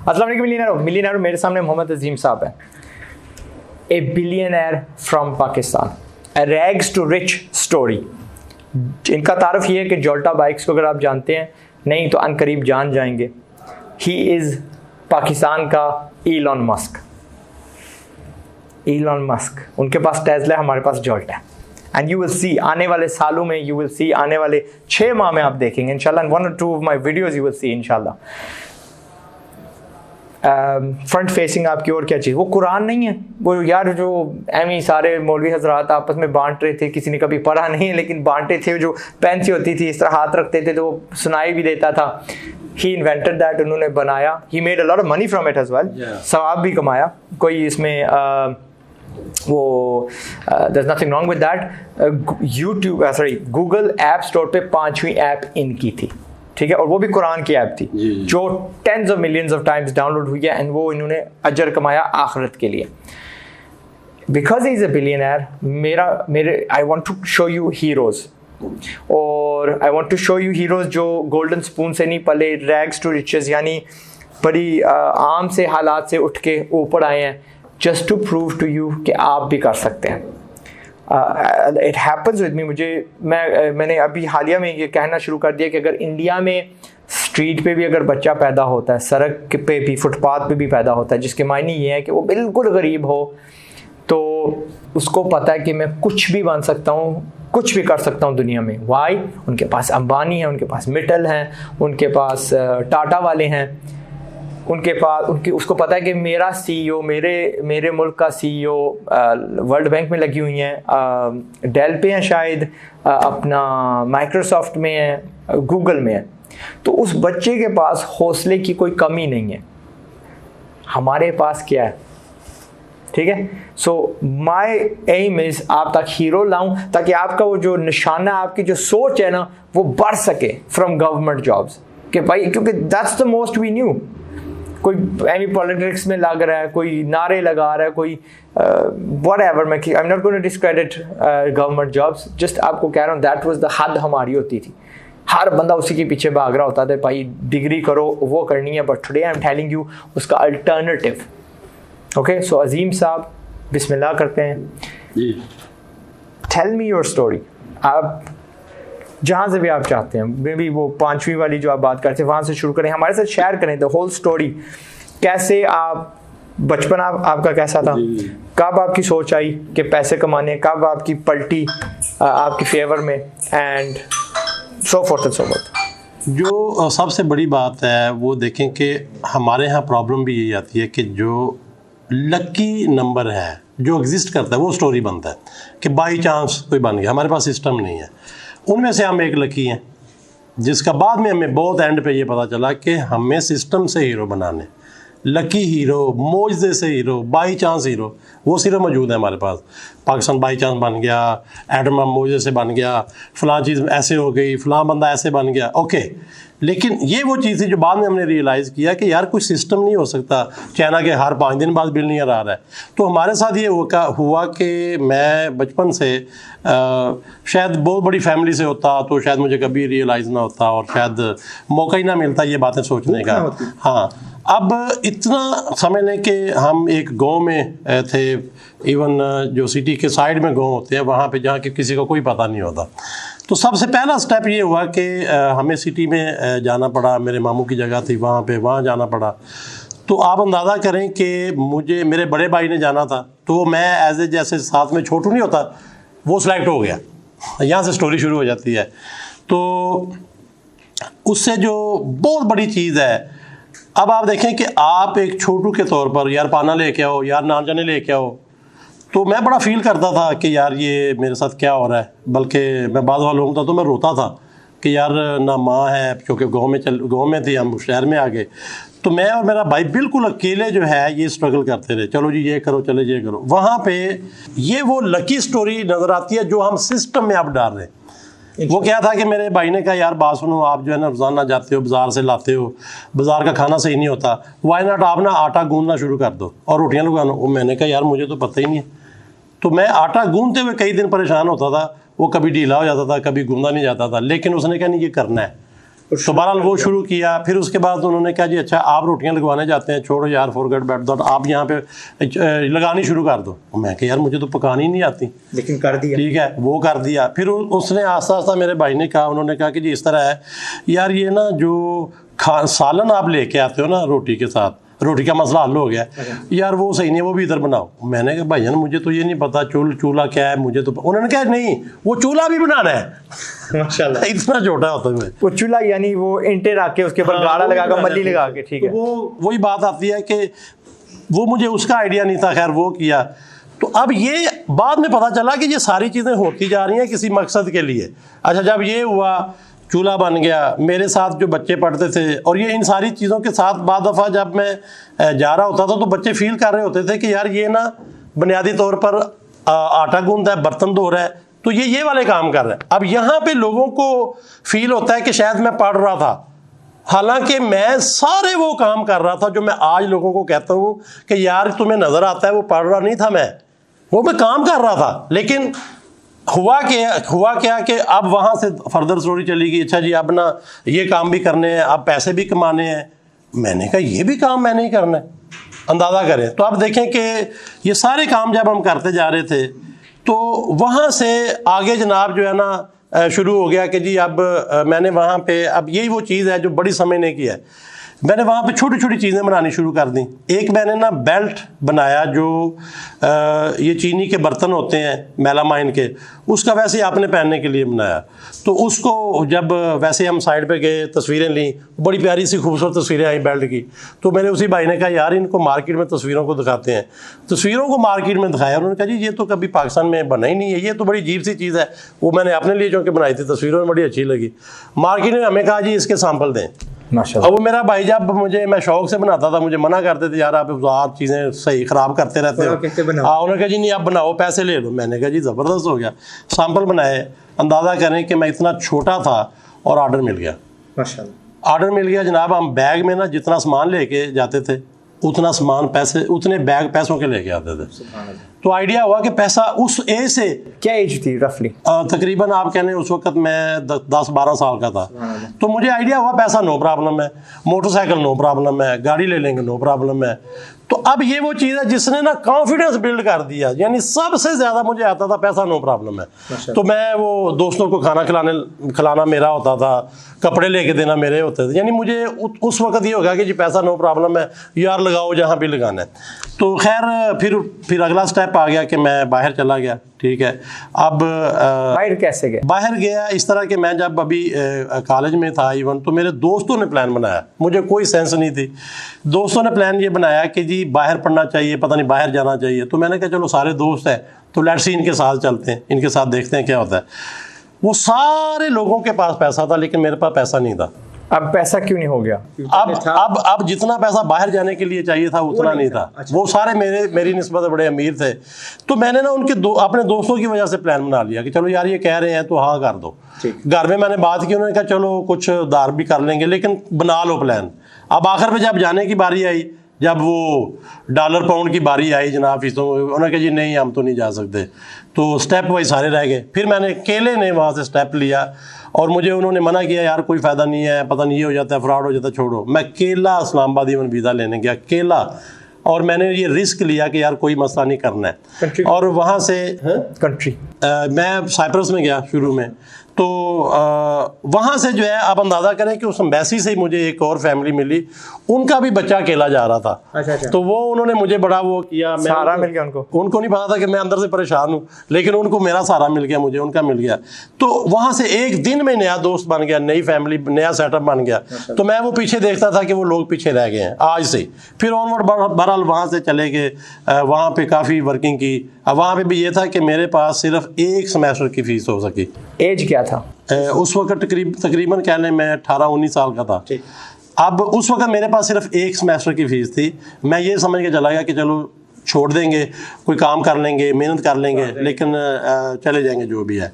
अस्सलाम वालेकुम मिलियनर, मेरे सामने मोहम्मद अजीम साहब है, a billionaire from Pakistan, a rags to rich story. इनका तारफ़ ये है कि जोल्टा बाइक्स को अगर आप जानते हैं, नहीं तो अनकरीब जान जाएंगे। ही इज़ पाकिस्तान का इलॉन मस्क। उनके पास टेस्ला, हमारे पास जोल्टा है। एंड यू विल सी आने वाले सालों में, यू विल सी आने वाले 6 माह में आप देखेंगे इंशाल्लाह, 1 or 2 of my videos you will see इंशाल्लाह। फ्रंट फेसिंग आपकी और क्या चीज़, वो कुरान नहीं है, वो यार जो एमी सारे मौलवी हजरात आपस में बांट रहे थे, किसी ने कभी पढ़ा नहीं है लेकिन बांटे थे, जो पेन सी होती थी इस तरह हाथ रखते थे तो वो सुनाई भी देता था। ही इन्वेंटेड दैट, उन्होंने बनाया। He made a lot of money from it as well, सवाब भी कमाया, कोई इसमें वो there's nothing wrong with that। YouTube Google app store पे 5वीं ऐप इनकी थी, ठीक है, और वो भी कुरान की ऐप थी जो tens of millions of times download हुई है, एंड वो इन्होंने अजर कमाया आखिरत के लिए। Because he is a billionaire, मेरे I want to show you heroes, और I want to show you heroes जो गोल्डन स्पून से नहीं पले, रैग्स टू रिचेस, यानी बड़ी आम से हालात से उठ के ऊपर आए हैं, just to prove to you कि आप भी कर सकते हैं। It happens with me. मैंने अभी हालिया में ये कहना शुरू कर दिया कि अगर इंडिया में स्ट्रीट पे भी अगर बच्चा पैदा होता है, सड़क पे भी, फुटपाथ पे भी पैदा होता है, जिसके मायने ये है कि वो बिल्कुल गरीब हो, तो उसको पता है कि मैं कुछ भी बन सकता हूँ, कुछ भी कर सकता हूँ दुनिया में। वाई? उनके पास अंबानी है, उनके पास मिटल हैं, उनके पास टाटा वाले हैं, उसको पता है कि मेरा सीईओ, मेरे मुल्क का सीईओ वर्ल्ड बैंक में लगी हुई हैं, डेल पे हैं शायद, अपना माइक्रोसॉफ्ट में है, गूगल में है। तो उस बच्चे के पास हौसले की कोई कमी नहीं है। हमारे पास क्या है? ठीक है। सो माई एम इज आप तक हीरो लाऊं, ताकि आपका वो जो निशाना, आपकी जो सोच है ना, वो बढ़ सके फ्रॉम गवर्नमेंट जॉब्स के भाई, क्योंकि that's the most we knew. कोई एनी पॉलिटिक्स में लग रहा है, कोई नारे लगा रहा है, कोई व्हाटएवर, मैं I am not going to discredit government jobs, just आपको कह रहा हूँ दैट वाज द हद हमारी होती थी। हर बंदा उसी के पीछे भाग रहा होता था, भाई डिग्री करो, वो करनी है। But today I am telling you उसका अल्टरनेटिव। ओके, सो अजीम साहब बिस्मिल्लाह करते हैं। Tell me your story. आप जहाँ से भी आप चाहते हैं, मे बी वो 5वीं वाली जो आप बात करते हैं वहाँ से शुरू करें, हमारे साथ शेयर करें द होल स्टोरी। कैसे आप, बचपन आपका कैसा था, कब आपकी सोच आई कि पैसे कमाने, कब आपकी पलटी आपकी फेवर में, and so fourth and so fourth. जो सबसे बड़ी बात है वो देखें कि हमारे यहाँ प्रॉब्लम भी यही आती है कि जो लकी नंबर है जो एग्जिस्ट करता है वो स्टोरी बनता है कि बाई चांस कोई बन गया। हमारे पास सिस्टम नहीं है। उनमें से हम एक लकी हैं, जिसका बाद में हमें बहुत एंड पे ये पता चला कि हमें सिस्टम से हीरो बनाने, लकी हीरो, मौजज़े से हीरो, बाई चांस हीरो, वो सिर्फ मौजूद है हमारे पास। पाकिस्तान बाई चांस बन गया, एडम मौजे से बन गया, फ़लाँ चीज़ ऐसे हो गई, फ़लाँ बंदा ऐसे बन गया, ओके। लेकिन ये वो चीज़ थी जो बाद में हमने रियलाइज़ किया कि यार कुछ सिस्टम नहीं हो सकता। चाइना के हर 5 दिन बाद बिल नहीं आ रहा है। तो हमारे साथ ये हुआ कि मैं बचपन से शायद बहुत बड़ी फैमिली से होता तो शायद मुझे कभी रियलाइज़ ना होता, और शायद मौका ही ना मिलता ये बातें सोचने का। हाँ, अब इतना समझ लें कि हम एक गांव में थे, इवन जो सिटी के साइड में गांव होते हैं वहाँ पे, जहाँ कि किसी को कोई पता नहीं होता। तो सबसे पहला स्टेप ये हुआ कि हमें सिटी में जाना पड़ा। मेरे मामू की जगह थी वहाँ जाना पड़ा। तो आप अंदाज़ा करें कि मेरे बड़े भाई ने जाना था, तो मैं एज ए जैसे साथ में छोटू नहीं होता, वो सिलेक्ट हो गया। यहाँ से स्टोरी शुरू हो जाती है। तो उससे जो बहुत बड़ी चीज़ है, अब आप देखें कि आप एक छोटू के तौर पर यार पाना लेके आओ, यार नान जाने लेके आओ, तो मैं बड़ा फील करता था कि यार ये मेरे साथ क्या हो रहा है। बल्कि मैं बाद वाला होता तो मैं रोता था कि यार ना माँ है, क्योंकि गाँव में थी, हम शहर में आ गए। तो मैं और मेरा भाई बिल्कुल अकेले जो है ये स्ट्रगल करते रहे, चलो जी ये करो, चलो ये करो। वहाँ पे ये वो लकी स्टोरी नज़र आती है जो हम सिस्टम में अब डाल रहे हैं। वो क्या था कि मेरे भाई ने कहा यार बात सुनो, आप जो है ना रोज़ाना जाते हो बाज़ार से लाते हो, बाज़ार का खाना सही नहीं होता, वाई नॉट आप ना आटा गूंदना शुरू कर दो और रोटियां लगा लो। मैंने कहा यार मुझे तो पता ही नहीं है। तो मैं आटा गूंदते हुए कई दिन परेशान होता था, वो कभी ढीला हो जाता था, कभी गूंदा नहीं जाता था, लेकिन उसने कहा नहीं ये करना है। तो बहरहाल वो शुरू किया। फिर उसके बाद उन्होंने कहा जी अच्छा आप रोटियां लगवाने जाते हैं, छोड़ो यार फॉरगेट बैठ दो, आप यहाँ पे लगानी शुरू कर दो। मैं कहा यार मुझे तो पकानी नहीं आती, लेकिन कर दिया। ठीक है, वो कर दिया। फिर उसने आस्ता आस्ता मेरे भाई ने कहा, उन्होंने कहा कि जी इस तरह है यार, ये ना जो सालन आप लेके आते हो ना रोटी के साथ, रोटी का मसला हल हो गया यार, वो सही नहीं है, वो भी इधर बनाओ। मैंने कहा भाईजान मुझे तो ये नहीं पता चूल्हा क्या है, मुझे तो उन्होंने कहा नहीं वो चूल्हा भी बनाना है। माशाल्लाह इतना छोटा होता है वो चूल्हा, यानी वो इंटे रख के उसके ऊपर गाड़ा लगा के मल्ली लगा के, ठीक है। वो वही बात आती है कि वो मुझे उसका आइडिया नहीं था, खैर वो किया। तो अब ये बाद में पता चला कि ये सारी चीज़ें होती जा रही हैं किसी मकसद के लिए। अच्छा जब ये हुआ, चूल्हा बन गया, मेरे साथ जो बच्चे पढ़ते थे, और ये इन सारी चीज़ों के साथ बाद दफ़ा जब मैं जा रहा होता था तो बच्चे फील कर रहे होते थे कि यार ये ना बुनियादी तौर पर आटा गूंद है, बर्तन धो रहा है, तो ये वाले काम कर रहा है। अब यहाँ पे लोगों को फील होता है कि शायद मैं पढ़ रहा था, हालांकि मैं सारे वो काम कर रहा था जो मैं आज लोगों को कहता हूँ कि यार तुम्हें नज़र आता है वो पढ़ रहा नहीं था, मैं काम कर रहा था। लेकिन हुआ क्या कि अब वहाँ से फर्दर स्टोरी चली गई। अच्छा जी अब ना ये काम भी करने हैं, अब पैसे भी कमाने हैं। मैंने कहा ये भी काम मैंने ही करना है, अंदाज़ा करें। तो अब देखें कि ये सारे काम जब हम करते जा रहे थे तो वहाँ से आगे जनाब जो है ना शुरू हो गया कि जी अब मैंने वहाँ पे, अब यही वो चीज़ है जो बड़ी समझने की है, मैंने वहाँ पे छोटी छोटी चीज़ें बनानी शुरू कर दी। एक मैंने ना बेल्ट बनाया जो ये चीनी के बर्तन होते हैं मेलामाइन के, उसका वैसे ही आपने पहनने के लिए बनाया। तो उसको जब वैसे हम साइड पे गए, तस्वीरें ली, बड़ी प्यारी सी खूबसूरत तस्वीरें आई बेल्ट की। तो मेरे उसी भाई ने कहा यार इनको मार्केट में तस्वीरों को दिखाते हैं। तस्वीरों को मार्केट में दिखाया, उन्होंने कहा जी ये तो कभी पाकिस्तान में बना ही नहीं है, ये तो बड़ी अजीब सी चीज़ है। वो मैंने अपने लिए जो कि बनाई थी, तस्वीरों में बड़ी अच्छी लगी। मार्केट ने हमें कहा जी इसके सैंपल दें। माशाल्लाह। अब वो मेरा भाई जब मैं शौक से बनाता था, मुझे मना करते थे यार आप चीज़ें सही ख़राब करते रहते हो। उन्होंने कहा जी नहीं आप बनाओ, पैसे ले लो। मैंने कहा जी ज़बरदस्त हो गया। सैंपल बनाए, अंदाज़ा करें कि मैं इतना छोटा था और ऑर्डर मिल गया। माशाल्लाह ऑर्डर मिल गया जनाब। हम बैग में ना जितना सामान लेके जाते थे उतना सामान उतने बैग पैसों के लेके आते थे। तो आइडिया हुआ कि पैसा उस एज से, क्या एज थी रफली? तकरीबन आप कहने उस वक्त मैं 10-12 साल का था। तो मुझे आइडिया हुआ पैसा नो प्रॉब्लम है, मोटरसाइकिल नो प्रॉब्लम है, गाड़ी ले लेंगे नो प्रॉब्लम है। तो अब ये वो चीज़ है जिसने ना कॉन्फिडेंस बिल्ड कर दिया, यानी सबसे ज़्यादा मुझे आता था पैसा नो प्रॉब्लम है। तो मैं वो दोस्तों को खाना खिलाना मेरा होता था, कपड़े लेके देना मेरे होते थे। यानी मुझे उस वक्त ये हो गया कि जी पैसा नो प्रॉब्लम है यार, लगाओ जहाँ भी लगाना है। तो खैर फिर अगला स्टेप आ गया कि मैं बाहर चला गया। ठीक है, अब बाहर कैसे गए? बाहर गया इस तरह कि मैं जब अभी कॉलेज में था इवन, तो मेरे दोस्तों ने प्लान बनाया, मुझे कोई सेंस नहीं थी। दोस्तों ने प्लान ये बनाया कि जी बाहर पढ़ना चाहिए, पता नहीं बाहर जाना चाहिए। तो मैंने कहा चलो सारे दोस्त हैं तो लेट्स सी इनके साथ चलते हैं, इनके साथ देखते हैं क्या होता है। वो सारे लोगों के पास पैसा था लेकिन मेरे पास पैसा नहीं था। अब पैसा क्यों नहीं हो गया? अब जितना पैसा बाहर जाने के लिए चाहिए था उतना नहीं था। अच्छा। वो सारे मेरी निस्बत बड़े अमीर थे। तो मैंने ना उनके अपने दोस्तों की वजह से प्लान बना लिया कि चलो यार ये कह रहे हैं तो हाँ कर दो। घर में मैंने बात की, उन्होंने कहा चलो कुछ उधार भी कर लेंगे लेकिन बना लो प्लान। अब आखिर में जब जाने की बारी आई, जब वो डॉलर पाउंड की बारी आई जनाब फीसों, उन्होंने कहा जी नहीं हम तो नहीं जा सकते। तो स्टेप वाइज सारे रह गए। फिर मैंने अकेले ने वहाँ से स्टेप लिया और मुझे उन्होंने मना किया यार कोई फ़ायदा नहीं है, पता नहीं ये हो जाता है, फ्रॉड हो जाता है, छोड़ो। मैं अकेला इस्लामाबाद इवन वीज़ा लेने गया, अकेला, और मैंने ये रिस्क लिया कि यार कोई मसला नहीं करना है। और वहाँ से कंट्री मैं साइप्रस में गया शुरू में। तो वहाँ से जो है आप अंदाज़ा करें कि उस एम्बेसी से ही मुझे एक और फैमिली मिली, उनका भी बच्चा अकेला जा रहा था। अच्छा। तो वो उन्होंने मुझे बड़ा वो किया, सहारा मिल गया उनको नहीं पता था कि मैं अंदर से परेशान हूँ, लेकिन उनको मेरा सहारा मिल गया, मुझे उनका मिल गया। तो वहाँ से एक दिन में नया दोस्त बन गया, नई फैमिली, नया सेटअप बन गया। तो मैं वो पीछे देखता था कि वो लोग पीछे रह गए हैं आज से। फिर ऑनवर्ड बहरहाल वहाँ से चले गए, वहाँ पे काफ़ी वर्किंग की। अब वहाँ पे भी ये था कि मेरे पास सिर्फ एक सेमेस्टर की फ़ीस हो सकी। एज क्या था उस वक्त? तकरीबन कहने मैं 18-19 साल का था। अब उस वक्त मेरे पास सिर्फ एक सेमेस्टर की फ़ीस थी। मैं ये समझ के चला गया कि चलो छोड़ देंगे, कोई काम कर लेंगे, मेहनत कर लेंगे, लेकिन चले जाएंगे जो भी है।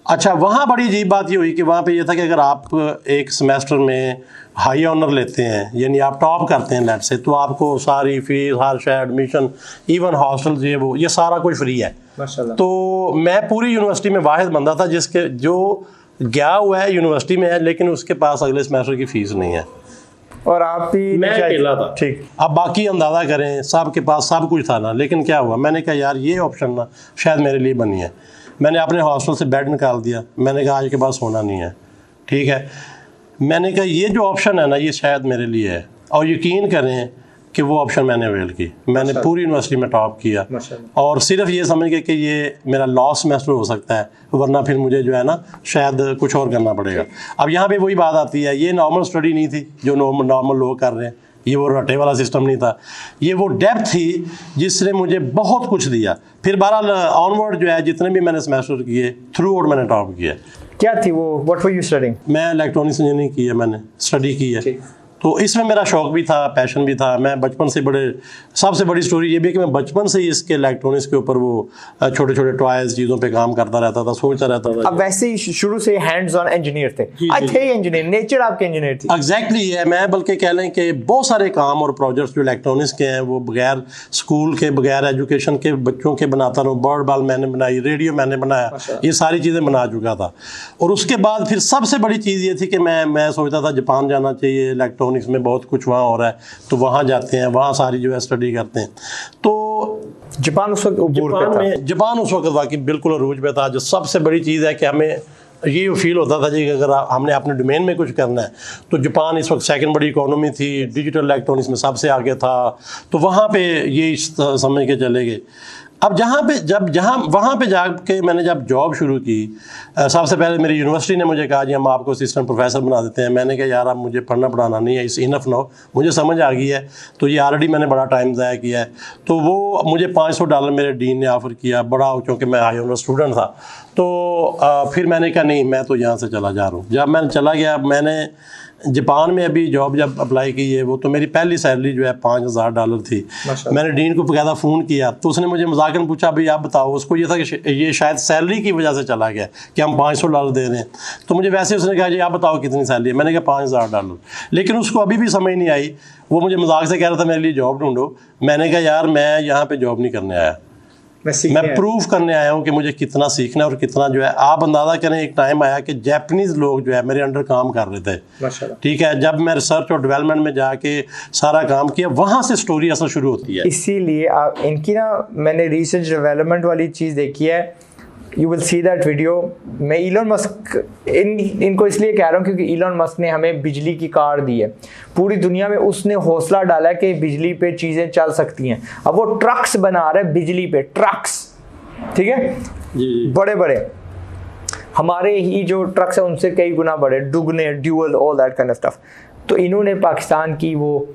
अच्छा, वहाँ बड़ी अजीब बात ये हुई कि वहाँ पे ये था कि अगर आप एक सेमेस्टर में हाई ऑनर लेते हैं, यानी आप टॉप करते हैं लेट से, तो आपको सारी फीस, हर शय, एडमिशन, इवन हॉस्टल ये सारा कुछ फ्री है। माशाल्लाह। तो मैं पूरी यूनिवर्सिटी में वाहिद बंदा था जो गया हुआ है, यूनिवर्सिटी में है, लेकिन उसके पास अगले सेमेस्टर की फीस नहीं है। और आप भी? मैं अकेला था। ठीक। अब बाकी अंदाज़ा करें, सब के पास सब कुछ था ना, लेकिन क्या हुआ, मैंने कहा यार ये ऑप्शन ना शायद मेरे लिए बनी है। मैंने अपने हॉस्टल से बेड निकाल दिया, मैंने कहा आज के बाद सोना नहीं है, ठीक है। मैंने कहा ये जो ऑप्शन है ना ये शायद मेरे लिए है, और यकीन करें कि वो ऑप्शन मैंने अवेल की। मैंने पूरी यूनिवर्सिटी में टॉप किया, और सिर्फ ये समझ के कि ये मेरा लास्ट सेमेस्टर हो सकता है, वरना फिर मुझे जो है ना शायद कुछ और करना पड़ेगा। अब यहाँ पे वही बात आती है, ये नॉर्मल स्टडी नहीं थी जो नॉर्मल लोग कर रहे हैं, ये वो रटे वाला सिस्टम नहीं था, ये वो डेप्थ थी जिसने मुझे बहुत कुछ दिया। फिर बहरहाल ऑनवर्ड जो है जितने भी मैंने सेमेस्टर किए थ्रू आउट मैंने टॉप किया। क्या थी वो? What were you studying? मैं इलेक्ट्रॉनिक्स इंजीनियरिंग की है, मैंने स्टडी की है। तो इसमें मेरा शौक भी था, पैशन भी था। मैं बचपन से सबसे बड़ी स्टोरी ये भी है कि मैं बचपन से ही इसके इलेक्ट्रॉनिक्स के ऊपर वो छोटे छोटे टॉयज चीज़ों पे काम करता रहता था, सोचता रहता था। अब वैसे ही शुरू से हैंड्स ऑन इंजीनियर थे, आज थे इंजीनियर, नेचर आपके इंजीनियर थी। एग्जैक्टली है, मैं बल्कि कह लें कि बहुत सारे काम और प्रोजेक्ट्स जो इलेक्ट्रॉनिक्स के हैं वो बगैर स्कूल के, बगैर एजुकेशन के बच्चों के बनाता रहूँ। बर्ड बॉल मैंने बनाई, रेडियो मैंने बनाया, ये सारी चीज़ें बना चुका था। और उसके बाद फिर सबसे बड़ी चीज़ ये थी कि मैं सोचता था जापान जाना चाहिए, इलेक्ट्रॉनिक्स में बहुत कुछ वहाँ हो रहा है, तो वहाँ जाते हैं, वहाँ सारी जो है स्टडी करते हैं। तो जापान उस वक्त जापान उस वक्त वाकई बिल्कुल अरूज पे था। जो सबसे बड़ी चीज़ है कि हमें ये फील होता था जी कि अगर हमने अपने डोमेन में कुछ करना है तो जापान इस वक्त सेकंड बड़ी इकोनॉमी थी, डिजिटल इलेक्ट्रॉनिक्स में सबसे आगे था, तो वहाँ पे ये समझ के चले गए। अब वहाँ पे जाके मैंने जब जॉब शुरू की, सबसे पहले मेरी यूनिवर्सिटी ने मुझे कहा जी हम आपको असिस्टेंट प्रोफेसर बना देते हैं। मैंने कहा यार अब मुझे पढ़ना पढ़ाना नहीं है, इस इनफ ना हो, मुझे समझ आ गई है, तो ये ऑलरेडी मैंने बड़ा टाइम ज़ाया किया है। तो वो मुझे $500 मेरे डीन ने ऑफ़र किया, बड़ा, क्योंकि मैं हाई ऑनर स्टूडेंट था। तो फिर मैंने कहा नहीं, मैं तो यहाँ से चला जा रहा हूँ। जब मैं चला गया, मैंने जापान में अभी जॉब जब अप्लाई की है, वो तो मेरी पहली सैलरी जो है $5000 थी। मैंने डीन को बकायदा फ़ोन किया, तो उसने मुझे मजाकन पूछा भाई आप बताओ। उसको ये था कि ये शायद सैलरी की वजह से चला गया कि हम $500 दे रहे हैं। तो मुझे वैसे उसने कहा जी आप बताओ कितनी सैलरी है। मैंने कहा $5000। लेकिन उसको अभी भी समझ नहीं आई, वो मुझे मजाक से कह रहा था मेरे लिए जॉब ढूंढो। मैंने कहा यार मैं यहाँ पर जॉब नहीं करने आया, मैं प्रूव करने आया हूँ कि मुझे कितना सीखना है और कितना जो है। आप अंदाज़ा करें, एक टाइम आया कि जापानीज़ लोग जो है मेरे अंडर काम कर रहे थे, ठीक है। जब मैं रिसर्च और डेवलपमेंट में जाके सारा काम किया, वहाँ से स्टोरी असल शुरू होती है। इसीलिए इनकी ना मैंने रिसर्च डेवलपमेंट वाली चीज़ देखी है, you will see that video. मैं इलॉन मस्क इनको इसलिए कह रहा हूँ क्योंकि इलॉन मस्क ने हमें बिजली की कार दी है, पूरी दुनिया में उसने हौसला डाला है कि बिजली पे चीज़ें चल सकती हैं। अब वो ट्रक्स बना रहे हैं बिजली पे, ट्रक्स, ठीक है, बड़े बड़े। हमारे ही जो ट्रक्स है उनसे कई गुना बड़े, दुगने, dual, all that kind of stuff. तो इन्होंने पाकिस्तान की वो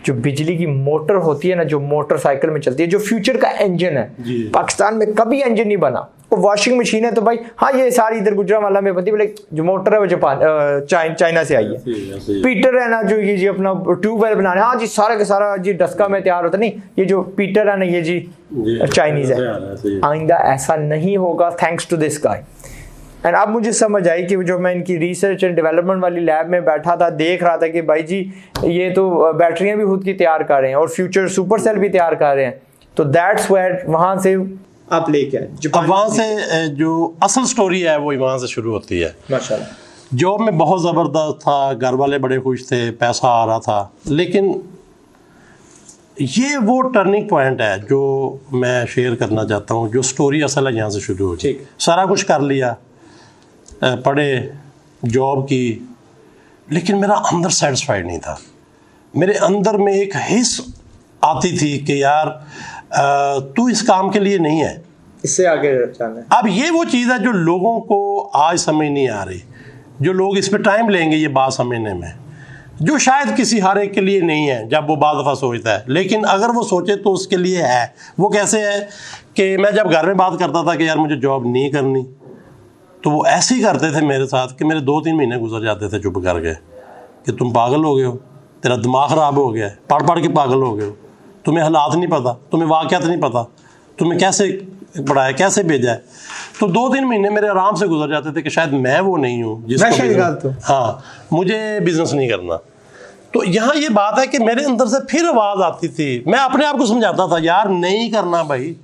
जो बिजली की मोटर होती है ना, जो मोटरसाइकिल में चलती है, जो फ्यूचर का इंजन है, पाकिस्तान में कभी इंजन नहीं बना। वो वॉशिंग मशीन है तो भाई हाँ ये सारी इधर गुजरावाला में बनती है, जो मोटर है वो जापान चाइना से आई है। पीटर है ना जो ये जी अपना ट्यूबवेल बनाने, हाँ जी सारा का सारा जी डस्का में तैयार होता, नहीं ये जो पीटर है ना ये जी चाइनीज है। आइंदा ऐसा नहीं होगा thanks to this guy. And अब मुझे समझ आई कि जो मैं इनकी रिसर्च एंड डेवलपमेंट वाली लैब में बैठा था, देख रहा था कि भाई जी ये तो बैटरियां भी खुद की तैयार कर रहे हैं और फ्यूचर सुपर सेल भी तैयार कर रहे हैं। तो दैट्स वेयर वहाँ से आप लेके आए। अब वहाँ से जो असल स्टोरी है वो वहाँ से शुरू होती है। माशाल्लाह जॉब में बहुत ज़बरदस्त था, घर वाले बड़े खुश थे, पैसा आ रहा था, लेकिन ये वो टर्निंग पॉइंट है जो मैं शेयर करना चाहता हूँ। जो स्टोरी असल है यहाँ से शुरू हुई। सारा कुछ कर लिया, पढ़े, जॉब की, लेकिन मेरा अंदर सेटिस्फाइड नहीं था। मेरे अंदर में एक हिस्स आती थी कि यार तू इस काम के लिए नहीं है, इससे आगे जाना है। अब ये वो चीज़ है जो लोगों को आज समझ नहीं आ रही, जो लोग इस पर टाइम लेंगे ये बात समझने में, जो शायद किसी हर एक के लिए नहीं है जब वो बाद दफ़ा सोचता है, लेकिन अगर वो सोचे तो उसके लिए है। वो कैसे है कि मैं जब घर में बात करता था कि यार मुझे जॉब नहीं करनी, तो वो ऐसे ही करते थे मेरे साथ कि मेरे 2-3 महीने गुजर जाते थे चुप करके कि तुम पागल हो गए हो, तेरा दिमाग ख़राब हो गया है, पढ़ के पागल हो गए हो, तुम्हें हालात नहीं पता, तुम्हें वाक़यात नहीं पता, तुम्हें कैसे पढ़ाया, कैसे भेजा है। तो 2-3 महीने मेरे आराम से गुजर जाते थे कि शायद मैं वो नहीं हूँ जिसको हाँ मुझे बिजनेस नहीं करना। तो यहाँ ये बात है कि मेरे अंदर से फिर आवाज़ आती थी, मैं अपने आप को समझाता था यार नहीं करना भाई,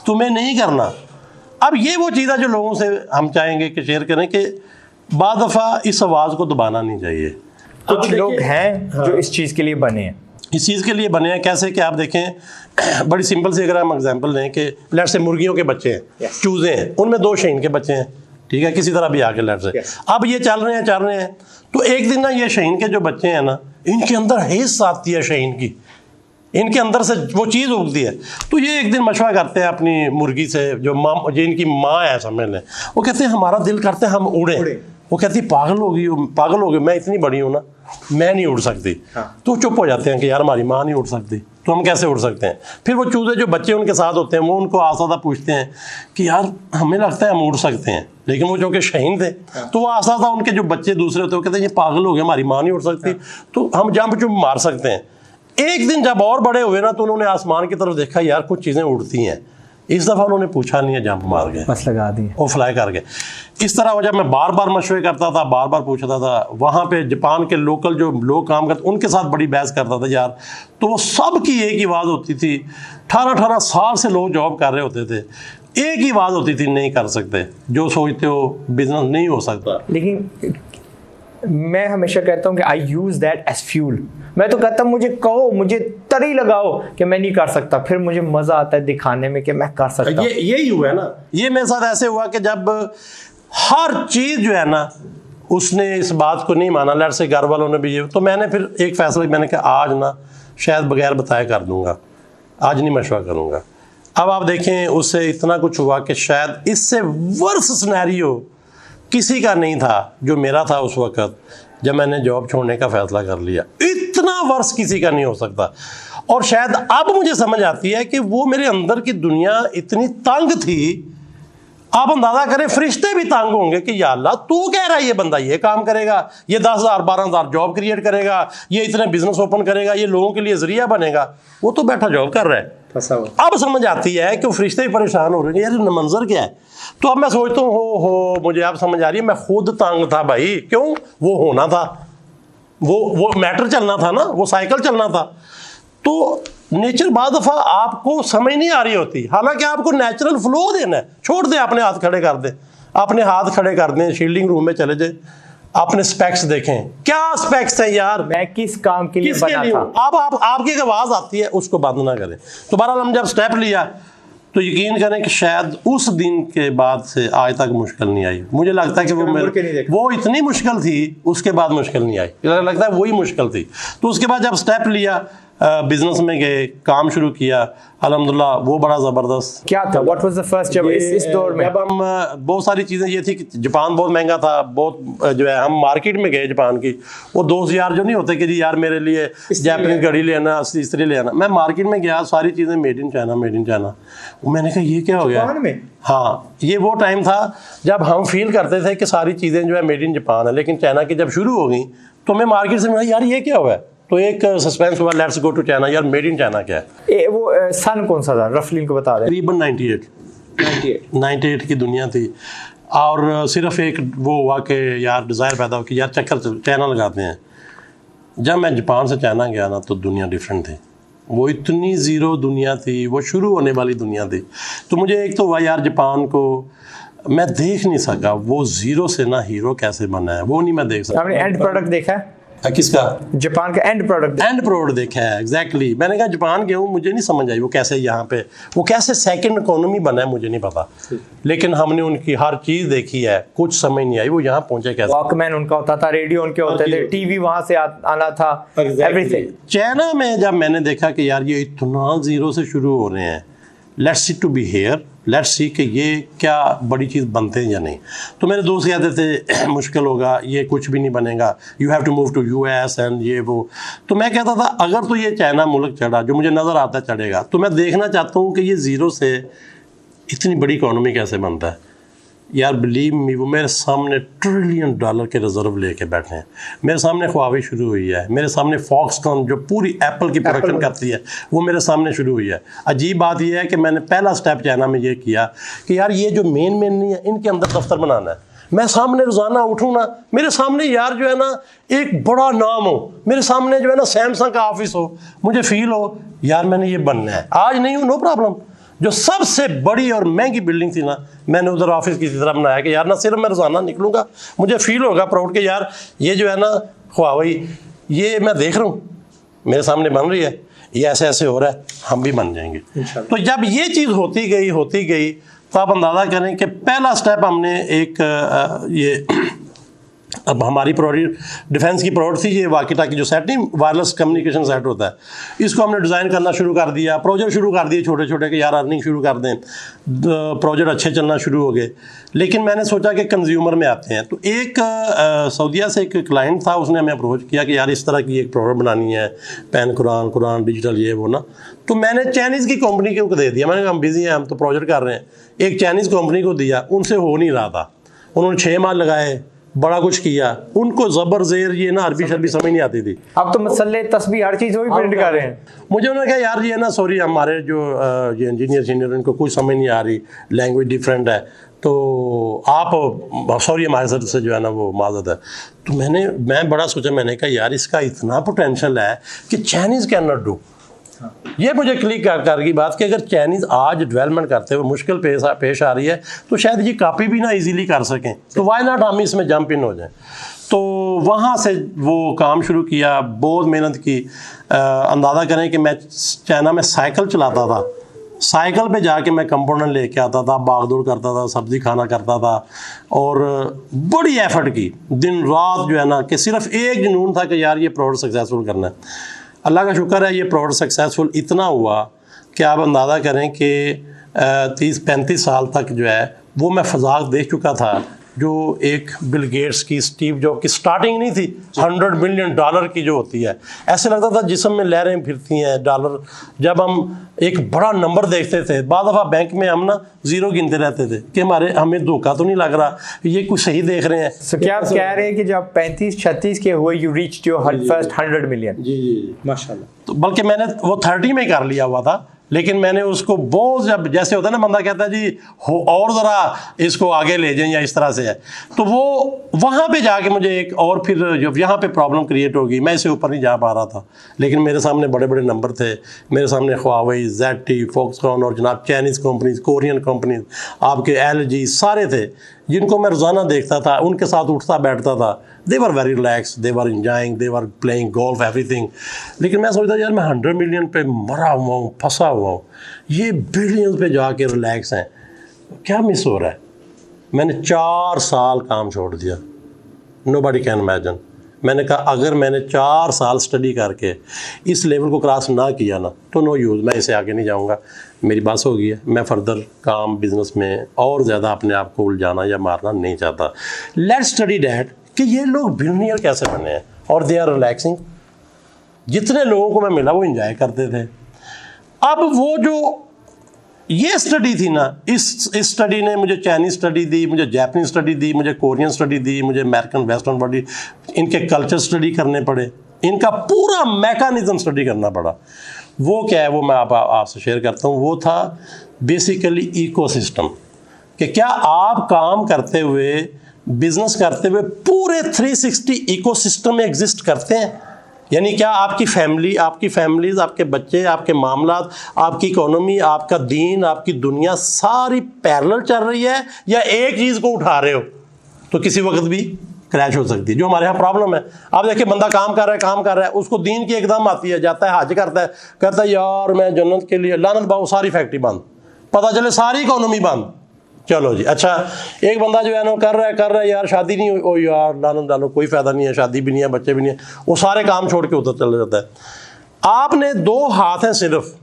तुम्हें नहीं करना। अब ये वो चीज़ है जो लोगों से हम चाहेंगे कि शेयर करें कि बाद दफ़ा इस आवाज़ को दबाना नहीं चाहिए। कुछ लोग हैं जो इस चीज़ के लिए बने हैं, इस चीज़ के लिए बने हैं। कैसे कि आप देखें, बड़ी सिंपल सी अगर हम एग्जांपल लें कि लेट से मुर्गियों के बच्चे हैं, चूज़े हैं, उनमें 2 शहीन के बच्चे हैं, ठीक है, किसी तरह भी आके लेट से अब ये चल रहे हैं, तो एक दिन ना ये शहीन के जो बच्चे हैं ना, इनके अंदर हिस्स आती है शहीन की, इनके अंदर से वो चीज़ उगती है। तो ये एक दिन मशवरा करते हैं अपनी मुर्गी से, जो इनकी माँ है समझ लें, वो कहते हैं हमारा दिल करते हैं हम उड़े। वो कहती पागल होगी, मैं इतनी बड़ी हूँ ना, मैं नहीं उड़ सकती। तो चुप हो जाते हैं कि यार हमारी माँ नहीं उड़ सकती, तो हम कैसे उड़ सकते हैं। फिर वो चूजे जो बच्चे उनके साथ होते हैं, वो उनको आसादा पूछते हैं कि यार हमें लगता है हम उड़ सकते हैं, लेकिन वो जो कि शहीन थे, तो वो आसादा उनके जो बच्चे दूसरे होते हैं, वो कहते हैं ये पागल हो गए, हमारी माँ नहीं उड़ सकती, तो हम जंप चुप मार सकते हैं। एक दिन जब और बड़े हुए ना, तो उन्होंने आसमान की तरफ देखा, यार कुछ चीज़ें उड़ती हैं। इस दफ़ा उन्होंने पूछा नहीं है, जंप मार गए, बस लगा दी, वो फ्लाई कर गए। इस तरह वो जब मैं बार बार मशवरे करता था, बार बार पूछता था, वहाँ पे जापान के लोकल जो लोग काम करते उनके साथ बड़ी बहस करता था यार, तो वो सब की एक ही आवाज़ होती थी। 18-18 साल से लोग जॉब कर रहे होते थे, एक ही आवाज़ होती थी, नहीं कर सकते, जो सोचते हो बिजनेस नहीं हो सकता। लेकिन मैं हमेशा कहता हूँ कि आई यूज़ दैट एज फ्यूल। मैं तो कहता हूँ मुझे कहो, मुझे तरी लगाओ कि मैं नहीं कर सकता, फिर मुझे मज़ा आता है दिखाने में कि मैं कर सकता। यही हुआ है ना, ये मेरे साथ ऐसे हुआ कि जब हर चीज़ जो है ना, उसने इस बात को नहीं माना, लेट से घर वालों ने भी ये, तो मैंने फिर एक फैसला, मैंने कहा आज ना शायद बगैर बताए कर दूंगा, आज नहीं मशवरा करूँगा। अब आप देखें उससे इतना कुछ हुआ कि शायद इससे वर्स सिनेरियो किसी का नहीं था जो मेरा था उस वक़्त, जब मैंने जॉब छोड़ने का फ़ैसला कर लिया। इतना वर्स किसी का नहीं हो सकता। और शायद अब मुझे समझ आती है कि वो मेरे अंदर की दुनिया इतनी तंग थी, आप अंदाज़ा करें फरिश्ते भी तंग होंगे कि या अल्लाह तू कह रहा है ये बंदा ये काम करेगा, ये 10,000 12,000 जॉब क्रिएट करेगा, ये इतने बिजनेस ओपन करेगा, ये लोगों के लिए ज़रिया बनेगा, वो तो बैठा जॉब कर रहा है। अब समझ आती है कि फरिश्ते भी परेशान हो रहे हैं, यार मंजर क्या है। तो अब मैं सोचता हूँ हो मुझे अब समझ आ रही है, मैं खुद तंग था भाई, क्यों, वो होना था, वो मैटर चलना था ना, वो साइकिल चलना था। तो नेचर बाद दफ़ा आपको समझ नहीं आ रही होती, हालांकि आपको नेचुरल फ्लो देना है। छोड़ दे, अपने हाथ खड़े कर दे, अपने हाथ खड़े कर दें, शील्डिंग रूम में चले जाए, अपने स्पेक्स देखें, क्या स्पेक्स है यार, मैं किस काम के लिए बना था। अब आपकी एक आवाज़ आती है, उसको बंद ना करें। तो बहरहाल हम जब स्टेप लिया, तो यकीन करें कि शायद उस दिन के बाद से आज तक मुश्किल नहीं आई। मुझे लगता है कि वो इतनी मुश्किल थी, उसके बाद मुश्किल नहीं आई, लगता है वही मुश्किल थी। तो उसके बाद जब स्टेप लिया, बिजनेस में गए, काम शुरू किया, अल्हम्दुलिल्लाह वो बड़ा ज़बरदस्त। क्या था, व्हाट वाज द फर्स्ट, जब इस दौर में जब हम बहुत सारी चीज़ें ये थी कि जापान बहुत महंगा था, बहुत जो है, हम मार्केट में गए जापान की, वो दोस्त यार जो नहीं होते कि जी यार मेरे लिए जापानीज घड़ी लेना, इस्त्री लेना, मैं मार्केट में गया, सारी चीज़ें मेड इन चाइना। मैंने कहा ये क्या हो गया। हाँ, ये वो टाइम था जब हम फील करते थे कि सारी चीज़ें जो है मेड इन जापान है, लेकिन चाइना की जब शुरू हो गई तो मैं मार्केट से मिला, यार ये क्या हुआ है। तो एक सस्पेंस हुआ, लेट्स गो टू चाइना, यार मेड इन चाइना क्या है। वो सन कौन सा था, रफली इनको बता दें। करीबन 98 की दुनिया थी। और सिर्फ एक वो हुआ कि यार डिज़ायर पैदा हो कि यार चक्कर चाइना लगाते हैं। जब मैं जापान से चाइना गया ना, तो दुनिया डिफरेंट थी, वो इतनी ज़ीरो दुनिया थी, वो शुरू होने वाली दुनिया थी। तो मुझे एक तो हुआ यार, जापान को मैं देख नहीं सका, वो ज़ीरो से ना हीरो कैसे बना है, वो नहीं मैं देख सका। आपने एंड प्रोडक्ट देखा है किसका? जापान का एंड प्रोडक्ट देखा है। एग्जैक्टली, मैंने कहा जापान गया हूँ, मुझे नहीं समझ आई वो कैसे यहाँ पे, वो कैसे सेकंड इकोनॉमी बना है, मुझे नहीं पता। लेकिन हमने उनकी हर चीज़ देखी है, कुछ समझ नहीं आई वो यहाँ पहुँचे कैसे। वॉकमैन उनका होता था, रेडियो उनके होते थे, टीवी वहाँ से आना था, एवरीथिंग। चाइना में जब मैंने देखा कि यार ये इतना ज़ीरो से शुरू हो रहे हैं, let's see to be here, let's see कि ये क्या बड़ी चीज़ बनते हैं या नहीं। तो मेरे दोस्त कहते थे मुश्किल होगा, ये कुछ भी नहीं बनेगा, you have to move to US and ये वो। तो मैं कहता था अगर तो ये चाइना मुल्क चढ़ा, जो मुझे नज़र आता है चढ़ेगा, तो मैं देखना चाहता हूँ कि ये ज़ीरो से इतनी बड़ी इकोनॉमी कैसे बनता है। यार बिलीव मी, वो मेरे सामने $1 ट्रिलियन के रिजर्व लेके बैठे हैं, मेरे सामने ख्वाबी शुरू हुई है, मेरे सामने फॉक्सकॉन जो पूरी एप्पल की प्रोडक्शन करती है वो मेरे सामने शुरू हुई है। अजीब बात यह है कि मैंने पहला स्टेप चाइना में ये किया कि यार ये जो मेन नहीं है, इनके अंदर दफ्तर बनाना है। मैं सामने रोज़ाना उठूँ ना, मेरे सामने यार जो है ना एक बड़ा नाम हो, मेरे सामने जो है ना सैमसंग का ऑफिस हो, मुझे फील हो यार मैंने ये बनना है। आज नहीं हूँ, नो प्रॉब्लम, जो सबसे बड़ी और महंगी बिल्डिंग थी ना, मैंने उधर ऑफिस की तरह बनाया कि यार ना सिर्फ मैं रोज़ाना निकलूँगा, मुझे फील होगा प्राउड कि यार ये जो है ना ख्वाही, ये मैं देख रहा हूँ मेरे सामने बन रही है, ये ऐसे ऐसे हो रहा है, हम भी बन जाएंगे। तो जब ये चीज़ होती गई तो आप अंदाज़ा करें कि पहला स्टेप हमने एक ये अब हमारी प्रोडक्ट डिफेंस की प्रोडक्ट थी, ये वाकी टाकी जो सेट नहीं, वायरलेस कम्युनिकेशन सेट होता है, इसको हमने डिज़ाइन करना शुरू कर दिया, प्रोजेक्ट शुरू कर दिए छोटे छोटे कि यार अर्निंग शुरू कर दें, प्रोजेक्ट अच्छे चलना शुरू हो गए। लेकिन मैंने सोचा कि कंज्यूमर में आते हैं, तो एक सऊदीया से एक क्लाइंट था, उसने हमें अप्रोच किया कि यार इस तरह की एक प्रोडक्ट बनानी है, पेन कुरान डिजिटल ये वो ना। तो मैंने चाइनीज़ की कंपनी को दे दिया, मैंने कहा हम बिज़ी हैं, हम तो प्रोजेक्ट कर रहे हैं, एक चाइनीज़ कंपनी को दिया, उनसे हो नहीं रहा था, उन्होंने 6 माह लगाए, बड़ा कुछ किया, उनको ज़बर ज़ेर ये ना अरबी शरबी समझ नहीं आती थी। अब तो मसले तस्बीह हर चीज़ वही प्रिंट कर रहे हैं। मुझे उन्होंने कहा यार ये ना सॉरी हमारे जो ये इंजीनियर उनको कुछ समझ नहीं आ रही, लैंग्वेज डिफरेंट है, तो आप सॉरी हमारे सर से जो है ना वो माजत है। तो मैं बड़ा सोचा, मैंने कहा यार इसका इतना पोटेंशियल है कि चाइनीज़ कैन नॉट डू। ये मुझे क्लिक कर की बात कि अगर चाइनीज़ आज डेवलपमेंट करते हुए मुश्किल पेश आ रही है तो शायद ये कॉपी भी ना इजीली कर सकें, तो वाई नॉट हम इसमें जंप इन हो जाएं। तो वहाँ से वो काम शुरू किया, बहुत मेहनत की। अंदाज़ा करें कि मैं चाइना में साइकिल चलाता था, साइकिल पे जाके मैं कंपोनेंट लेके आता था, भागदौड़ करता था, सब्ज़ी खाना करता था, और बड़ी एफर्ट की दिन रात जो है ना, कि सिर्फ एक जुनून था कि यार ये प्रोडक्ट सक्सेसफुल करना है। अल्लाह का शुक्र है ये प्रोडक्ट सक्सेसफुल इतना हुआ कि आप अंदाज़ा करें कि 30-35 साल तक जो है वो मैं फ़ज़ा देख चुका था, जो एक बिल गेट्स की, स्टीव जॉब की स्टार्टिंग नहीं थी, $100 मिलियन की जो होती है, ऐसे लगता था जिस्म में लहरें फिरती हैं डॉलर। जब हम एक बड़ा नंबर देखते थे, बाद दफ़ा बैंक में हम ना ज़ीरो गिनते रहते थे कि हमें धोखा तो नहीं लग रहा, ये कुछ सही देख रहे हैं। तो क्या आप कह रहे हैं कि जब 35-36 के हुए you reach your first 100 million? जी माशाल्लाह। तो बल्कि मैंने वो 30 में कर लिया हुआ था, लेकिन मैंने उसको बहुत, जब जैसे होता है ना बंदा कहता है जी हो और ज़रा इसको आगे ले जाएं या इस तरह से है, तो वो वहाँ पे जाके मुझे एक और फिर जब यहाँ पे प्रॉब्लम क्रिएट होगी, मैं इससे ऊपर नहीं जा पा रहा था। लेकिन मेरे सामने बड़े बड़े नंबर थे, मेरे सामने ख्वाही, ZTE, फॉक्सकॉन और जनाब चाइनीज़ कंपनीज, कोरियन कंपनीज, आपके LG सारे थे जिनको मैं रोज़ाना देखता था, उनके साथ उठता बैठता था। They were very relax, they were enjoying, they were playing golf, everything. लेकिन मैं सोचता यार मैं 100 मिलियन पे मरा हुआ हूँ, फंसा हुआ हूँ, ये बिलियंस पे जाके रिलैक्स हैं, क्या मिस हो रहा है। मैंने 4 साल काम छोड़ दिया, नोबडी कैन इमेजिन। मैंने कहा अगर मैंने 4 साल स्टडी करके इस लेवल को क्रॉस ना किया ना, तो नो यूज़, मैं इसे आगे नहीं जाऊँगा, मेरी बस हो गई है, मैं फर्दर काम बिजनेस में और ज़्यादा अपने आप को उलझाना या मारना नहीं चाहता। लेट्स स्टडी डैट कि ये लोग बिलियनियर कैसे बने हैं, और दे आर रिलैक्सिंग। जितने लोगों को मैं मिला वो इंजॉय करते थे। अब वो जो ये स्टडी थी ना, इस स्टडी ने मुझे चाइनीज़ स्टडी दी, मुझे जापानीज स्टडी दी, मुझे कोरियन स्टडी दी, मुझे अमेरिकन वेस्टर्न बॉडी, इनके कल्चर स्टडी करने पड़े, इनका पूरा मैकेनिज्म स्टडी करना पड़ा। वो क्या है वो मैं आपसे शेयर करता हूँ। वो था बेसिकली इकोसिस्टम, कि क्या आप काम करते हुए, बिजनेस करते हुए पूरे 360 इकोसिस्टम में एग्जिस्ट करते हैं। यानी क्या आपकी फैमिली, आपकी फैमिलीज, आपके बच्चे, आपके मामलात, आपकी इकोनॉमी, आपका दीन, आपकी दुनिया सारी पैरेलल चल रही है, या एक चीज़ को उठा रहे हो तो किसी वक्त भी क्रैश हो सकती है, जो हमारे यहाँ प्रॉब्लम है। आप देखिए बंदा काम कर रहा है, उसको दीन की एकदम आती है, जाता है हज करता है, कहता है यार मैं जन्नत के लिए, लानत बाबू सारी फैक्ट्री बंद, पता चले सारी इकोनॉमी बंद। चलो जी, अच्छा एक बंदा जो है ना कर रहा है यार शादी नहीं हुई, ओ यार लानत डालो, कोई फ़ायदा नहीं है, शादी भी नहीं है, बच्चे भी नहीं है, वो सारे काम छोड़ के उधर चला जाता है। आपने 2 हाथ हैं, सिर्फ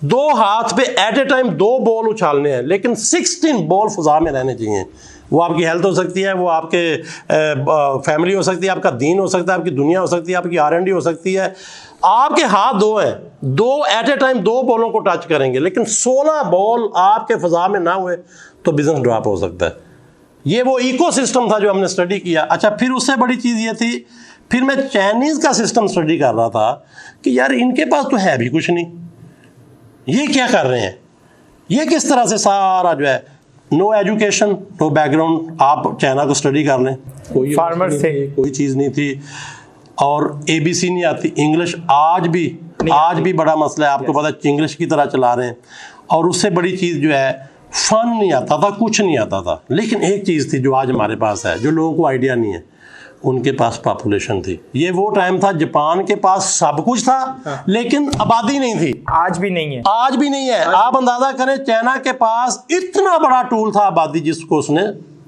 2 हाथ पे एट ए टाइम 2 बॉल उछालने हैं, लेकिन 16 बॉल फ़ज़ा में रहने चाहिए। वो आपकी हेल्थ हो सकती है, वो आपके फैमिली हो सकती है, आपका दीन हो सकता है, आपकी दुनिया हो सकती है, आपकी R&D हो सकती है। आपके हाथ 2 हैं, 2 एट ए टाइम 2 बॉलों को टच करेंगे, लेकिन 16 बॉल आपके फ़ज़ा में ना हुए तो बिजनेस ड्रॉप हो सकता है। ये वो इकोसिस्टम था जो हमने स्टडी किया। अच्छा, फिर उससे बड़ी चीज़ ये थी, फिर मैं चाइनीज़ का सिस्टम स्टडी कर रहा था कि यार इनके पास तो है भी कुछ नहीं, ये क्या कर रहे हैं, ये किस तरह से सारा जो है, नो एजुकेशन, नो बैकग्राउंड। आप चाइना को स्टडी कर लें, कोई फार्मर से कोई चीज़ नहीं थी, और ABC नहीं आती, इंग्लिश आज भी बड़ा मसला है, आपको पता है इंग्लिश की तरह चला रहे हैं। और उससे बड़ी चीज़ जो है फन नहीं आता था, कुछ नहीं आता था। लेकिन एक चीज़ थी जो आज हमारे पास है, जो लोगों को आइडिया नहीं है, उनके पास पॉपुलेशन थी। ये वो टाइम था जापान के पास सब कुछ था, हाँ। लेकिन आबादी नहीं थी। आज भी नहीं है, आज भी नहीं है। आप अंदाजा करें, चाइना के पास इतना बड़ा टूल था आबादी जिसको उसने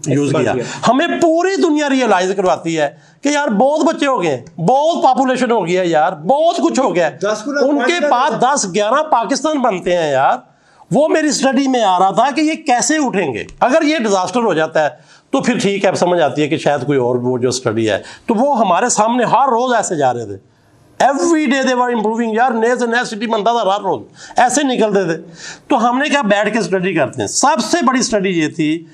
यूज किया। हमें पूरी दुनिया रियलाइज करवाती है कि यार बहुत बच्चे हो गए, बहुत पॉपुलेशन हो गया यार, बहुत कुछ हो गया। उनके पास 10-11 पाकिस्तान बनते हैं यार। वो मेरी स्टडी में आ रहा था कि ये कैसे उठेंगे। अगर ये डिजास्टर हो जाता है तो फिर ठीक है, अब समझ आती है कि शायद कोई और वो जो स्टडी है, तो वो हमारे सामने हर रोज ऐसे जा रहे थे। Every day they were improving यार, नए से नया सिटी बनता था, हर रोज ऐसे निकलते थे। तो हमने क्या बैठ के स्टडी करते हैं। सबसे बड़ी स्टडी ये थी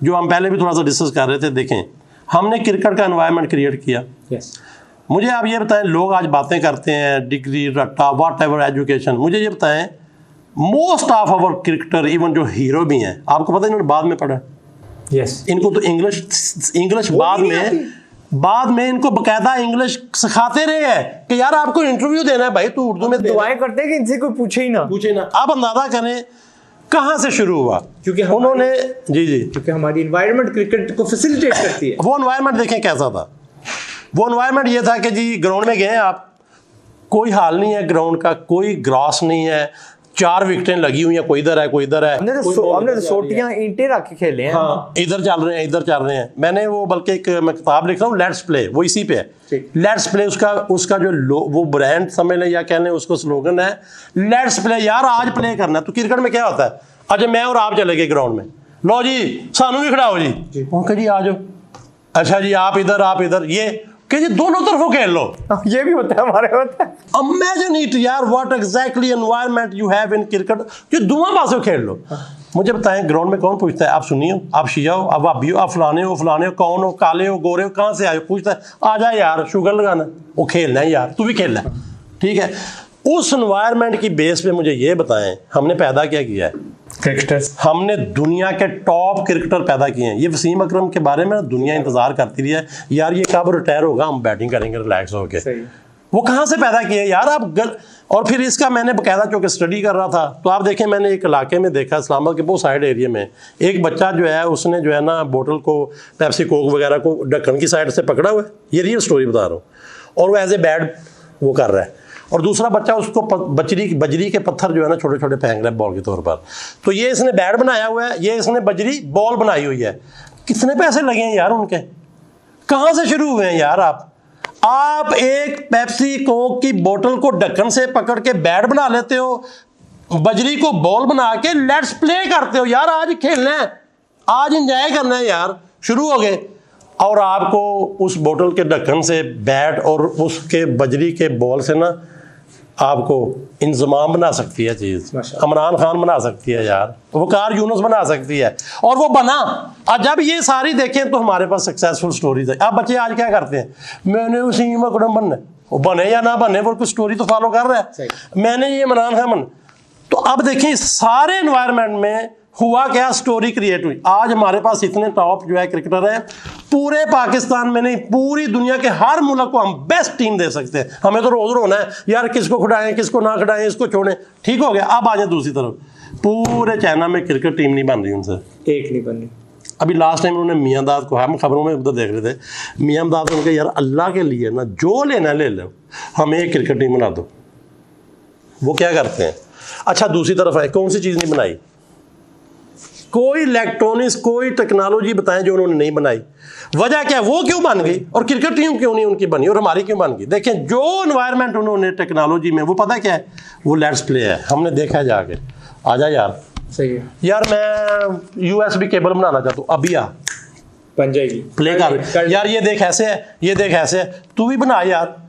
जो हम पहले भी थोड़ा सा डिस्कस कर रहे थे। देखें, हमने क्रिकेट का एनवायरनमेंट क्रिएट किया। मुझे आप ये बताएं, लोग आज बातें करते हैं डिग्री रट्टा वॉट एवर एजुकेशन, मुझे ये बताएं most of our cricketer, even जो हीरो भी हैं, आपको पता है इन्होंने बाद में पढ़ा। इनको तो इंग्लिश बाद में इनको बकायदा इंग्लिश सिखाते रहे हैं कि यार आपको इंटरव्यू देना है भाई, तू उर्दू में दुआएं करते हैं कि इनसे कोई पूछे ही ना। आप अंदाजा करें कहां से शुरू हुआ, क्योंकि उन्होंने क्योंकि हमारी एनवायरनमेंट क्रिकेट को फैसिलिटेट करती है। वो एनवायरनमेंट देखें कैसा था। वो एनवायरनमेंट ये था कि जी ग्राउंड में गए आप, कोई हाल नहीं है ग्राउंड का, कोई ग्रास नहीं है, 4 विकेटें लगी हुई हैं, कोई इधर है कोई इधर है। हमने तो सोटियां ईंटें रख के खेले हैं। हाँ, इधर चल रहे हैं। मैंने वो बल्कि एक मैं किताब लिख रहा हूँ, लेट्स प्ले, वो इसी पे है। लेट्स प्ले उसका जो वो ब्रांड समझ लें या कह लें, उसको स्लोगन है लेट्स प्ले। यार आज प्ले करना। तो क्रिकेट में क्या होता है, अच्छा मैं और आप चले गए ग्राउंड में, लो जी सानू भी खड़ाओ जी, ओके जी आ जाओ, अच्छा जी आप इधर, ये कि जी दोनों तरफों खेल लो। ये भी होता है हमारे होता है। इमेजिन इट यार, what exactly environment you have in cricket, जो दोनों पासों खेल लो। मुझे बताएं ग्राउंड में कौन पूछता है आप सुन्नी हो, आप शिया हो, आप भाभी हो, आप फलाने हो, कौन हो, काले हो, गोरे हो, कहाँ से आए हो, पूछता है आ जा यार शुगर लगाना, वो खेलना है यार, तू भी खेलना है, ठीक है। उस एनवायरनमेंट की बेस पे मुझे ये बताएं हमने पैदा क्या किया है क्रिकेटर्स। हमने दुनिया के टॉप क्रिकेटर पैदा किए हैं। ये वसीम अकरम के बारे में दुनिया इंतजार करती रही है यार, ये कब रिटायर होगा, हम बैटिंग करेंगे रिलैक्स होके। वो कहाँ से पैदा किए यार आप और फिर इसका मैंने बकायदा चूँकि स्टडी कर रहा था, तो आप देखें मैंने एक इलाके में देखा, इस्लामाबाद के बहुत साइड एरिया में, एक बच्चा जो है उसने जो है ना बोतल को, पेप्सी कोक वगैरह को ढक्कन की साइड से पकड़ा हुआ है, ये रियल स्टोरी बता रहा हूँ, और वो एज ए बैड वो कर रहा है, और दूसरा बच्चा उसको बजरी के पत्थर जो है ना छोटे छोटे फेंक रहा है बॉल के तौर पर। तो ये इसने बैट बनाया हुआ है, ये इसने बजरी बॉल बनाई हुई है। कितने पैसे लगे हैं यार उनके, कहाँ से शुरू हुए हैं यार आप एक पेप्सी कोक की बोतल को ढक्कन से पकड़ के बैट बना लेते हो, बजरी को बॉल बना के लेट्स प्ले करते हो यार, आज खेलना है, आज एंजॉय करना है यार, शुरू हो गए। और आपको उस बोतल के ढक्कन से बैट और उसके बजरी के बॉल से ना आपको इंजमाम बना सकती है चीज़, इमरान खान बना सकती है यार, वकार यूनुस बना सकती है, और वो बना। और जब ये सारी देखें तो हमारे पास सक्सेसफुल स्टोरीज है। अब बच्चे आज क्या करते हैं, मैंने वसीम अकरम बनना, वो बने या ना बने वो कुछ स्टोरी तो फॉलो कर रहा है, मैंने ये इमरान खान बनना। तो अब देखिए सारे एनवायरनमेंट में हुआ क्या, स्टोरी क्रिएट हुई। आज हमारे पास इतने टॉप जो है क्रिकेटर हैं, पूरे पाकिस्तान में नहीं पूरी दुनिया के हर मुल्क को हम बेस्ट टीम दे सकते हैं। हमें तो रोज रोना है यार, किसको खिलाएं किसको ना खिलाएं, इसको छोड़ें, ठीक हो गया। अब आ जाए दूसरी तरफ, पूरे चाइना में क्रिकेट टीम नहीं बन रही उनसे, एक नहीं बन रही। अभी लास्ट टाइम उन्होंने मियांदाद को, हम खबरों में उधर देख रहे थे, मियांदाद उनके यार अल्लाह के लिए ना जो लेना ले लो, हमें एक क्रिकेट टीम बना दो। वो क्या करते हैं, अच्छा दूसरी तरफ है कौन सी चीज़ नहीं बनाई, कोई इलेक्ट्रॉनिक्स कोई टेक्नोलॉजी बताएं जो उन्होंने नहीं बनाई। वजह क्या है, वो क्यों बन गई और क्रिकेट टीम क्यों नहीं उनकी बनी और हमारी क्यों बन गई। देखें जो एनवायरनमेंट उन्होंने टेक्नोलॉजी में, वो पता क्या है, वो लेट्स प्ले है। हमने देखा है जाके, आजा यार, सही है यार, मैं यूएसबी केबल बनाना चाहता हूँ, अभी आ बन जाएगी, प्ले कर यार, ये देख ऐसे है, ये देख ऐसे है, तू भी बना यार।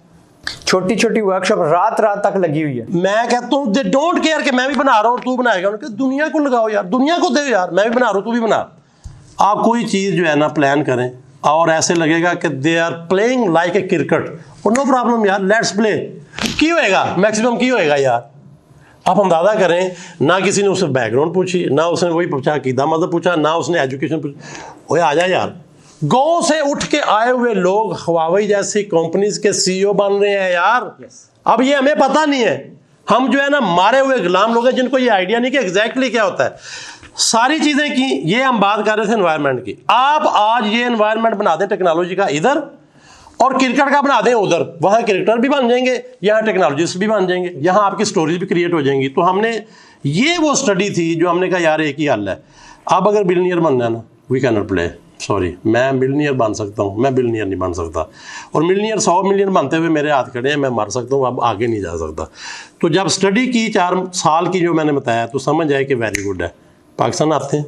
छोटी छोटी वर्कशॉप रात तक लगी हुई है। मैं कहता हूँ दे डोंट केयर कि मैं भी बना रहा हूँ तू बनाएगा, उनके दुनिया को लगाओ यार, दुनिया को दे यार, मैं भी बना रहा हूँ तू भी बना। आप कोई चीज़ जो है ना प्लान करें और ऐसे लगेगा कि they are playing like a cricket, और नो प्रॉब्लम यार, लेट्स प्ले। की होएगा मैक्सिमम की होएगा यार, आप अंदाजा करें, ना किसी ने उससे बैकग्राउंड पूछी, ना उसने वही पूछा अकीदा मज़हब पूछा, ना उसने एजुकेशन पूछी, वो आ जा यार। गांव से उठ के आए हुए लोग हवाई जैसी कंपनीज के सीईओ बन रहे हैं यार। अब ये हमें पता नहीं है, हम जो है ना मारे हुए गुलाम लोग हैं जिनको ये आइडिया नहीं कि एग्जैक्टली क्या होता है। सारी चीजें की, ये हम बात कर रहे थे एनवायरनमेंट की। आप आज ये एनवायरनमेंट बना दें टेक्नोलॉजी का इधर और क्रिकेट का बना दें उधर, वहां क्रिकेटर भी बन जाएंगे, यहाँ टेक्नोलॉजिस्ट भी बन जाएंगे, यहाँ आपकी स्टोरीज भी क्रिएट हो जाएंगी। तो हमने ये वो स्टडी थी जो हमने कहा यार एक ही हल है। अब अगर बिलियनियर बनना है ना, we can not play, sorry, मैं मिलियनियर बन सकता हूँ, मैं बिलियनियर नहीं बन सकता। और मिलियनियर 100 मिलियन बनते हुए मेरे हाथ खड़े हैं, मैं मर सकता हूँ, अब आगे नहीं जा सकता। तो जब स्टडी की 4 साल की जो मैंने बताया, तो समझ आए कि वेरी गुड है, पाकिस्तान आते हैं,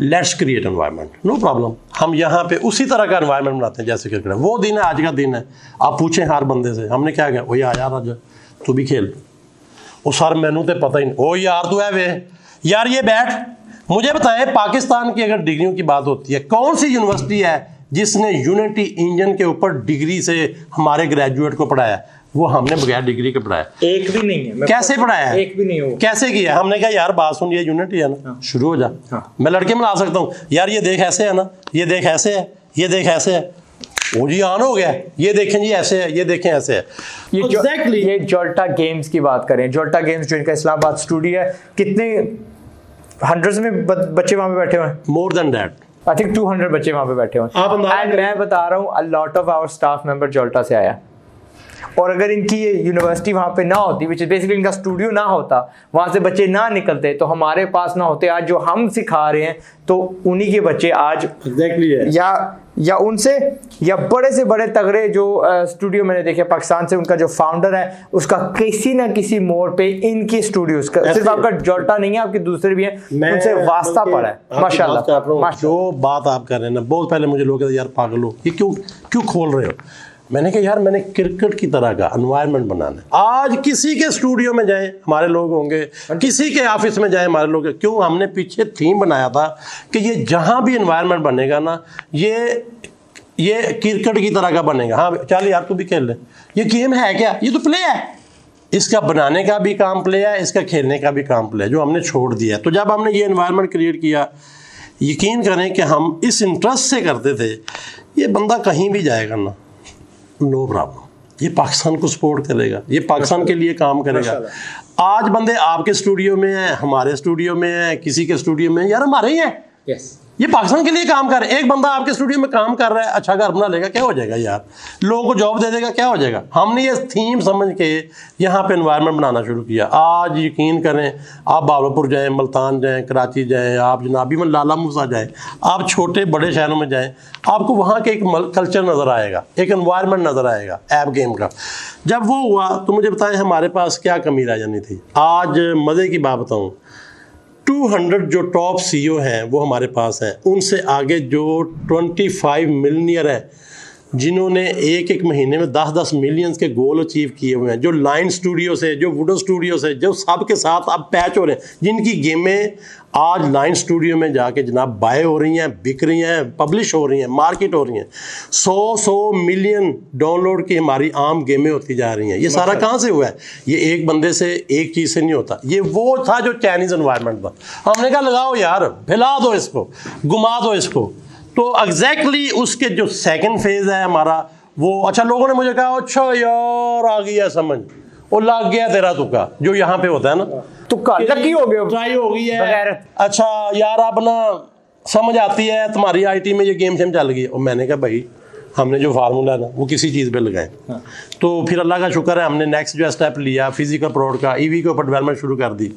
let's create environment, no problem. हम यहाँ पे उसी तरह का एनवायरनमेंट बनाते हैं जैसे क्रिकेट। वो दिन है, आज का दिन है। आप पूछें हर बंदे से, हमने क्या किया, ओ यार आज तू भी खेल, ओ सर मैनू तो पता ही नहीं, ओ यार तू है वे यार ये बैठ। मुझे बताएं, पाकिस्तान की अगर डिग्रियों की बात होती है, कौन सी यूनिवर्सिटी है जिसने यूनिटी इंजन के ऊपर डिग्री से हमारे ग्रेजुएट को पढ़ाया? वो हमने बगैर डिग्री के पढ़ाया, एक भी नहीं है। कैसे पढ़ाया है? एक भी नहीं हो। कैसे किया? हमने कहा यार बात सुन, ये यूनिटी है ना, हाँ। शुरू हो जा। हाँ। मैं लड़के मिला सकता हूँ, यार ये देख ऐसे है ना, ये देख ऐसे है, ये देख ऐसे है, वो जी ऑन हो गया, ये देखें जी ऐसे है, ये देखें ऐसे है। ये जोल्टा गेम्स की बात करें, जोल्टा गेम्स जो इनका इस्लामाबाद स्टूडियो है, कितने हंड्रेड्स में बच्चे वहां पे बैठे हुए हैं? More than that, I think 200 बच्चे वहां पे बैठे हुए हैं। एंड मैं बता रहा हूँ, a lot of our staff member जोल्टा से आया। और अगर इनकी ये यूनिवर्सिटी वहां पे ना होती, विच इज बेसिकली इनका स्टूडियो ना होता, वहां से बच्चे ना निकलते, तो हमारे पास ना होते आज जो हम सिखा रहे हैं, तो उन्हीं के बच्चे आज एग्जैक्टली है। या उनसे या बड़े से बड़े तगड़े जो स्टूडियो मैंने देखे पाकिस्तान से, उनका जो फाउंडर है उसका किसी ना किसी मोड़ पे इनके स्टूडियोज का, सिर्फ आपका जोल्टा नहीं है, आपके दूसरे भी हैं, उनसे वास्ता पड़ा है। माशाल्लाह। जो बात आप कर रहे हैं ना, बहुत पहले मुझे लोग कहते यार पागल हो, ये क्यों खोल रहे हो? मैंने कहा यार मैंने क्रिकेट की तरह का एनवायरनमेंट बनाना है। आज किसी के स्टूडियो में जाएं हमारे लोग होंगे, किसी के ऑफिस में जाएं हमारे लोग, क्यों? हमने पीछे थीम बनाया था कि ये जहां भी एनवायरनमेंट बनेगा ना, ये क्रिकेट की तरह का बनेगा। हाँ चल यार तू भी खेल ले, ये गेम है क्या? ये तो प्ले है, इसका बनाने का भी काम प्ले है, इसका खेलने का भी काम प्ले है, जो हमने छोड़ दिया। तो जब हमने ये एनवायरनमेंट क्रिएट किया, यकीन करें कि हम इस इंटरेस्ट से करते थे, ये बंदा कहीं भी जाएगा ना, नो प्रॉब्लम, ये पाकिस्तान को सपोर्ट करेगा, ये पाकिस्तान के लिए काम करेगा। आज बंदे आपके स्टूडियो में हैं, हमारे स्टूडियो में हैं, किसी के स्टूडियो में, यार हमारे ही हैं। yes. ये पाकिस्तान के लिए काम कर रहे हैं। एक बंदा आपके स्टूडियो में काम कर रहा है, अच्छा घर बना लेगा, क्या हो जाएगा यार? लोगों को जॉब दे देगा, क्या हो जाएगा? हमने ये थीम समझ के यहाँ पे एनवायरनमेंट बनाना शुरू किया। आज यकीन करें, आप बावलपुर जाएं, मुल्तान जाएं, कराची जाएं, आप जनाबी में लाला मूसा जाएं, आप छोटे बड़े शहरों में जाएं, आपको वहाँ के एक कल्चर नज़र आएगा, एक एनवायरनमेंट नज़र आएगा ऐप गेम का। जब वो हुआ तो मुझे बताएं हमारे पास क्या कमी रह जानी थी। आज मज़े की बात बताऊँ, 200 जो टॉप सीईओ हैं वो हमारे पास हैं, उनसे आगे जो 25 मिलियनियर हैं, जिन्होंने एक महीने में 10-10 मिलियंस के गोल अचीव किए हुए हैं, जो लाइन स्टूडियो से, जो वुडो स्टूडियो से, जो सब के साथ अब पैच हो रहे हैं, जिनकी गेमें आज लाइन स्टूडियो में जाके जनाब बाय हो रही हैं, बिक रही हैं, पब्लिश हो रही हैं, मार्केट हो रही हैं। 100 मिलियन डाउनलोड की हमारी आम गेमें होती जा रही हैं। ये सारा कहाँ से हुआ है? ये एक बंदे से, एक चीज़ से नहीं होता। ये वो था जो चाइनीज़ एनवायरनमेंट था। हमने कहा लगाओ यार, फैला दो इसको, घुमा दो इसको। तो एग्जैक्टली उसके जो सेकंड फेज है हमारा वो, अच्छा लोगों ने मुझे कहा अच्छा यार आ गया समझ, वो लग गया तेरा तुक्का, जो यहाँ पे होता है ना, तुक्का लकी हो गया, ट्राई हो गई है, अच्छा यार अब ना समझ आती है तुम्हारी आईटी में ये गेम शेम चल गई। और मैंने कहा भाई हमने जो फार्मूला है ना वो किसी चीज़ पे लगाए। हाँ। तो फिर अल्लाह का शुक्र है, हमने नेक्स्ट जो स्टेप लिया फिजिकल प्रोडक्ट का, ईवी के ऊपर डेवलपमेंट शुरू कर दी।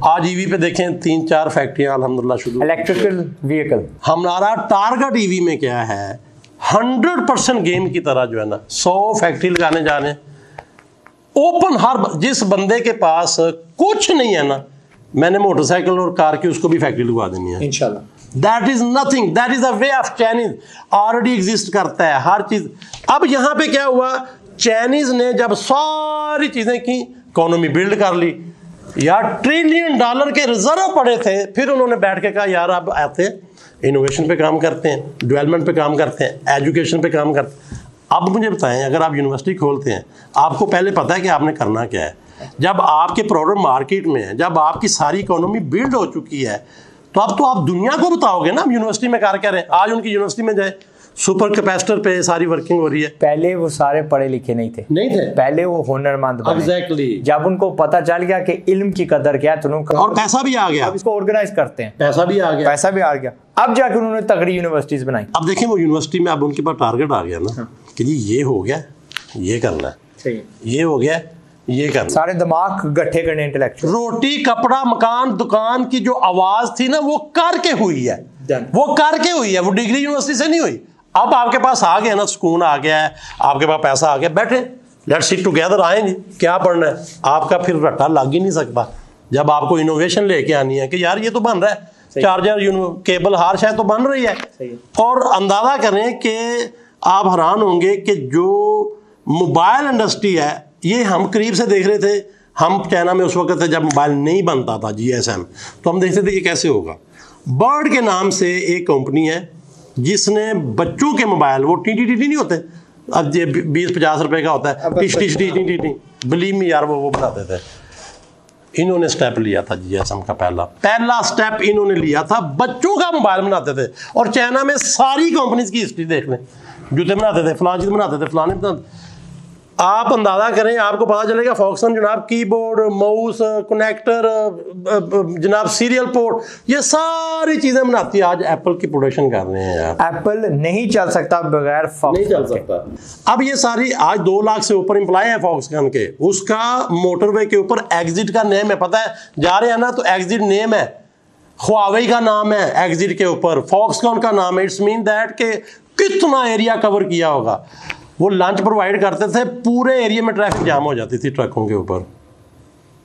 आज ईवी पे देखें 3-4 फैक्ट्रियाँ अल्हम्दुलिल्लाह शुरू, इलेक्ट्रिकल व्हीकल। हमारा टारगेट ईवी में क्या है, 100% गेम की तरह जो है ना 100 फैक्ट्री लगाने जाने, ओपन हर जिस बंदे के पास कुछ नहीं है ना, मैंने मोटरसाइकिल और कार की उसको भी फैक्ट्री लगवा देनी है इंशाल्लाह। That is nothing, that is a way of Chinese, already exist करता है हर चीज। अब यहां पे क्या हुआ, चाइनीज ने जब सारी चीजें की, इकोनॉमी बिल्ड कर ली, यार $1 ट्रिलियन के रिजर्व पड़े थे, फिर उन्होंने बैठ के कहा यार अब आते हैं इनोवेशन पे काम करते हैं, डेवलपमेंट पे काम करते हैं, एजुकेशन पे काम करते हैं। अब मुझे बताएं, अगर आप यूनिवर्सिटी खोलते हैं, आपको पहले पता है कि आपने करना क्या है। जब आपके प्रोडक्ट मार्केट में है, जब आपकी सारी इकोनॉमी बिल्ड हो चुकी है, तो अब तो आप दुनिया को बताओगे ना हम यूनिवर्सिटी में कर रहे हैं। आज उनकी यूनिवर्सिटी में जाए, सुपर कैपेसिटर पे सारी वर्किंग हो रही है। पहले वो सारे पढ़े लिखे नहीं थे, पहले वो हुनरमंद बने। एग्जैक्टली। जब उनको पता चल गया कि इल्म की कदर क्या है तो और पैसा भी आ गया, अब इसको ऑर्गेनाइज करते हैं, पैसा भी आ गया, अब जाके उन्होंने तगड़ी यूनिवर्सिटीज बनाई। अब देखें वो यूनिवर्सिटी में अब उनके पास टारगेट आ गया ना कि जी ये हो गया, ये करना है, ये हो गया, ये करना, सारे दिमाग गट्ठे करने इंटेलेक्चुअल। रोटी कपड़ा मकान दुकान की जो आवाज थी ना वो करके हुई है, वो डिग्री यूनिवर्सिटी से नहीं हुई। अब आपके पास आ गया ना, सुकून आ गया है, आपके पास पैसा आ गया, बैठे लेट्स सिट टुगेदर, आएंगे क्या पढ़ना है आपका, फिर रट्टा लग ही नहीं सकता। जब आपको इनोवेशन लेके आनी है कि यार ये तो बन रहा है, चार्जर केबल हर शायद तो बन रही है, और अंदाजा करें कि आप हैरान होंगे कि जो मोबाइल इंडस्ट्री है ये हम करीब से देख रहे थे। हम चाइना में उस वक्त थे जब मोबाइल नहीं बनता था, GSM, तो हम देखते थे ये कैसे होगा। बर्ड के नाम से एक कंपनी है जिसने बच्चों के मोबाइल, वो टी नहीं होते, अब ये 20-50 रुपए का होता है, टी बिलीव में यार, वो बनाते थे। इन्होंने स्टेप लिया था GSM का पहला स्टेप इन्होंने लिया था, बच्चों का मोबाइल बनाते थे। और चाइना में सारी कंपनीज की हिस्ट्री देख लें, जूते बनाते थे, फलानी चीज बनाते थे, फलाने बनाते, आप अंदाजा करें, आपको पता चलेगा फॉक्सन जनाब कीबोर्ड, माउस, कनेक्टर, जनाब सीरियल पोर्ट, ये सारी चीजें बनाती है। आज एप्पल की प्रोडक्शन कर रहे हैं यार, एप्पल नहीं चल सकता बगैर नहीं चल सकता। अब ये सारी आज 2 लाख से ऊपर एम्प्लॉय है फॉक्सकॉन के, उसका मोटरवे के ऊपर एग्जिट का नेम है, पता है जा रहे हैं ना तो एग्जिट नेम है, ख्वावेई का नाम है एग्जिट के ऊपर, फॉक्सकॉन का नाम है। इट्स मीन दैट के कितना एरिया कवर किया होगा। वो लंच प्रोवाइड करते थे, पूरे एरिया में ट्रैफिक जाम हो जाती थी ट्रकों के ऊपर।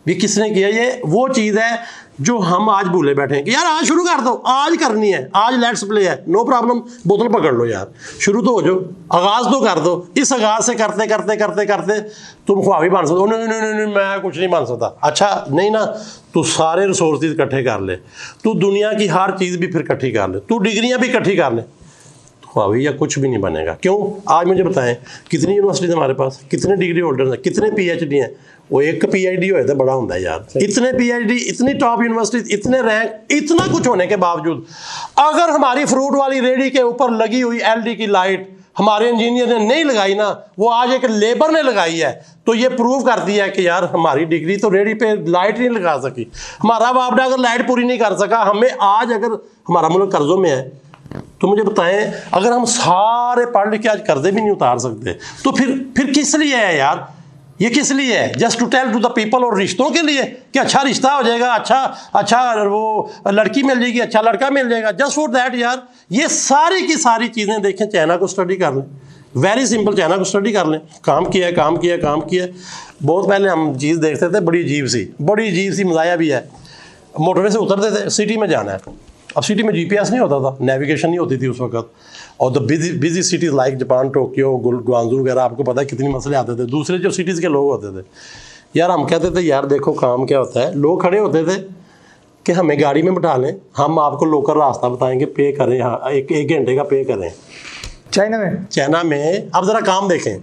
ये किसने किया? ये वो चीज़ है जो हम आज भूले बैठे हैं कि यार आज शुरू कर दो, आज करनी है, आज लेट्स प्ले है, नो प्रॉब्लम, बोतल पकड़ लो यार, शुरू तो हो जाओ, आगाज तो कर दो। इस आगाज से करते करते करते करते तुम ख्वाबी बन सकते हो। नहीं नहीं नहीं नहीं मैं कुछ नहीं बन सकता। अच्छा नहीं ना, तू सारे रिसोर्सेज इकट्ठे कर ले, तू दुनिया की हर चीज़ भी फिर इकट्ठी कर ले, तू डिग्रियाँ भी इकट्ठी कर ले, ख्वाबी या कुछ भी नहीं बनेगा। क्यों? आज मुझे बताएं कितनी यूनिवर्सिटीज हमारे पास, कितने डिग्री होल्डर्स हैं, कितने PhD हैं। वो एक PhD होए तो बड़ा होता है यार, इतने PhD, इतनी टॉप यूनिवर्सिटी, इतने रैंक, इतना कुछ होने के बावजूद अगर हमारी फ्रूट वाली रेडी के ऊपर लगी हुई LED की लाइट हमारे इंजीनियर ने नहीं लगाई ना, वो आज एक लेबर ने लगाई है, तो ये प्रूव करती है कि यार हमारी डिग्री तो रेडी पे लाइट नहीं लगा सकी, हमारा बापडा अगर लाइट पूरी नहीं कर सका, हमें आज अगर हमारा मुल्क कर्जों में है तो मुझे बताएं, अगर हम सारे पढ़ लिख के आज कर्जे भी नहीं उतार सकते तो फिर किस लिए है यार? ये किस लिए है? Just to tell to the people, और रिश्तों के लिए कि अच्छा रिश्ता हो जाएगा, अच्छा वो लड़की मिल जाएगी, अच्छा लड़का मिल जाएगा, जस्ट फॉर दैट यार। ये सारी की सारी चीज़ें देखें, चाइना को स्टडी कर लें, वेरी सिंपल, चाइना को स्टडी कर लें, काम किया है, काम किया, काम किया। बहुत पहले हम चीज़ देखते थे, बड़ी अजीब सी मज़ाया भी है, मोटरवे से उतरते थे, सिटी में जाना है। अब सिटी में GPS नहीं होता था, नेविगेशन नहीं होती थी उस वक्त, और the busy cities like Japan, Tokyo, Gwangju वगैरह, आपको पता है कितनी मसले आते थे। दूसरे जो सिटीज़ के लोग होते थे यार, हम कहते थे यार देखो काम क्या होता है, लोग खड़े होते थे कि हमें गाड़ी में बिठा लें, हम आपको लोकल रास्ता बताएंगे, पे करें, हाँ 1 घंटे का पे करें। चाइना में अब ज़रा काम देखें,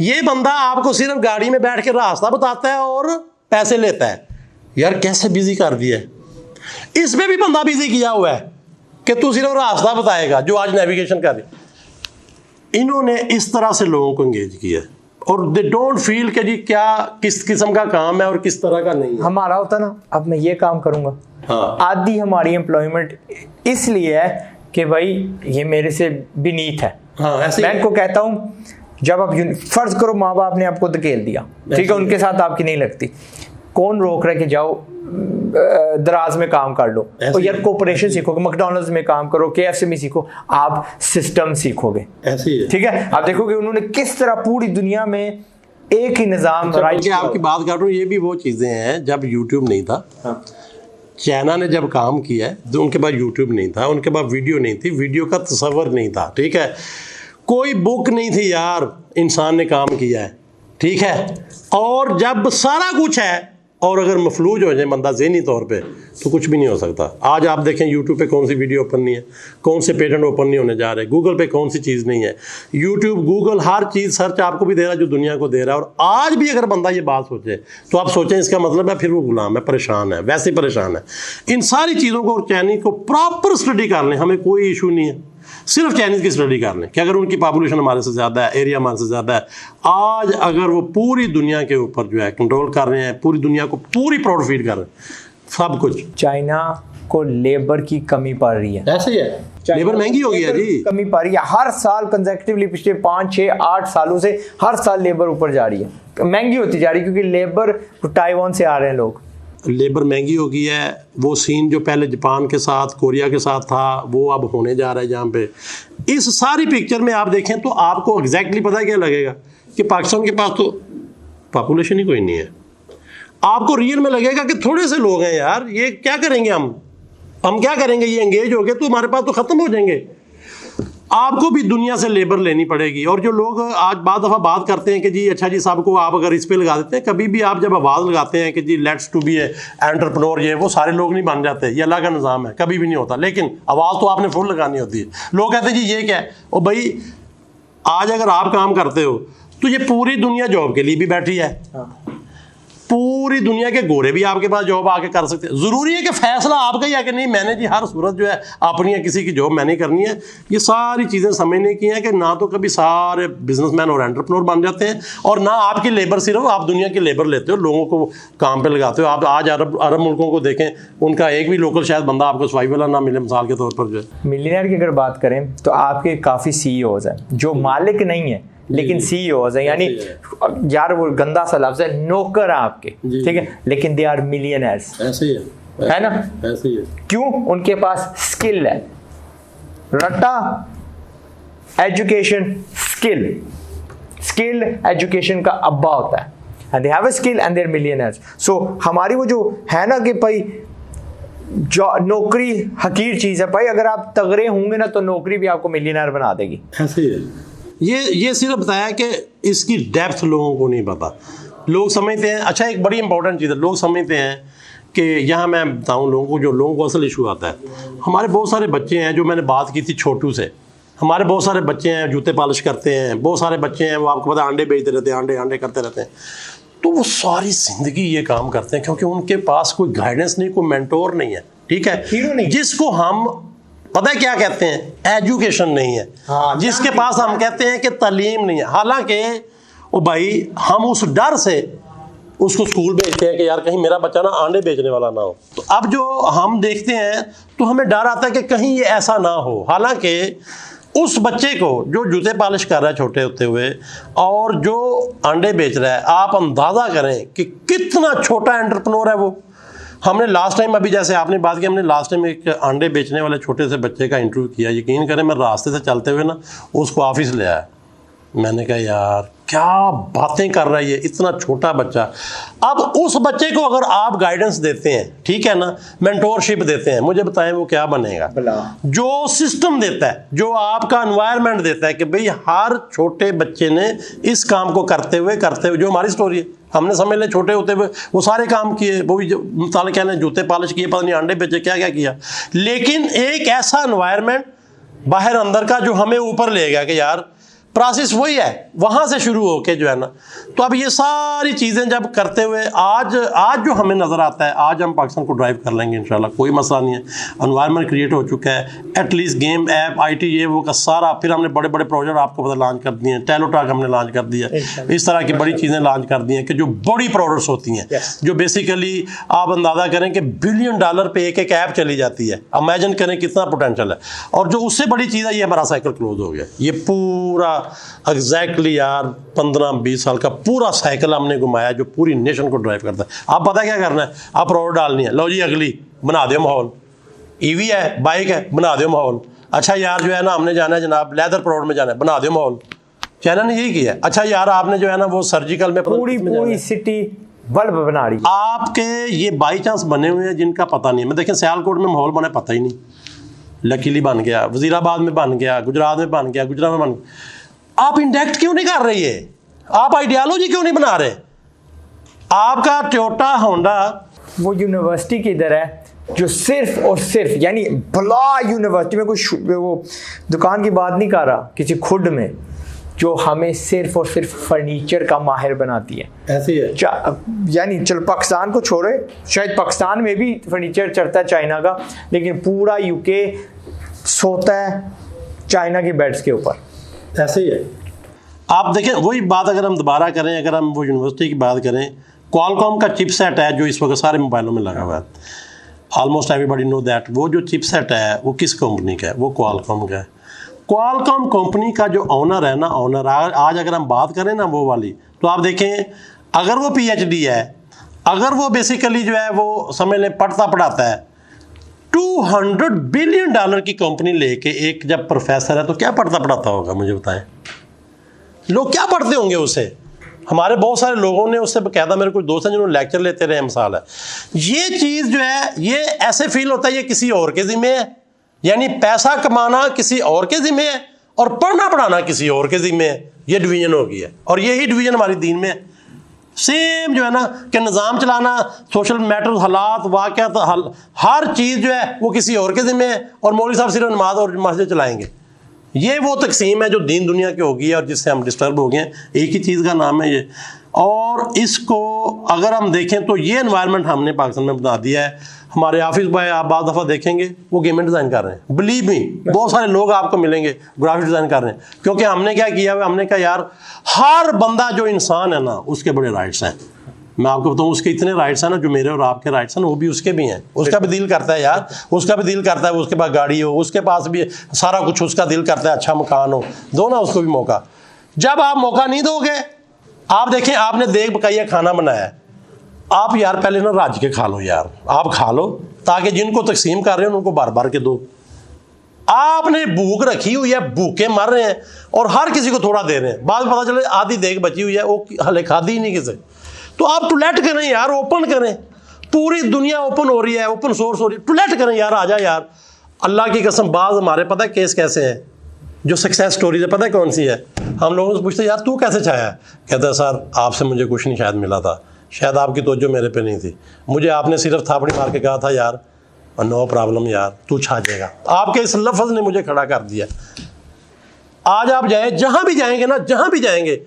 ये बंदा आपको सिर्फ गाड़ी में बैठ के रास्ता बताता है और पैसे लेता है। यार कैसे बिजी कर दिया है, इसमें भी बंदा बिजी किया हुआ है कि तू सिर्फ रास्ता बताएगा, जो आज नेविगेशन कर रही। इन्होंने इस तरह से लोगों को एंगेज किया और दे डोंट फील कि जी क्या किस किस्म का काम है और किस तरह का नहीं है। हमारा होता ना, अब मैं ये काम करूंगा, हाँ। आधी हमारी एम्प्लॉयमेंट इसलिए है कि भाई ये मेरे से बीनीथ है, हाँ, मैं इनको कहता हूँ, जब आप फर्ज करो माँ बाप ने आपको धकेल दिया, ठीक है, उनके साथ आपकी नहीं लगती, कौन रोक रहा है कि जाओ दराज में काम कर लो, और यार कोऑपरेशन सीखोगे, मैकडॉनल्ड्स में काम करो, KFC में सीखो, आप सिस्टम सीखोगे, ऐसे ही है, ठीक है। आप देखोगे उन्होंने किस तरह पूरी दुनिया में एक ही निजाम। आपकी बात कर रहा हूँ, ये भी वो चीजें हैं जब यूट्यूब नहीं था, हाँ। चाइना ने जब काम किया है तो उनके पास यूट्यूब नहीं था, उनके पास वीडियो नहीं थी, वीडियो का तस्वर नहीं था, ठीक है, कोई बुक नहीं थी यार, इंसान ने काम किया है, ठीक है। और जब सारा कुछ है और अगर मफलूज हो जाए बंदा ज़हनी तौर पे तो कुछ भी नहीं हो सकता। आज आप देखें यूट्यूब पे कौन सी वीडियो ओपन नहीं है, कौन से पेटेंट ओपन नहीं होने जा रहे, गूगल पे कौन सी चीज़ नहीं है, यूट्यूब गूगल हर चीज़ सर्च आपको भी दे रहा है जो दुनिया को दे रहा है। और आज भी अगर बंदा ये बात सोचे तो आप सोचें इसका मतलब है फिर वो गुलाम है, परेशान है, वैसे परेशान है। इन सारी चीज़ों को और चाइनीज़ को प्रॉपर स्टडी कर लें, हमें कोई इशू नहीं है। सिर्फ चाइनीज़ की स्टडी कर लें कि अगर उनकी पॉपुलेशन हमारे से ज़्यादा है, एरिया हमारे से ज़्यादा है, आज अगर वो पूरी दुनिया के ऊपर जो है कंट्रोल कर रहे हैं, पूरी दुनिया को पूरी प्रोडक्ट फीड कर रहे हैं, सब कुछ। चाइना को लेबर की कमी पड़ रही है, ऐसे ही है, लेबर महंगी हो गई है जी, कमी पड़ रही है हर साल कंसेक्यूटिवली पिछले 5, 6, 8 सालों से हर साल लेबर ऊपर जा रही है, महंगी होती जा रही है, क्योंकि लेबर ताइवान से आ रहे हैं लोग, लेबर महंगी हो गई है। वो सीन जो पहले जापान के साथ, कोरिया के साथ था, वो अब होने जा रहा है जहाँ पे। इस सारी पिक्चर में आप देखें तो आपको एग्जैक्टली पता क्या लगेगा कि पाकिस्तान के पास तो पॉपुलेशन ही कोई नहीं है। आपको रियल में लगेगा कि थोड़े से लोग हैं यार, ये क्या करेंगे, हम क्या करेंगे, ये एंगेज हो गए तो हमारे पास तो ख़त्म हो जाएंगे। आपको भी दुनिया से लेबर लेनी पड़ेगी। और जो लोग आज बाद दफ़ा बात करते हैं कि जी अच्छा जी साहब को आप अगर इस पे लगा देते हैं, कभी भी आप जब आवाज़ लगाते हैं कि जी let's to be a entrepreneur, ये वो सारे लोग नहीं बन जाते, ये अल्लाह का निज़ाम है, कभी भी नहीं होता। लेकिन आवाज़ तो आपने फुल लगानी होती है। लोग कहते हैं जी ये क्या है, और भाई आज अगर आप काम करते हो तो ये पूरी दुनिया जॉब के लिए भी बैठी है, पूरी दुनिया के गोरे भी आपके पास जॉब आके कर सकते हैं। ज़रूरी है कि फैसला आपका ही है कि नहीं मैंने जी हर सूरत जो है अपनी या किसी की जॉब मैंने करनी है। ये सारी चीज़ें समझने की हैं कि ना तो कभी सारे बिजनेसमैन और एंटरप्रेन्योर बन जाते हैं, और ना आपकी लेबर सिर्फ आप दुनिया की लेबर लेते हो, लोगों को काम पे लगाते हो। आप आज अरब मुल्कों को देखें, उनका एक भी लोकल शायद बंदा आपको सफाई वाला ना मिले, मिसाल के तौर पर जो है। मिलियनेयर की अगर बात करें तो आपके काफ़ी CEOs हैं जो मालिक नहीं है लेकिन CEOs हैं, यानी यार वो गंदा सा लफ्ज़ है, नौकर हैं आपके, ठीक है, लेकिन दे आर मिलियनेयर्स। ऐसे ही है ना, ऐसे ही है। क्यों? उनके पास स्किल है, रट्टा एजुकेशन स्किल एजुकेशन का अब्बा होता है, and they have a skill and they are millionaires. So हमारी वो जो है ना कि भाई जो नौकरी हकीर चीज़ है, भाई अगर आप तगड़े होंगे ना तो नौकरी भी आपको मिलियनेयर बना देगी। ऐसे ही है। ये सिर्फ बताया कि इसकी डेप्थ लोगों को नहीं पता। लोग समझते हैं, अच्छा एक बड़ी इंपॉर्टेंट चीज़ है, लोग समझते हैं कि यहाँ मैं बताऊँ लोगों को, जो लोगों को असल इशू आता है, हमारे बहुत सारे बच्चे हैं, जो मैंने बात की थी छोटू से, हमारे बहुत सारे बच्चे हैं जूते पॉलिश करते हैं, बहुत सारे बच्चे हैं वो आपको पता अंडे बेचते रहते हैं, अंडे करते रहते हैं। तो वो सारी ज़िंदगी ये काम करते हैं क्योंकि उनके पास कोई गाइडेंस नहीं, कोई मेंटोर नहीं है, ठीक है, जिसको हम पता है क्या कहते हैं, एजुकेशन नहीं है। हाँ, जिसके पास हम कहते हैं कि तालीम नहीं है। हालांकि ओ भाई हम उस डर से उसको स्कूल भेजते हैं कि यार कहीं मेरा बच्चा ना अंडे बेचने वाला ना हो। तो अब जो हम देखते हैं तो हमें डर आता है कि कहीं ये ऐसा ना हो। हालांकि उस बच्चे को जो जूते पॉलिश कर रहा है छोटे होते हुए और जो अंडे बेच रहा है, आप अंदाज़ा करें कि कितना छोटा एंटरप्रेन्योर है वो। हमने लास्ट टाइम, अभी जैसे आपने बात की, हमने लास्ट टाइम एक अंडे बेचने वाले छोटे से बच्चे का इंटरव्यू किया। यकीन करें मैं रास्ते से चलते हुए ना उसको ऑफिस ले आया। मैंने कहा यार क्या बातें कर रहा है ये इतना छोटा बच्चा। अब उस बच्चे को अगर आप गाइडेंस देते हैं, ठीक है ना, मेंटोरशिप देते हैं, मुझे बताएं वो क्या बनेगा। जो सिस्टम देता है, जो आपका एनवायरनमेंट देता है कि भाई हर छोटे बच्चे ने इस काम को करते हुए जो हमारी स्टोरी है, हमने समझ ले छोटे होते हुए वो सारे काम किए, वो भी मिसाल क्या ने जूते पॉलिश किए, पता नहीं अंडे बेचे, क्या क्या किया, लेकिन एक ऐसा एनवायरनमेंट बाहर अंदर का जो हमें ऊपर ले गया कि यार प्रोसेस वही है, वहाँ से शुरू होके जो है ना। तो अब ये सारी चीज़ें जब करते हुए आज जो हमें नज़र आता है, आज हम पाकिस्तान को ड्राइव कर लेंगे इंशाल्लाह, कोई मसला नहीं है। एनवायरनमेंट क्रिएट हो चुका है, एटलीस्ट गेम ऐप IT ये वो का सारा, फिर हमने बड़े बड़े प्रोजेक्ट आपको पता लॉन्च कर दिए हैं, टेलोटॉक हमने लॉन्च कर दिया, इस तरह की बड़ी चीज़ें लॉन्च कर दी हैं कि जो बड़ी प्रोडक्ट्स होती हैं, जो बेसिकली आप अंदाज़ा करें कि $1 बिलियन पे एक ऐप चली जाती है। इमेजिन करें कितना पोटेंशियल है। और जो उससे बड़ी चीज़ है, ये हमारा साइकिल क्लोज हो गया। ये पूरा एग्जैक्टली यार 15-20 साल का पूरा साइकिल हमने घुमाया जो पूरी नेशन को ड्राइव करता है। आप पता क्या करना है, आप प्रोडक्ट डालनी है, लो जी अगली बना दो माहौल, EV है, बाइक है, बना दो माहौल। अच्छा यार जो है ना हमने जाना है जनाब लेदर प्रोडक्ट में जाना है, बना दो माहौल। चाइना ने यही किया। अच्छा यार आपने जो है ना वो सर्जिकल में पूरी सिटी बल्ब बना रही। आपके ये बाई चांस बने हुए हैं जिनका पता नहीं है। मैं देखें सियालकोट में माहौल बना पता ही नहीं, लकीली बन गया, वजीराबाद में बन गया, गुजरात में बन गया, गुजरात में बन गया। आप इंडेक्ट क्यों नहीं कर रही है? आप आइडियालॉजी क्यों नहीं बना रहे? आपका टोयोटा होंडा वो यूनिवर्सिटी की इधर है जो सिर्फ और सिर्फ, यानी भला यूनिवर्सिटी में कोई वो दुकान की बात नहीं कर रहा, किसी खुड में, जो हमें सिर्फ और सिर्फ फर्नीचर का माहिर बनाती है। ऐसे ही है। यानी चल पाकिस्तान को छोड़े, शायद पाकिस्तान में भी फर्नीचर चलता है चाइना का, लेकिन पूरा UK सोता है चाइना की बेड्स के ऊपर। ऐसे ही है। आप देखें वही बात अगर हम दोबारा करें, अगर हम वो यूनिवर्सिटी की बात करें, क्वालकॉम का चिपसेट है जो इस वक्त सारे मोबाइलों में लगा हुआ है, ऑलमोस्ट एवरीबॉडी नो दैट। वो जो चिपसेट है वो किस कंपनी का है? वो क्वालकॉम का है। क्वालकॉम कंपनी का जो ऑनर है ना, ऑनर आज अगर हम बात करें ना वो वाली, तो आप देखें अगर वो PhD है, अगर वो बेसिकली जो है वो समझ लें पढ़ता पढ़ाता है, $200 बिलियन की कंपनी लेके एक जब प्रोफेसर है तो क्या पढ़ता पढ़ाता होगा? मुझे बताएं, लोग क्या पढ़ते होंगे उससे? हमारे बहुत सारे लोगों ने उससे बकायदा, मेरे कुछ दोस्त हैं जिन्होंने लेक्चर लेते रहे, मिसाल है। ये चीज़ जो है ये ऐसे फील होता है ये किसी और के ज़िम्मे है, यानी पैसा कमाना किसी और के ज़िम्मे है और पढ़ना पढ़ाना किसी और के ज़िम्मे है। ये डिवीज़न हो गई है और यही डिवीज़न हमारी दीन में है। सेम जो है ना कि निज़ाम चलाना, सोशल मैटर्स, हालात, वाक़यात, हर चीज़ जो है वो किसी और के ज़िम्मे है और मौलवी साहब सिर्फ नमाज और मस्जिद चलाएंगे। ये वो तकसीम है जो दीन दुनिया की हो गई है और जिससे हम डिस्टर्ब हो गए हैं। एक ही चीज़ का नाम है ये। और इसको अगर हम देखें तो ये एनवायरनमेंट हमने पाकिस्तान में बना दिया है। हमारे ऑफिस बॉय आप बाद दफ़ा देखेंगे वो गेम डिज़ाइन कर रहे हैं, बिलीव मी, बहुत सारे लोग आपको मिलेंगे ग्राफिक डिज़ाइन कर रहे हैं। क्योंकि हमने क्या किया है, हमने कहा यार हर बंदा जो इंसान है ना उसके बड़े राइट्स हैं। मैं आपको बताऊँ उसके इतने राइट्स हैं ना, जो मेरे और आपके राइट्स हैं वो भी उसके भी हैं। उसका भी दिल करता है यार, उसका भी दिल करता है उसके पास गाड़ी हो, उसके पास भी सारा कुछ उसका दिल करता है, अच्छा मकान हो, दो ना उसको भी मौका। जब आप मौका नहीं दोगे, आप देखें आपने देख पकाइया खाना बनाया है, आप यार पहले ना राज के खा लो यार, आप खा लो ताकि जिनको तकसीम कर रहे हैं उनको बार बार के दो। आपने भूख रखी हुई है, भूखे मर रहे हैं और हर किसी को थोड़ा दे रहे हैं, बाद में पता चले आधी देख बची हुई है वो हले खादी ही नहीं किसी। तो आप टुलेट करें यार, ओपन करें, पूरी दुनिया ओपन हो रही है, ओपन सोर्स हो रही है, टुलेट करें यार, आजा यार। अल्लाह की कसम बाज हमारे पता है केस कैसे है, जो सक्सेस स्टोरीज है पता है कौन सी है? हम लोगों से पूछते यार तू कैसे छाया है? कहता है सर आपसे मुझे कुछ नहीं शायद मिला था, शायद आपकी तवज्जो मेरे पे नहीं थी, मुझे आपने सिर्फ थापड़ी मार के कहा था यार नो प्रॉब्लम यार तू छा जाएगा। आपके इस लफ्ज़ ने मुझे खड़ा कर दिया। आज आप जाए जहां भी जाएंगे ना, जहां भी जाएंगे,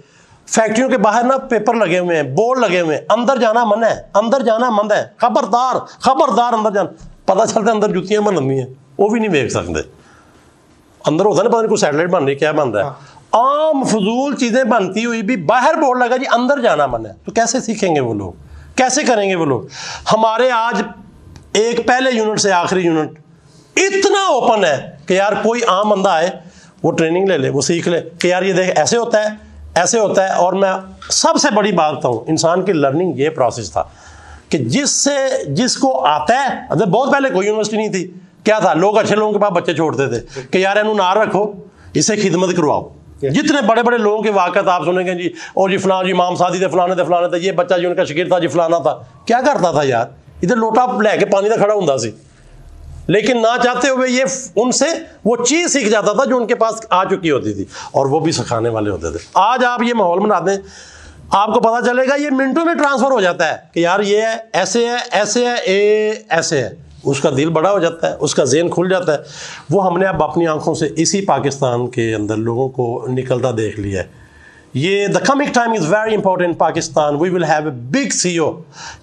फैक्ट्रियों के बाहर ना पेपर लगे हुए हैं, बोर्ड लगे हुए हैं, अंदर जाना मन है, अंदर जाना मन है, खबरदार खबरदार अंदर जाना। पता चलता है अंदर जुतियां बननी है, वो भी नहीं देख सकते। अंदर होता है ना, पता नहीं कोई सैटेलाइट बन रही क्या बन रहा है, आम फजूल चीज़ें बनती हुई भी बाहर बोर्ड लगा जी अंदर जाना मन है। तो कैसे सीखेंगे वो लोग, कैसे करेंगे वो लोग? हमारे आज एक पहले यूनिट से आखिरी यूनिट इतना ओपन है कि यार कोई आम बंदा आए वो ट्रेनिंग ले ले, वो सीख ले कि यार ये देख ऐसे होता है, ऐसे होता है। और मैं सबसे बड़ी बात बताऊँ, इंसान की लर्निंग ये प्रोसेस था कि जिसको आता है, बहुत पहले कोई यूनिवर्सिटी नहीं थी, क्या था, लोग अच्छे लोगों के पास बच्चे छोड़ते थे कि यार इन्हों ना रखो, इसे खिदमत करवाओ। जितने बड़े बड़े लोगों के वाक़त आप सुनेंगे जी, और जी फलां जी इमाम सादी थे, फलाने थे, ये बच्चा जी उनका शकीर था जी, फलाना था। क्या करता था यार, इधर लोटा लैके पानी का खड़ा होता सी, लेकिन ना चाहते हुए ये उनसे वो चीज़ सीख जाता था जो उनके पास आ चुकी होती थी, और वो भी सिखाने वाले होते थे। आज आप ये माहौल बना दें, आपको पता चलेगा ये मिनटों में ट्रांसफ़र हो जाता है कि यार ये है, ऐसे है, ऐसे है, ऐसे है। उसका दिल बड़ा हो जाता है, उसका ज़हन खुल जाता है। वो हमने अब अपनी आंखों से इसी पाकिस्तान के अंदर लोगों को निकलता देख लिया है। ये the coming time is very important Pakistan. We will have a big CEO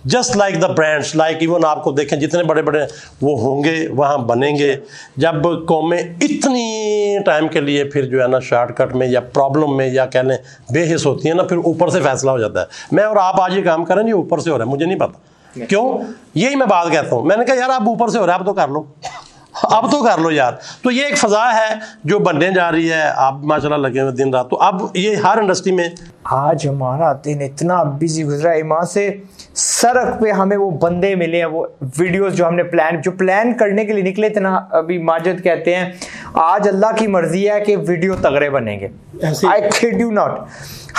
just like the brands, like even आपको देखें जितने बड़े बड़े वो होंगे वहाँ बनेंगे। जब कौमें इतनी टाइम के लिए फिर जो है ना शॉर्टकट में या प्रॉब्लम में या कह लें बेहिस होती है ना, फिर ऊपर से फैसला हो जाता है। मैं और आप आज ये काम करें, ये ऊपर से हो रहा है, मुझे नहीं पता क्यों, यही मैं बात कहता हूँ। मैंने कहा यार आप ऊपर से हो रहा है, अब तो कर लो, अब तो कर लो यार। तो ये एक फ़ज़ा है जो बनने जा रही है, आप माशाल्लाह लगे हुए दिन रात। तो अब ये हर इंडस्ट्री में आज हमारा दिन इतना बिजी गुजरा है, वहाँ से सड़क पे हमें वो बंदे मिले हैं, वो वीडियोस जो हमने प्लान करने के लिए निकले थे ना, अभी माजिद कहते हैं आज अल्लाह की मर्जी है कि वीडियो तगड़े बनेंगे। आई किड यू नॉट,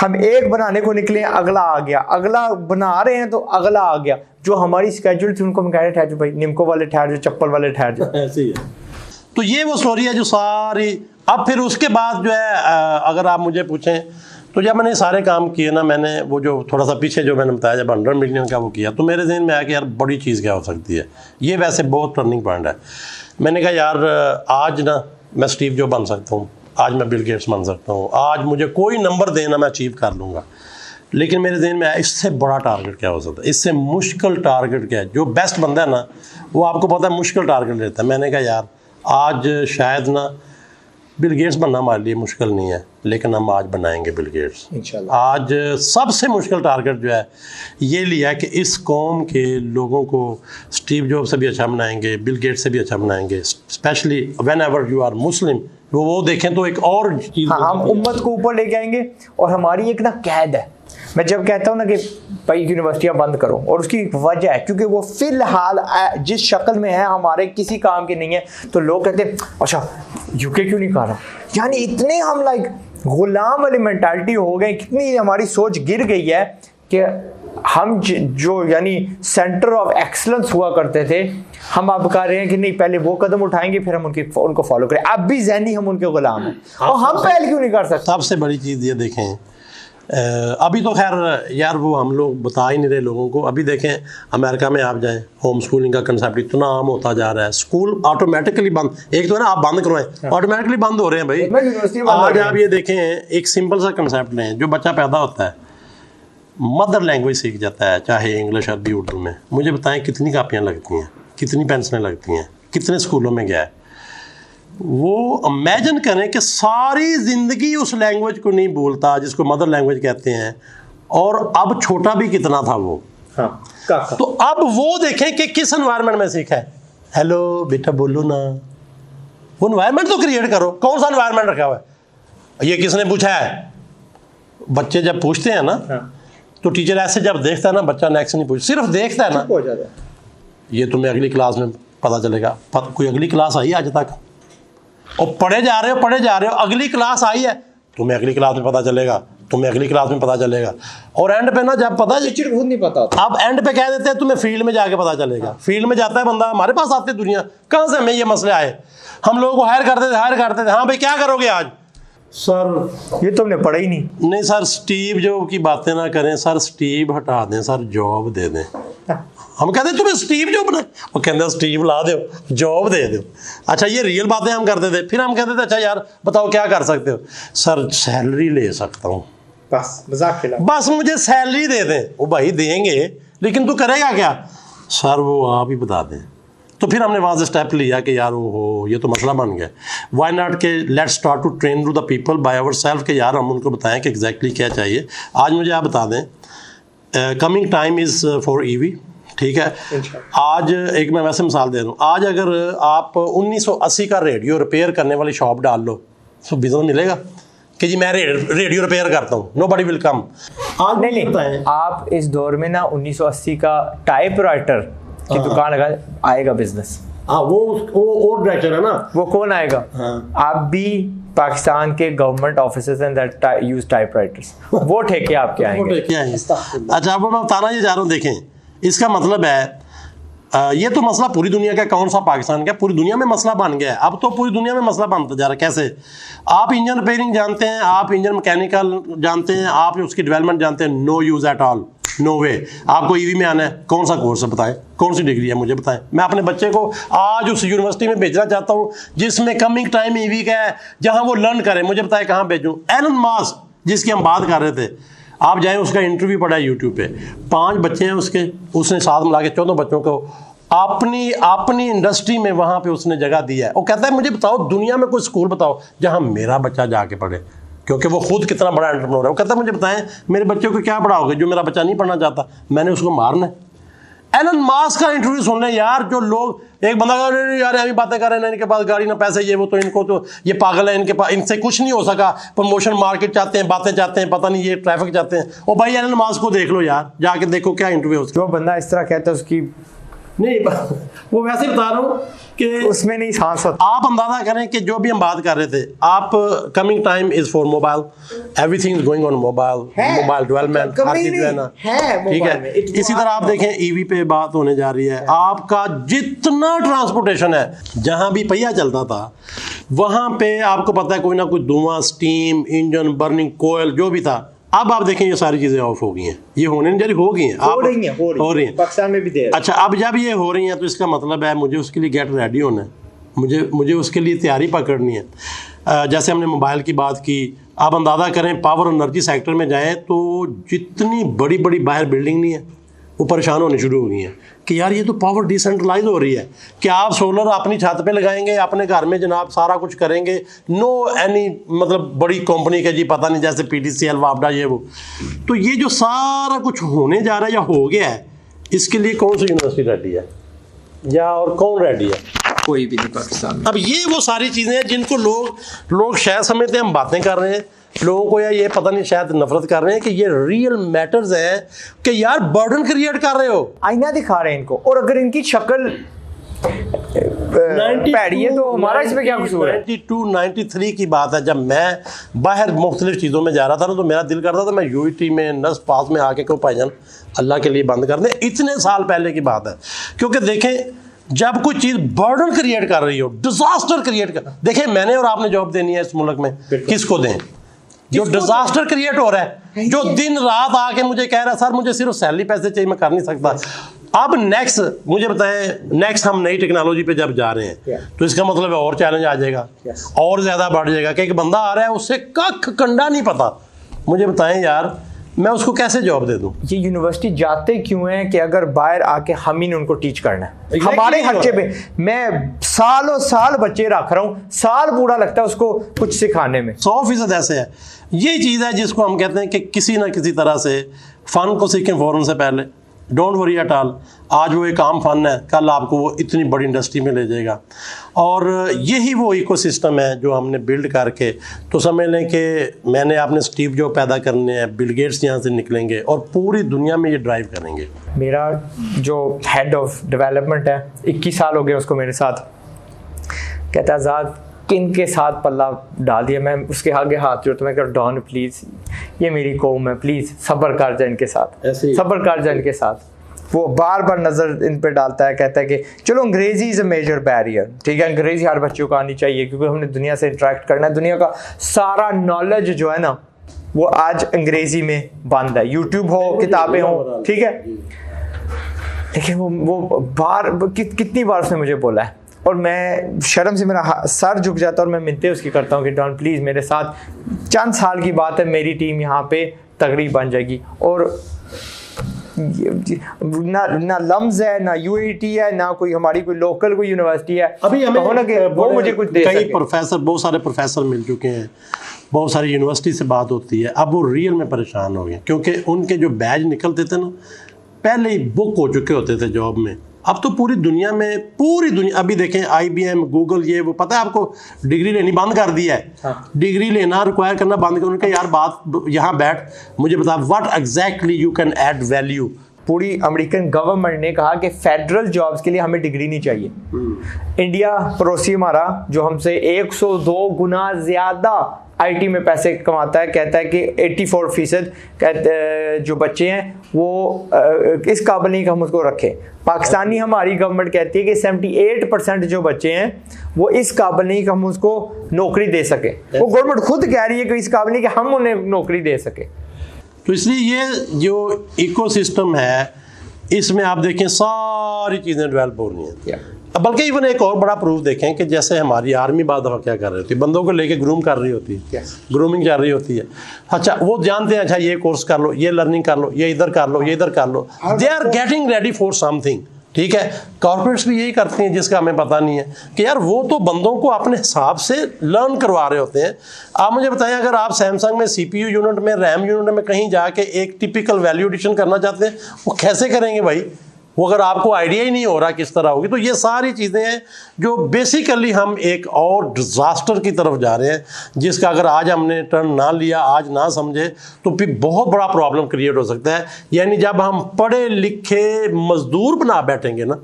हम एक बनाने को निकले, अगला आ गया, अगला बना रहे हैं तो अगला आ गया। जो हमारी स्केड्यूल थी उनको हम कह रहे ठहर जाओ भाई, निमको वाले ठहर जाओ, चप्पल वाले ठहर जाओ। ऐसे ही है। तो ये वो स्टोरी है जो सारी। अब फिर उसके बाद जो है अगर आप मुझे पूछें तो जब मैंने सारे काम किए ना, मैंने वो जो थोड़ा सा पीछे जो मैंने बताया जब 100 मिलियन का वो किया, तो मेरे जहन में आया कि यार बड़ी चीज़ क्या हो सकती है। ये वैसे बहुत टर्निंग पॉइंट है। मैंने कहा यार आज ना मैं स्टीव जॉब बन सकता हूँ, आज मैं बिल गेट्स बन सकता हूँ, आज मुझे कोई नंबर देना मैं अचीव कर लूँगा। लेकिन मेरे जहन में आया इससे बड़ा टारगेट क्या हो सकता है, इससे मुश्किल टारगेट क्या है। जो बेस्ट बंदा है ना वो आपको पता है मुश्किल टारगेट लेता है। मैंने कहा यार आज शायद ना बिल गेट्स बनना हमारे लिए मुश्किल नहीं है, लेकिन हम आज बनाएंगे बिल गेट्स इंशाल्लाह। आज सबसे मुश्किल टारगेट जो है ये लिया कि इस कौम के लोगों को स्टीव जॉब्स से भी अच्छा बनाएंगे, बिल गेट्स से भी अच्छा बनाएंगे, especially whenever you are Muslim. वो देखें तो एक और चीज़, हाँ, हम उम्मत को ऊपर लेके आएंगे। और हमारी एक ना कैद है, मैं जब कहता हूँ ना कि भाई यूनिवर्सिटियाँ बंद करो, और उसकी एक वजह है क्योंकि वो फिलहाल जिस शक्ल में है हमारे किसी काम की नहीं है, तो लोग कहते हैं अच्छा यूके क्यों नहीं कर रहा। यानी इतने हम लाइक गुलाम वाली मेंटालिटी हो गए, कितनी हमारी सोच गिर गई है कि हम जो यानी सेंटर ऑफ एक्सलेंस हुआ करते थे, हम अब कह रहे हैं कि नहीं पहले वो कदम उठाएंगे फिर हम उनको फॉलो करें। अब भी ज़हनी हम उनके गुलाम हैं, और हम पहले क्यों नहीं कर सकते। सबसे बड़ी चीज़ ये देखें, अभी तो खैर यार वो हम लोग बता ही नहीं रहे लोगों को। अभी देखें अमेरिका में आप जाएं, होम स्कूलिंग का कंसेप्ट इतना आम होता जा रहा है, स्कूल ऑटोमेटिकली बंद, एक तो है ना आप बंद करवाएं, ऑटोमेटिकली बंद हो रहे हैं भाई। आज आप ये देखें, एक सिंपल सा कंसेप्ट लें, जो बच्चा पैदा होता है मदर लैंग्वेज सीख जाता है, चाहे इंग्लिश अरबी उर्दू में, मुझे बताएं कितनी कापियाँ लगती हैं, कितनी पेंसिलें लगती हैं, कितने स्कूलों में गया है वो। इमेजिन करें कि सारी ज़िंदगी उस लैंग्वेज को नहीं बोलता जिसको मदर लैंग्वेज कहते हैं, और अब छोटा भी कितना था वो। हाँ, तो अब वो देखें कि किस एनवायरनमेंट में सीखा है। हेलो बेटा बोलो ना, वो एनवायरनमेंट तो क्रिएट करो। कौन सा एनवायरनमेंट रखा हुआ है, ये किसने पूछा है। बच्चे जब पूछते हैं ना, हाँ, तो टीचर ऐसे जब देखता है ना, बच्चा नेक्स्ट नहीं पूछ, सिर्फ देखता है ना, हो जाता है। ये तुम्हें अगली क्लास में पता चलेगा। कोई अगली क्लास आई है आज तक, और पढ़े जा रहे हो, अगली क्लास आई है, तुम्हें अगली क्लास में पता चलेगा, तुम्हें अगली क्लास में पता चलेगा। और एंड पे ना जब पता, टीचर खुद नहीं पता होता, अब एंड पे कह देते हैं तुम्हें फील्ड में जाके पता चलेगा। फील्ड में जाता है बंदा, हमारे पास आते दुनिया, कहाँ से हमें ये मसले आए। हम लोगों को हायर करते थे, हाँ भाई क्या करोगे आज, सर ये तुमने पढ़ा ही नहीं सर स्टीव जॉब की बातें ना करें सर, स्टीव हटा दें सर, जॉब दे दें। हम कहते तुम्हें स्टीव जॉब ना, वो कहते स्टीव ला दो, जॉब दे दो। अच्छा ये रियल बातें हम करते थे। फिर हम कहते थे अच्छा यार बताओ क्या कर सकते हो, सर सैलरी ले सकता हूँ, बस मजाक खिला, बस मुझे सैलरी दे दें। वो भाई देंगे लेकिन तू करेगा क्या, सर वो आप ही बता दें। तो फिर हमने वहाँ से स्टेप लिया कि यार वो ये तो मसला बन गया, वाई नॉट के let's start to train to the people by our self, के यार हम उनको बताएं कि एग्जैक्टली क्या चाहिए। आज मुझे आप बता दें, coming time is for EV, ठीक है। आज एक मैं वैसे मिसाल दे दूँ, आज अगर आप 1980 का रेडियो रिपेयर करने वाली शॉप डाल लो तो बिजनेस मिलेगा कि जी मैं रेडियो रिपेयर करता हूँ, नोबडी विल कम। आज नहीं, आप इस दौर में ना 1980 का टाइपराइटर की दुकान लगा, आएगा बिजनेस। हाँ वो डायरेक्टर है ना, वो कौन आएगा। हाँ। आप भी पाकिस्तान के government officers and that use typewriters, वो ठेके आपके आएंगे। अच्छा अब मैं बताना ये जा रहा हूँ, देखें इसका मतलब है ये तो मसला पूरी दुनिया का, कौन सा पाकिस्तान का, पूरी दुनिया में मसला बन गया है। अब तो पूरी दुनिया में मसला बनता जा रहा है। कैसे, आप इंजन रिपेयरिंग जानते हैं, आप इंजन मैकेनिकल जानते हैं, आप उसकी डेवलपमेंट जानते हैं, no use at all, no way. आपको ईवी में आना है, कौन सा कोर्स है बताएं, कौन सी डिग्री है मुझे बताएं। मैं अपने बच्चे को आज उस यूनिवर्सिटी में भेजना चाहता हूँ जिसमें कमिंग टाइम ईवी का है, जहाँ वो लर्न करे, मुझे बताएं कहाँ भेजूँ। एलन मास्क जिसकी हम बात कर रहे थे, आप जाएं उसका इंटरव्यू पड़ा है यूट्यूब पे, 5 बच्चे हैं उसके, उसने साथ मिला के 14 बच्चों को अपनी इंडस्ट्री में वहाँ पे उसने जगह दी है। वो कहता है मुझे बताओ दुनिया में कोई स्कूल बताओ जहाँ मेरा बच्चा जाके पढ़े, क्योंकि वो खुद कितना बड़ा एंटरप्रेन्योर है। वो कहता है मुझे बताएं मेरे बच्चे को क्या पढ़ाओगे जो मेरा बच्चा नहीं पढ़ना चाहता, मैंने उसको मारना है। एलन मास्क का इंटरव्यू सुन लें यार, जो लोग, एक बंदा कह रहे यार अभी बातें कर रहे हैं, इनके पास गाड़ी ना पैसे, ये वो, तो इनको तो ये पागल है, इनके पास इनसे कुछ नहीं हो सका, प्रमोशन मार्केट चाहते हैं, बातें चाहते हैं, पता नहीं ये ट्रैफिक चाहते हैं। ओ भाई एलन मास्क को देख लो यार, जाके देखो क्या इंटरव्यू। जो बंदा इस तरह कहता है उसकी नहीं वो वैसे ही बता रहा हूँ कि उसमें नहीं सांस होता। आप अंदाजा करें कि जो भी हम बात कर रहे थे, आप coming time is for mobile, everything is going on mobile, mobile development हर चीज है ना, ठीक है। इसी तरह आप देखें ईवी पे बात होने जा रही है। आपका जितना ट्रांसपोर्टेशन है, जहां भी पहिया चलता था वहां पे आपको पता है कोई ना कोई धुआं, स्टीम, इंजन, बर्निंग कोयल जो भी था। अब आप देखें ये सारी चीज़ें ऑफ हो गई हैं, ये होने नहीं जा रही, हो गई हैं, हो रही हैं पाकिस्तान में भी देर। अच्छा अब जब ये हो रही हैं तो इसका मतलब है मुझे उसके लिए गेट रेडी होना है, मुझे उसके लिए तैयारी पकड़नी है। जैसे हमने मोबाइल की बात की, आप अंदाज़ा करें पावर एनर्जी सेक्टर में जाएं तो जितनी बड़ी बड़ी बाहर बिल्डिंग नहीं है, वो परेशान होने शुरू हो गई हैं कि यार ये तो पावर डिसेंट्रलाइज हो रही है कि आप सोलर अपनी छत पे लगाएंगे, अपने घर में जनाब सारा कुछ करेंगे, नो एनी मतलब बड़ी कंपनी के जी पता नहीं जैसे PTCL वापडा ये वो। तो ये जो सारा कुछ होने जा रहा है या हो गया है, इसके लिए कौन सी यूनिवर्सिटी रेडी है या और कौन रेडी है? कोई भी नहीं पाकिस्तान में। अब ये वो सारी चीज़ें हैं जिनको लोग शायद समझते हैं हम बातें कर रहे हैं, लोगों को या ये पता नहीं शायद नफरत कर रहे हैं कि ये रियल मैटर्स है कि यार बर्डन क्रिएट कर रहे हो, आईना दिखा रहे हैं इनको। और अगर इनकी शक्ल पैड़ी है तो हमारा इसमें क्या कसूर है? 92-93 की बात है, जब मैं बाहर मुख्तलिफ चीज़ों में जा रहा था ना, तो मेरा दिल करता था मैं UET में नस पास में आके कहूँ भाईजान अल्लाह के लिए बंद कर दें। इतने साल पहले की बात है। क्योंकि देखें जब कोई चीज़ बर्डन क्रिएट कर रही हो, डिजास्टर क्रिएट कर, देखें मैंने और आपने जॉब देनी है इस मुल्क में, किसको दें? जो डिजास्टर क्रिएट हो रहा है, जो दिन रात आके मुझे कह रहा है सर मुझे सिर्फ सैलरी पैसे चाहिए, मैं कर नहीं सकता। अब नेक्स्ट मुझे बताएं, नेक्स्ट हम नई टेक्नोलॉजी पे जब जा रहे हैं तो इसका मतलब है और चैलेंज आ जाएगा, और ज़्यादा बढ़ जाएगा कि एक बंदा आ रहा है उससे कख कंडा नहीं पता। मुझे बताएं यार मैं उसको कैसे जॉब दे दूं? ये यूनिवर्सिटी जाते क्यों हैं कि अगर बाहर आके हम ही ने उनको टीच करना है हमारे खर्चे पे। मैं सालों साल बच्चे रख रहा हूँ, साल पूरा लगता है उसको कुछ सिखाने में। 100% ऐसे है। ये चीज़ है जिसको हम कहते हैं कि किसी ना किसी तरह से फ़न को सीखें फ़ौरन से पहले, डोंट वरी एट ऑल। आज वो एक आम फन है, कल आपको वो इतनी बड़ी इंडस्ट्री में ले जाएगा। और यही वो इकोसिस्टम है जो हमने बिल्ड करके, तो समझ लें कि मैंने आपने स्टीव जॉब पैदा करने हैं, बिल गेट्स यहाँ से निकलेंगे और पूरी दुनिया में ये ड्राइव करेंगे। मेरा जो हेड ऑफ डेवलपमेंट है 21 साल हो गए उसको मेरे साथ, कहता है आज़ाद किन के साथ पल्ला डाल दिया। मैं उसके आगे हाथ जोड़ता, मैं कहता डॉन प्लीज़ ये मेरी कौम है, प्लीज़ सब्र कर जा इनके साथ, सब्र कर जा इनके साथ। वो बार बार नज़र इन पे डालता है, कहता है कि चलो अंग्रेज़ी इज़ अ मेजर बैरियर, ठीक है अंग्रेज़ी हर बच्चों को आनी चाहिए क्योंकि हमने दुनिया से इंटरेक्ट करना है। दुनिया का सारा नॉलेज जो है ना वो आज अंग्रेज़ी में बंद है, यूट्यूब हो, किताबें हो, ठीक है। लेकिन वो बार कितनी बार उसने मुझे बोला है और मैं शर्म से मेरा सर झुक जाता है और मैं मिन्नतें उसकी करता हूँ कि डॉन प्लीज़ मेरे साथ, चंद साल की बात है मेरी टीम यहाँ पे तगड़ी बन जाएगी। और ना लम्स है, ना UAT है, ना कोई हमारी कोई लोकल कोई यूनिवर्सिटी है। अभी हमें वो मुझे कुछ दे कई प्रोफेसर, बहुत सारे प्रोफेसर मिल चुके हैं, बहुत सारी यूनिवर्सिटी से बात होती है। अब वो रियल में परेशान हो गए क्योंकि उनके जो बैच निकलते थे ना पहले ही बुक हो चुके होते थे जॉब में। अब तो पूरी दुनिया अभी देखें IBM, गूगल, ये वो, पता है आपको डिग्री लेनी बंद कर दिया है। हाँ। डिग्री लेना रिक्वायर करना बंद कर, उनका यार बात यहाँ बैठ मुझे बता what exactly you can add value. पूरी अमेरिकन गवर्नमेंट ने कहा कि फेडरल जॉब्स के लिए हमें डिग्री नहीं चाहिए। इंडिया पड़ोसी हमारा जो हमसे 102 गुना ज़्यादा IT में पैसे कमाता है, कहता है कि 84% जो बच्चे हैं वो इस काबिल नहीं कि हम उसको रखें। पाकिस्तानी हमारी गवर्नमेंट कहती है कि 78% जो बच्चे हैं वो इस काबिल नहीं कि हम उसको नौकरी दे सकें। वो गवर्नमेंट खुद कह रही है कि इस काबिल नहीं कि हम उन्हें नौकरी दे सकें। तो इसलिए ये जो इकोसिस्टम है इसमें आप देखें सारी चीज़ें डेवलप हो रही हैं। बल्कि इवन एक और बड़ा प्रूफ देखें कि जैसे हमारी आर्मी बाद दफ़ा क्या कर रही होती है, बंदों को लेके ग्रूम कर रही होती है, ग्रूमिंग चल रही होती है। अच्छा वो जानते हैं, अच्छा ये कोर्स कर लो, ये लर्निंग कर लो, ये इधर कर लो, ये इधर कर लो, they are getting ready for something. ठीक है, कॉर्पोरेट्स भी यही करते हैं जिसका हमें पता नहीं है कि यार वो तो बंदों को अपने हिसाब से लर्न करवा रहे होते हैं। आप मुझे बताएं अगर आप सैमसंग में CPU यूनिट में, रैम यूनिट में कहीं जाके एक टिपिकल वैल्यू एडिशन करना चाहते हैं, वो कैसे करेंगे भाई? वो अगर आपको आइडिया ही नहीं हो रहा किस तरह होगी। तो ये सारी चीज़ें हैं जो बेसिकली हम एक और डिज़ास्टर की तरफ जा रहे हैं जिसका अगर आज हमने टर्न ना लिया, आज ना समझे तो फिर बहुत बड़ा प्रॉब्लम क्रिएट हो सकता है। यानी जब हम पढ़े लिखे मजदूर बना बैठेंगे ना,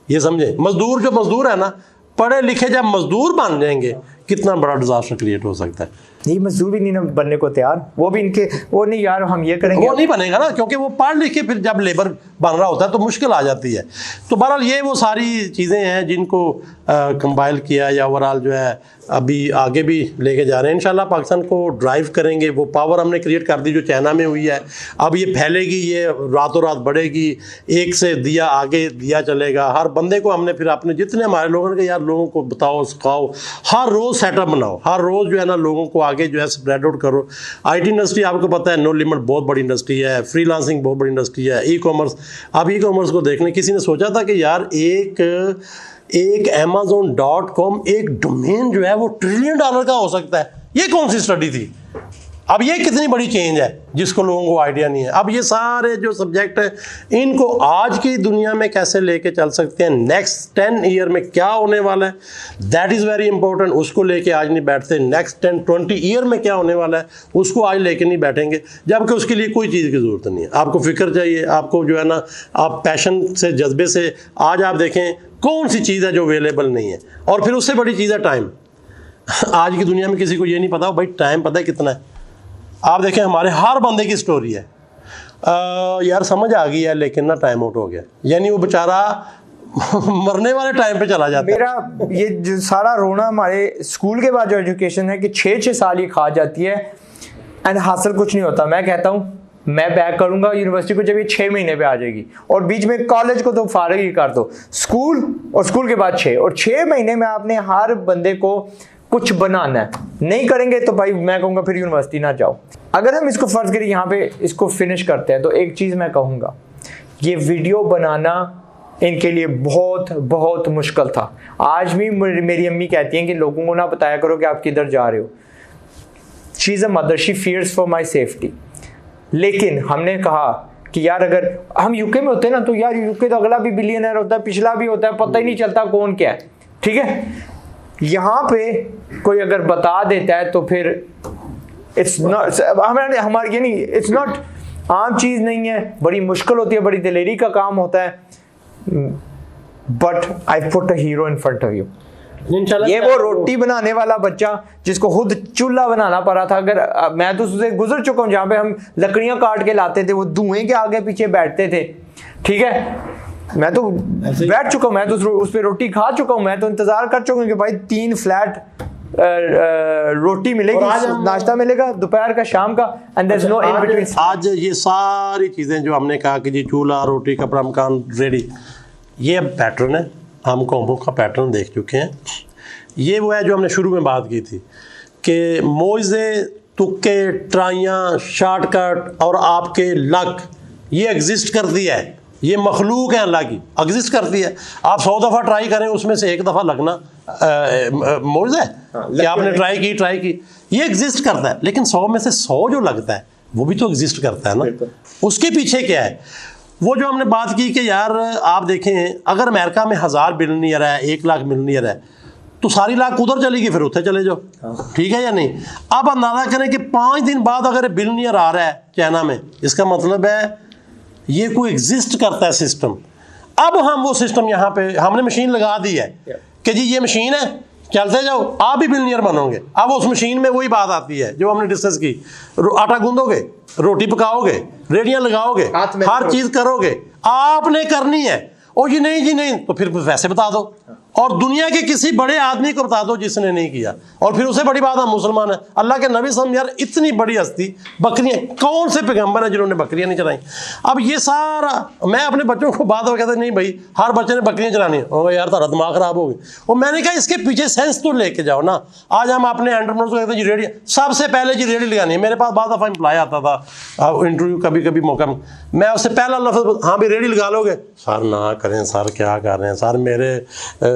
ये समझे, मजदूर जो मजदूर है ना, पढ़े लिखे जब मजदूर बन जाएंगे कितना बड़ा डिज़ास्टर क्रिएट हो सकता है। नहीं मजदूर भी नहीं बनने को तैयार, वो भी इनके वो नहीं यार हम ये करेंगे, वो नहीं बनेगा ना क्योंकि वो पढ़ लिख के फिर जब लेबर बन रहा होता है तो मुश्किल आ जाती है। तो बहरहाल ये वो सारी चीज़ें हैं जिनको कंपाइल किया या ओवरऑल जो है अभी आगे भी लेके जा रहे हैं। इंशाल्लाह पाकिस्तान को ड्राइव करेंगे। वो पावर हमने क्रिएट कर दी जो चाइना में हुई है, अब ये फैलेगी, ये रातों रात बढ़ेगी, एक से दिया आगे दिया चलेगा। हर बंदे को हमने फिर अपने जितने हमारे लोगों ने यार लोगों को बताओ, सिखाओ, हर रोज़ सेटअप बनाओ, हर रोज़ जो है ना लोगों को आगे जो है स्प्रेड आउट करो। IT इंडस्ट्री आपको पता है नो लिमिट बहुत बड़ी इंडस्ट्री है, फ्रीलांसिंग बहुत बड़ी इंडस्ट्री है, ई-कॉमर्स। अब ई-कॉमर्स को देख लें, किसी ने सोचा था कि यार एक Amazon.com एक डोमेन जो है वो $1 ट्रिलियन का हो सकता है? ये कौन सी स्टडी थी? अब ये कितनी बड़ी चेंज है जिसको लोगों को आइडिया नहीं है। अब ये सारे जो सब्जेक्ट है इनको आज की दुनिया में कैसे लेके चल सकते हैं, नेक्स्ट 10 ईयर में क्या होने वाला है, दैट इज़ वेरी इंपॉर्टेंट। उसको लेके आज नहीं बैठते। नेक्स्ट 10-20 ईयर में क्या होने वाला है उसको आज लेके नहीं बैठेंगे, जबकि उसके लिए कोई चीज़ की ज़रूरत नहीं है। आपको फिक्र चाहिए, आपको जो है ना, आप पैशन से, जज्बे से। आज आप देखें कौन सी चीज़ है जो अवेलेबल नहीं है, और फिर उससे बड़ी चीज़ है टाइम। आज की दुनिया में किसी को ये नहीं पता भाई टाइम पता है कितना है। आप देखें हमारे हर बंदे की स्टोरी है, यार समझ आ गई है लेकिन ना टाइम आउट हो गया, यानी वो बेचारा मरने वाले टाइम पे चला जाता है। मेरा ये जो सारा रोना हमारे स्कूल के बाद जो एजुकेशन है कि 6-6 साल ये खा जाती है एंड हासिल कुछ नहीं होता। मैं कहता हूँ मैं बैक करूंगा यूनिवर्सिटी को जब ये 6 महीने पे आ जाएगी, और बीच में कॉलेज को तो फारिग ही कर दो, स्कूल और स्कूल के बाद 6 महीने में आपने हर बंदे को कुछ बनाना है। नहीं करेंगे तो भाई मैं कहूँगा फिर यूनिवर्सिटी ना जाओ। अगर हम इसको फर्ज करें यहाँ पे इसको फिनिश करते हैं, तो एक चीज़ मैं कहूँगा, ये वीडियो बनाना इनके लिए बहुत बहुत मुश्किल था। आज भी मेरी अम्मी कहती हैं कि लोगों को ना बताया करो कि आप किधर जा रहे हो। She is a mother, she fears for my safety. लेकिन हमने कहा कि यार अगर हम यूके में होते ना तो यार यूके तो अगला भी बिलियनर होता है, पिछला भी होता है, पता ही नहीं चलता कौन क्या है, ठीक है। यहाँ पे कोई अगर बता देता है तो फिर इट्स नॉट हमारे यानी इट्स नॉट आम चीज़ नहीं है, बड़ी मुश्किल होती है, बड़ी दिलेरी का काम होता है। But I put a hero in front of you. ये वो रोटी बनाने वाला बच्चा जिसको खुद चूल्हा बनाना पड़ा था, अगर मैं तो उससे गुजर चुका हूँ जहाँ पे हम लकड़ियाँ काट के लाते थे, वो धुएं के आगे पीछे बैठते थे, ठीक है। मैं तो बैठ चुका हूँ, मैं तो उस पर रोटी खा चुका हूँ, मैं तो इंतजार कर चुका हूँ कि भाई 3 फ्लैट रोटी मिलेगी, नाश्ता मिलेगा दोपहर का, शाम का, and there is no in between. आज ये सारी चीज़ें जो हमने कहा कि जी चूल्हा, रोटी, कपड़ा, मकान रेडी, ये अब पैटर्न है, हम कॉम्बो का पैटर्न देख चुके हैं। ये वो है जो हमने शुरू में बात की थी कि मोइज़े, तुक्के, ट्राइयाँ, शॉर्टकट और आपके लक, ये एग्जिस्ट करती है, ये मखलूक है अल्लाह की, एग्जिस्ट करती है। आप 100 दफ़ा ट्राई करें, उसमें से 1 दफ़ा लगना मोइज़ है कि आपने ट्राई की, ये एग्जिस्ट करता है। लेकिन 100 में से 100 जो लगता है वो भी तो एग्जिस्ट करता है ना। उसके पीछे क्या है, वो जो हमने बात की कि यार आप देखें अगर अमेरिका में 1000 बिलियनियर है, 1 लाख मिलियनियर है, तो सारी लाख उधर चलेगी, फिर उधर चले जाओ, ठीक है या नहीं। अब अंदाजा करें कि 5 दिन बाद अगर बिलियनियर आ रहा है चाइना में, इसका मतलब है ये कोई एग्जिस्ट करता है सिस्टम। अब हम वो सिस्टम यहाँ पे हमने मशीन लगा दी है कि जी ये मशीन है, चलते जाओ, आप भी बिलियनियर बनोगे। अब उस मशीन में वही बात आती है जो हमने डिस्कस की, आटा गूंदोगे, रोटी पकाओगे, रेडियां लगाओगे, हर चीज करोगे, आपने करनी है। और ये नहीं जी नहीं, तो फिर वैसे बता दो, और दुनिया के किसी बड़े आदमी को बता दो जिसने नहीं किया, और फिर उससे बड़ी बात हम मुसलमान हैं। अल्लाह के नबी सल्लल्लाहु अलैहि वसल्लम, यार इतनी बड़ी हस्ती, बकरियां, कौन से पैगंबर है जिन्होंने बकरियां नहीं चलाई। अब ये सारा मैं अपने बच्चों को बात हो कहता नहीं भाई हर बच्चे ने बकरियां चलानी है, ओ यार तारा दिमाग खराब हो गया। और मैंने कहा इसके पीछे सेंस तो लेके जाओ ना। आज हम अपने एंटरप्रेन्योर्स को कहते हैं जी रेडी, सबसे पहले जी रेडी लगानी है। मेरे पास बाद दफ़ा एम्प्लॉय आता था इंटरव्यू, कभी कभी मौका में, मैं उससे पहला लफ्ज़, हाँ भाई रेडी लगा लोगे? सर ना करें सर, क्या कर रहे हैं सर, मेरे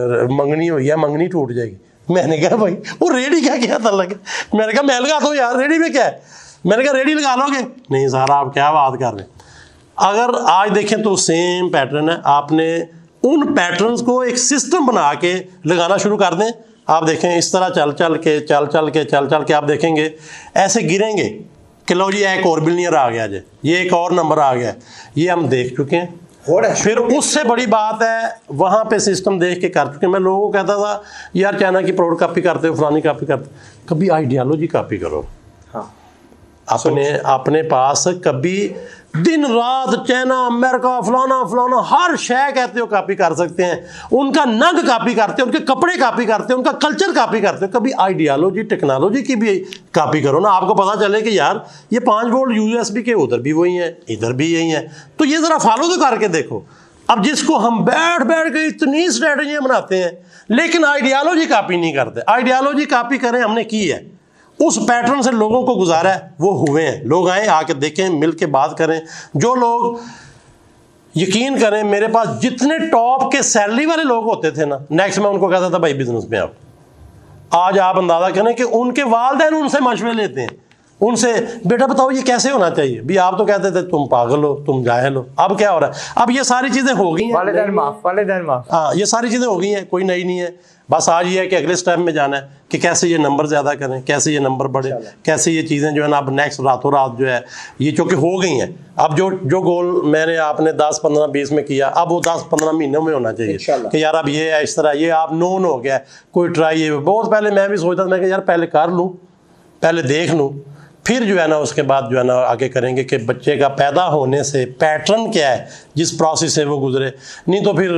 मंगनी हुई है, मंगनी टूट जाएगी। मैंने कहा भाई वो रेडी क्या किया था लगे, मैंने कहा मैं लगा दो यार, रेडी में क्या है। मैंने कहा रेडी लगा लोगे? नहीं सर आप क्या बात कर रहे हैं। अगर आज देखें तो सेम पैटर्न है, आपने उन पैटर्न्स को एक सिस्टम बना के लगाना शुरू कर दें। आप देखें इस तरह चल चल के आप देखेंगे ऐसे गिरेंगे कि लो जी एक और बिलियनियर आ गया, जी ये एक और नंबर आ गया, ये हम देख चुके हैं। फिर उससे बड़ी बात है वहाँ पे सिस्टम देख के कर चुके। मैं लोगों को कहता था यार चाइना की प्रोडक्ट कॉपी करते हो, फलानी कॉपी करते, कभी आइडियालॉजी कॉपी करो। हाँ। अपने पास कभी दिन रात चाइना, अमेरिका, फलाना हर शय कहते हो कॉपी कर सकते हैं, उनका नग कॉपी करते हैं, उनके कपड़े कॉपी करते हैं, उनका कल्चर कॉपी करते हैं। कभी आइडियालॉजी, टेक्नोलॉजी की भी कॉपी करो ना, आपको पता चले कि यार ये 5 वोल्ट USB के उधर भी वही है, इधर भी यही है, तो ये ज़रा फॉलो तो करके देखो। अब जिसको हम बैठ के इतनी स्ट्रेटजियाँ बनाते हैं लेकिन आइडियालॉजी कॉपी नहीं करते। आइडियालॉजी कॉपी करें हमने की है, उस पैटर्न से लोगों को गुजारा है, वो हुए हैं। लोग आए, आके देखें, मिल के बात करें। जो लोग, यकीन करें, मेरे पास जितने टॉप के सैलरी वाले लोग होते थे ना, नेक्स्ट मैं उनको कहता था भाई बिजनेस में आओ। आज आप अंदाजा करें कि उनके वालिदैन उनसे मशवरे लेते हैं, उनसे बेटा बताओ ये कैसे होना चाहिए। भी आप तो कहते थे तुम पागल हो, तुम जाहिल हो। अब क्या हो रहा है? अब ये सारी चीज़ें हो गई हैं। वालिदैन माफ। हाँ, ये सारी चीज़ें हो गई हैं, कोई नई नहीं है। बस आज ये है कि अगले स्टेप में जाना है कि कैसे ये नंबर ज़्यादा करें, कैसे ये नंबर बढ़े, कैसे ये चीज़ें जो है ना अब नेक्स्ट रातों रात जो है ये चूँकि हो गई हैं। अब जो गोल मैंने आपने 10, 15, 20 में किया, अब वो 10, 15 महीनों में होना चाहिए कि यार अब ये है, इस तरह ये आप नोन हो गया, कोई ट्राई है। बहुत पहले मैं भी सोचता था, मैं कि यार पहले कर लूँ, पहले देख लूँ, फिर जो है ना उसके बाद जो है ना आगे करेंगे कि बच्चे का पैदा होने से पैटर्न क्या है, जिस प्रोसेस से वो गुजरे। नहीं तो फिर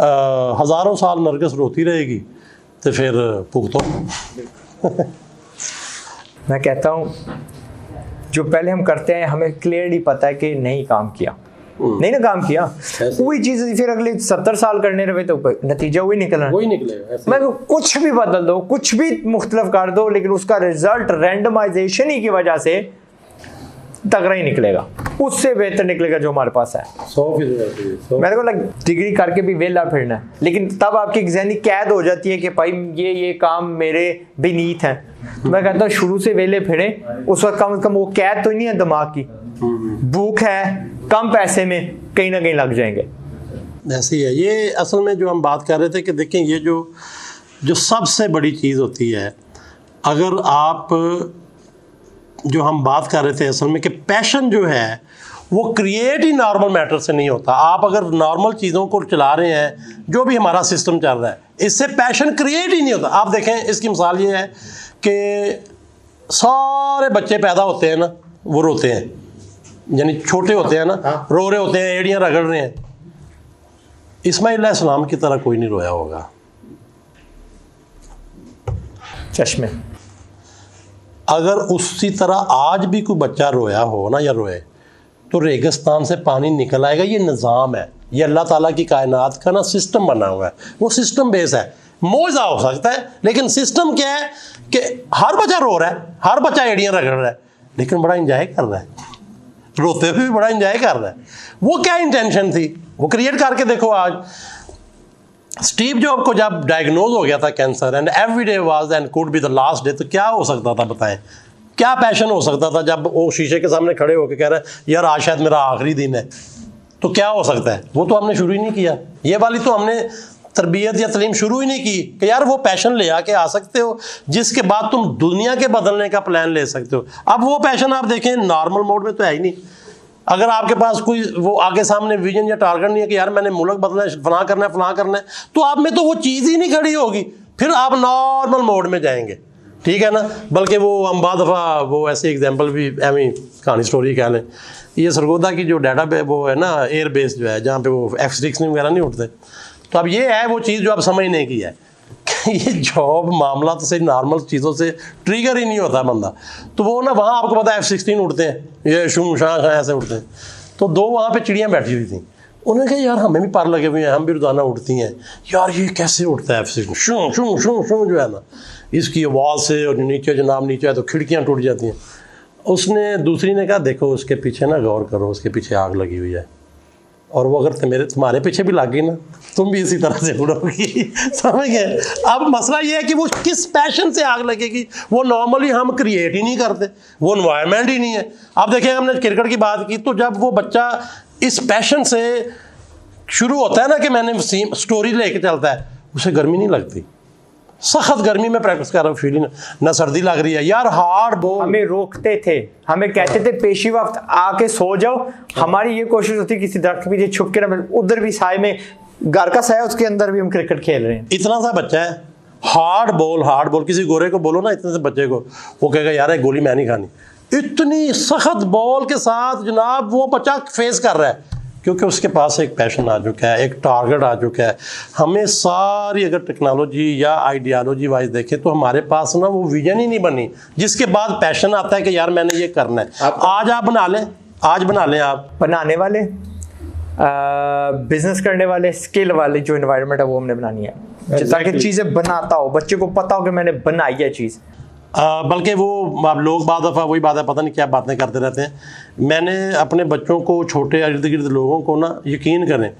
हज़ारों साल नरगिस रोती रहेगी, तो फिर भुगतो। मैं कहता हूँ जो पहले हम करते हैं हमें क्लियरली पता है कि नहीं काम किया, नहीं ना काम किया, वही चीज़ फिर अगले 70 साल करने रहे तो नतीजा वही निकलना, वही निकलेगा। मैं कुछ भी बदल दो, कुछ भी मुख्तलिफ कर दो, लेकिन उसका रिजल्ट रैंडमाइजेशन ही की वजह से तगड़ा ही निकलेगा, उससे बेहतर निकलेगा जो हमारे पास है। 100%। मेरे को डिग्री करके भी वेला फिरना है, लेकिन तब आपकी ज़हनी कैद हो जाती है कि भाई ये काम मेरे बेनीथ है। तो मैं कहता हूँ शुरू से वेले फिरे, उस वक्त कम से कम वो कैद तो नहीं है दिमाग की, भूख है, कम पैसे में कहीं ना कहीं लग जाएंगे। ऐसी है ये। असल में जो हम बात कर रहे थे कि देखें ये जो सबसे बड़ी चीज़ होती है, अगर आप जो हम बात कर रहे थे असल में कि पैशन जो है वो क्रिएट ही नॉर्मल मैटर से नहीं होता। आप अगर नॉर्मल चीज़ों को चला रहे हैं, जो भी हमारा सिस्टम चल रहा है, इससे पैशन क्रिएट ही नहीं होता। आप देखें, इसकी मिसाल ये है कि सारे बच्चे पैदा होते हैं ना, वो रोते हैं, यानी छोटे होते हैं ना, रो रहे होते हैं, एड़ियाँ रगड़ रहे हैं। इस्माइल अलैहिस्सलाम की तरह कोई नहीं रोया होगा। चश्मे अगर उसी तरह आज भी कोई बच्चा रोया हो ना या रोए, तो रेगिस्तान से पानी निकल आएगा। ये निज़ाम है, ये अल्लाह ताला की कायनात का ना सिस्टम बना हुआ है, वो सिस्टम बेस है। मौजा हो सकता है, लेकिन सिस्टम क्या है कि हर बच्चा रो रहा है, हर बच्चा एड़ियाँ रगड़ रहा है, लेकिन बड़ा इंजॉय कर रहा है, रोते हुए भी बड़ा इंजॉय कर रहा है। वो क्या इंटेंशन थी, वो क्रिएट करके देखो। आज स्टीव जॉब को जब डायग्नोज हो गया था cancer, and every day was and could be the last day, तो क्या हो सकता था बताएं? क्या पैशन हो सकता था जब वो शीशे के सामने खड़े होकर कह रहा है यार आज शायद मेरा आखिरी दिन है? तो क्या हो सकता है? वो तो हमने शुरू ही नहीं किया। ये वाली तो हमने तरबियत या तलीम शुरू ही नहीं की कि यार वो पैशन ले आके आ सकते हो जिसके बाद तुम दुनिया के बदलने का प्लान ले सकते हो। अब वो पैशन आप देखें नॉर्मल मोड में तो है ही नहीं। अगर आपके पास कोई वो आगे सामने विजन या टारगेट नहीं है कि यार मैंने मुल्क बदलना है, फलां करना है, तो आप में तो वो चीज़ ही नहीं खड़ी होगी, फिर आप नॉर्मल मोड में जाएंगे, ठीक है ना। बल्कि वो हम बाद दफ़ा वो ऐसे एग्जाम्पल भी एवं कहानी स्टोरी कह लें, ये सरगोदा की जो डाटा वो है ना एयर बेस जो है जहाँ पे वो F-16 वगैरह नहीं उठते, तो अब ये है वो चीज़ जो आप समझने की है ये जॉब मामला तो से नॉर्मल चीज़ों से ट्रिगर ही नहीं होता बंदा। तो वो ना वहाँ आपको पता है F-16 उड़ते हैं, ये शूं शां ऐसे उड़ते हैं। तो दो वहाँ पे चिड़ियाँ बैठी हुई थी, उन्होंने कहा यार हमें भी पर लगे हुए हैं, हम भी रोजाना उड़ती हैं, यार ये कैसे उड़ता है F-16 शूं शूं शूं शूं जो है ना, इसकी आवाज़ से और नीचे जनाब नीचे है तो खिड़कियाँ टूट जाती हैं। उसने दूसरी ने कहा देखो उसके पीछे ना गौर करो, उसके पीछे आग लगी हुई है, और वो अगर तुम्हारे पीछे भी लग गई ना तुम भी इसी तरह से उड़ोगी। समझ गए? अब मसला ये है कि वो किस पैशन से आग लगेगी, वो नॉर्मली हम क्रिएट ही नहीं करते, वो एनवायरनमेंट ही नहीं है। अब देखें हमने क्रिकेट की बात की, तो जब वो बच्चा इस पैशन से शुरू होता है ना कि मैंने स्टोरी लेके चलता है, उसे गर्मी नहीं लगती। सख्त गर्मी में प्रैक्टिस कर रहा हूँ, फीलिंग ना सर्दी लग रही है यार, हार्ड बॉल। हमें रोकते थे, हमें कहते थे पेशी वक्त आके सो जाओ। हमारी ये कोशिश होती किसी दरख्त पीछे छुप के ना, उधर भी साए में घर का साया उसके अंदर भी हम क्रिकेट खेल रहे हैं। इतना सा बच्चा है, हार्ड बॉल, किसी गोरे को बोलो ना इतने से बच्चे को, वो कहेगा यार एक गोली मैं नहीं खानी। इतनी सख्त बॉल के साथ जनाब वो बच्चा फेस कर रहा है, क्योंकि उसके पास एक पैशन आ चुका है, एक टारगेट आ चुका है। हमें सारी अगर टेक्नोलॉजी या आइडियालॉजी वाइज देखें तो हमारे पास ना वो विजन ही नहीं बनी, जिसके बाद पैशन आता है कि यार मैंने ये करना है। आज आप बना लें, आज बना लें, आप बनाने वाले, बिजनेस करने वाले, स्किल वाले जो एनवायरनमेंट है वो हमने बनानी है, ताकि चीज़ें बनाता हो, बच्चे को पता हो कि मैंने बनाई है चीज़। बल्कि वो अब लोग बाद दफ़ा वही बात है, पता नहीं क्या बातें करते रहते हैं। मैंने अपने बच्चों को, छोटे इर्द गिर्द लोगों को ना, यकीन करें,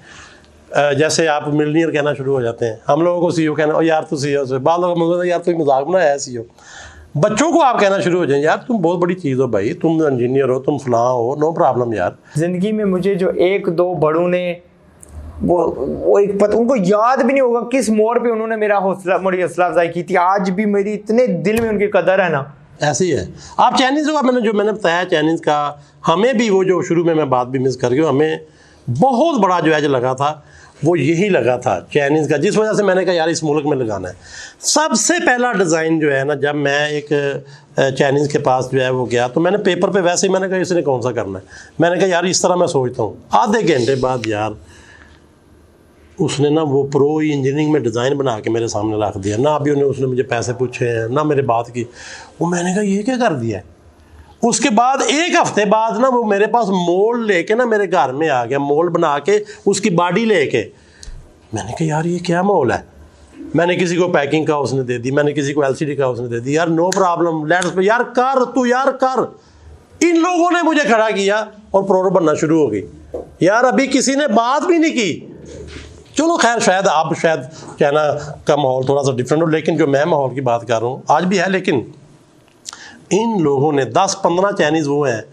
जैसे आप मिलनियर कहना शुरू हो जाते हैं, हम लोगों को सीईओ कहना, और यार तू सीईओ से, बाद लोग यार तू मजाक बनाया है सीईओ। बच्चों को आप कहना शुरू हो जाए यार तुम बहुत बड़ी चीज़ हो भाई, तुम इंजीनियर हो, तुम फलां हो, नो प्रॉब्लम यार। ज़िंदगी में मुझे जो एक दो बड़ों ने वो एक पता, उनको याद भी नहीं होगा किस मोड़ पे उन्होंने मेरी हौसला अफजाई की थी। आज भी मेरी इतने दिल में उनकी कदर है ना। ऐसी है। आप चाइनीज़ का मैंने बताया, चाइनीज़ का हमें भी वो जो शुरू में मैं बात भी मिस कर गया, हमें बहुत बड़ा जो है जो लगा था वो यही लगा था चाइनीज़ का, जिस वजह से मैंने कहा यार इस मुल्क में लगाना है। सबसे पहला डिज़ाइन जो है ना, जब मैं एक चाइनीज़ के पास जो है वो गया, तो मैंने पेपर पे वैसे ही मैंने कहा इसने कौन सा करना है, मैंने कहा यार इस तरह मैं सोचता हूँ। आधे घंटे बाद यार उसने ना वो प्रो इंजीनियरिंग में डिज़ाइन बना के मेरे सामने रख दिया ना। अभी उसने मुझे पैसे पूछे हैं ना मेरे बात की, वो मैंने कहा ये क्या कर दिया है। उसके बाद एक हफ्ते बाद ना वो मेरे पास मोल्ड लेके ना मेरे घर में आ गया, मोल्ड बना के उसकी बॉडी लेके। मैंने कहा यार ये क्या मोल है। मैंने किसी को पैकिंग का उसने दे दी, मैंने किसी को LCD का उसने दे दी। यार नो प्रॉब्लम, लेट्स यार कर तू यार कर। इन लोगों ने मुझे खड़ा किया और प्रो बनना शुरू हो गई। यार अभी किसी ने बात भी नहीं की। चलो खैर शायद अब शायद चाइना का माहौल थोड़ा सा डिफरेंट हो, लेकिन जो मैं माहौल की बात कर रहा हूँ आज भी है। लेकिन इन लोगों ने 10-15 चाइनीज़ वो हैं